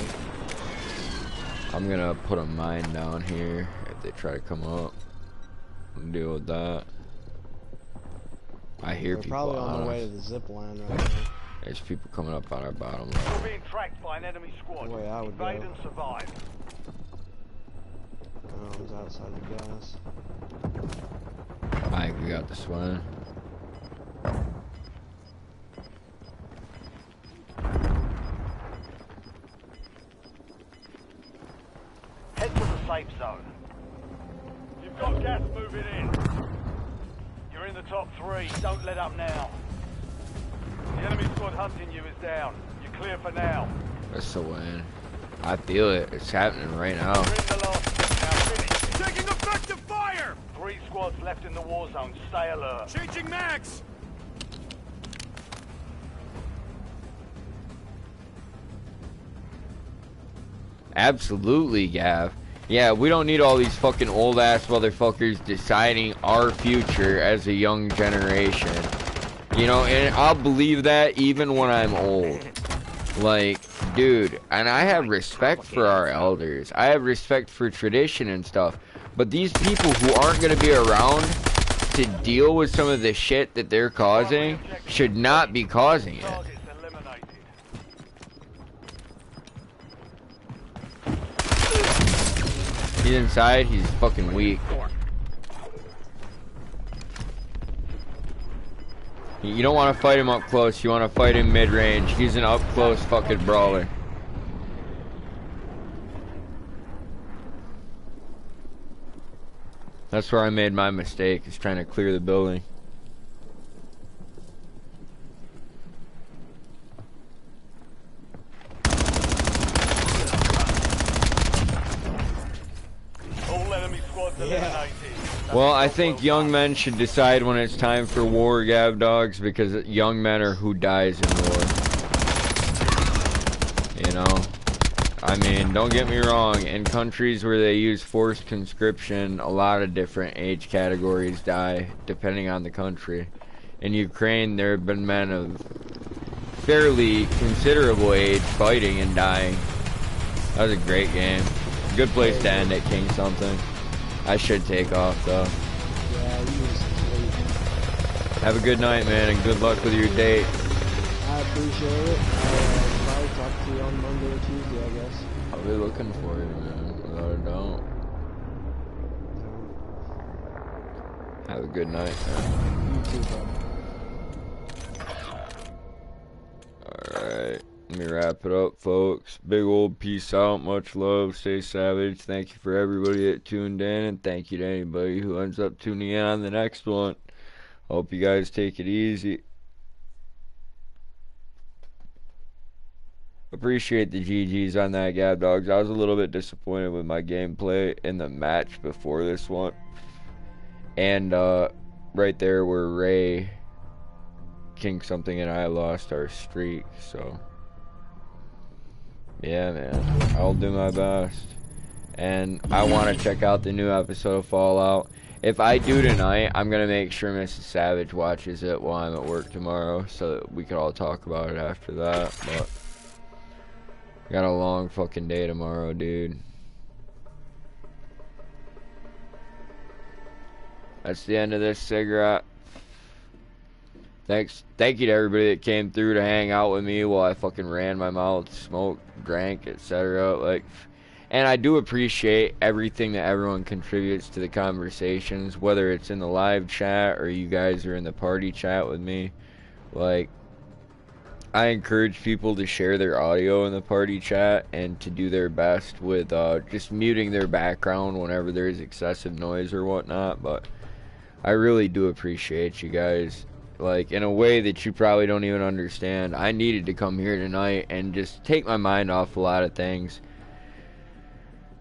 I'm gonna put a mine down here if they try to come up. Deal with that. I hear They're people probably on on the way to us. the zip line right now. There's people coming up on our bottom You're level. being tracked by an enemy squad. The way I would Invade go. and survive. Oh, he's outside the gas. I think we got this one. Head to the safe zone. You've got gas moving in. You're in the top 3. Don't let up now. The enemy squad hunting you is down. You're clear for now. That's the win. I feel it. It's happening right now. You're in the last. Now finish. Taking effective fire! 3 squads left in the war zone. Stay alert. Changing mags! Absolutely, Gav. Yeah, we don't need all these fucking old ass motherfuckers deciding our future as a young generation. You know, and I'll believe that even when I'm old. Like, dude, and I have respect for our elders. I have respect for tradition and stuff. But these people who aren't going to be around to deal with some of the shit that they're causing should not be causing it. Targets eliminated. He's inside, he's fucking weak. You don't want to fight him up close, you want to fight him mid-range. He's an up-close fucking brawler. That's where I made my mistake, is trying to clear the building. All enemy squads eliminated. Well, I think young men should decide when it's time for war, Gav Dogs, because young men are who dies in war. You know? I mean, don't get me wrong, in countries where they use forced conscription, a lot of different age categories die, depending on the country. In Ukraine, there have been men of fairly considerable age fighting and dying. That was a great game. Good place to end it, King something. I should take off, though. Yeah, you was asleep. Have a good night, man, and good luck with your date. I appreciate it. I'll probably talk to you on Monday or Tuesday, I guess. I'll be looking for you, man, without a doubt. Have a good night, man. You too, bud. Alright, let me wrap it up, folks. Big old peace out, much love, stay savage. Thank you for everybody that tuned in, and thank you to anybody who ends up tuning in on the next one. Hope you guys take it easy. Appreciate the GGs on that, Gab Dogs. I was a little bit disappointed with my gameplay in the match before this one. And right there where Ray, King something, and I lost our streak, so yeah, man, I'll do my best. And I want to check out the new episode of Fallout. If I do tonight, I'm gonna make sure Mrs. Savage watches it while I'm at work tomorrow, so that we can all talk about it after that. But got a long fucking day tomorrow, dude. That's the end of this cigarette. Thank you to everybody that came through to hang out with me while I fucking ran my mouth, smoked, drank, etc. Like, and I do appreciate everything that everyone contributes to the conversations, whether it's in the live chat or you guys are in the party chat with me. Like, I encourage people to share their audio in the party chat and to do their best with just muting their background whenever there's excessive noise or whatnot. But I really do appreciate you guys. Like, in a way that you probably don't even understand. I needed to come here tonight and just take my mind off a lot of things.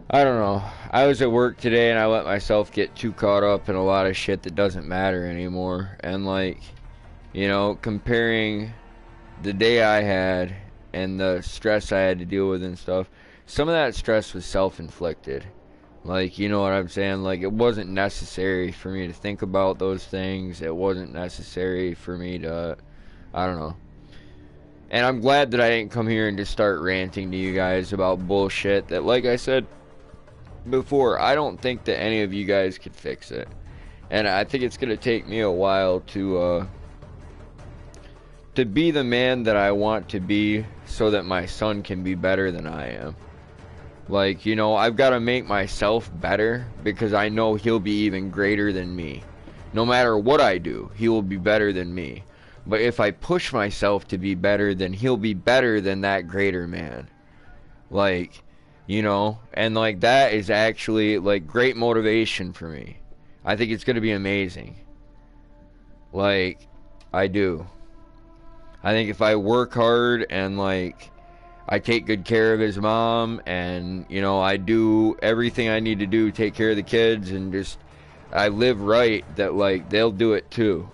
I don't know. I was at work today and I let myself get too caught up in a lot of shit that doesn't matter anymore. And, like, You know, comparing the day I had and the stress I had to deal with and stuff, some of that stress was self-inflicted. Like, you know what I'm saying? Like, it wasn't necessary for me to think about those things. It wasn't necessary for me to, I don't know. And I'm glad that I didn't come here and just start ranting to you guys about bullshit that, like I said before, I don't think that any of you guys could fix it. And I think it's going to take me a while to be the man that I want to be so that my son can be better than I am. Like, you know, I've got to make myself better because I know he'll be even greater than me. No matter what I do, he will be better than me. But if I push myself to be better, then he'll be better than that greater man. Like, you know, and like that is actually like great motivation for me. I think it's going to be amazing. Like, I do. I think if I work hard and like I take good care of his mom and, you know, I do everything I need to do, take care of the kids and just I live right, that like they'll do it too.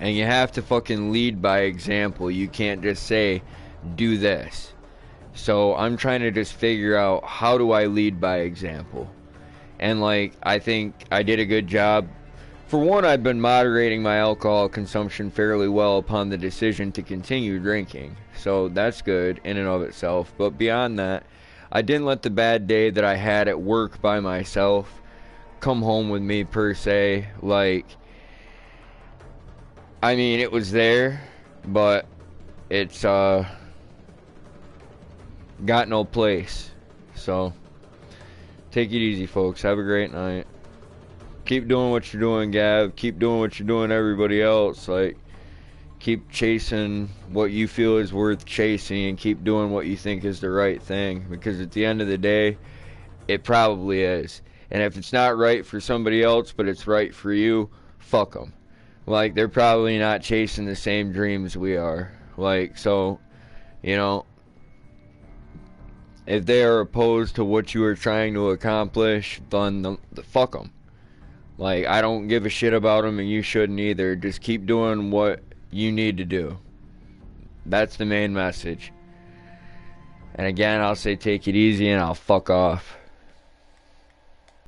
And you have to fucking lead by example. You can't just say, do this. So I'm trying to just figure out, how do I lead by example? And like, I think I did a good job. For one, I've been moderating my alcohol consumption fairly well upon the decision to continue drinking. So that's good in and of itself. But beyond that, I didn't let the bad day that I had at work by myself come home with me per se. Like, I mean, it was there, but it's got no place. So take it easy, folks. Have a great night. Keep doing what you're doing, Gav. Keep doing what you're doing, everybody else. Like, keep chasing what you feel is worth chasing and keep doing what you think is the right thing. Because at the end of the day, it probably is. And if it's not right for somebody else, but it's right for you, fuck them. Like, they're probably not chasing the same dreams we are. Like, so, you know, if they are opposed to what you are trying to accomplish, then fuck them. Like, I don't give a shit about them, and you shouldn't either. Just keep doing what you need to do. That's the main message. And again, I'll say take it easy, and I'll fuck off.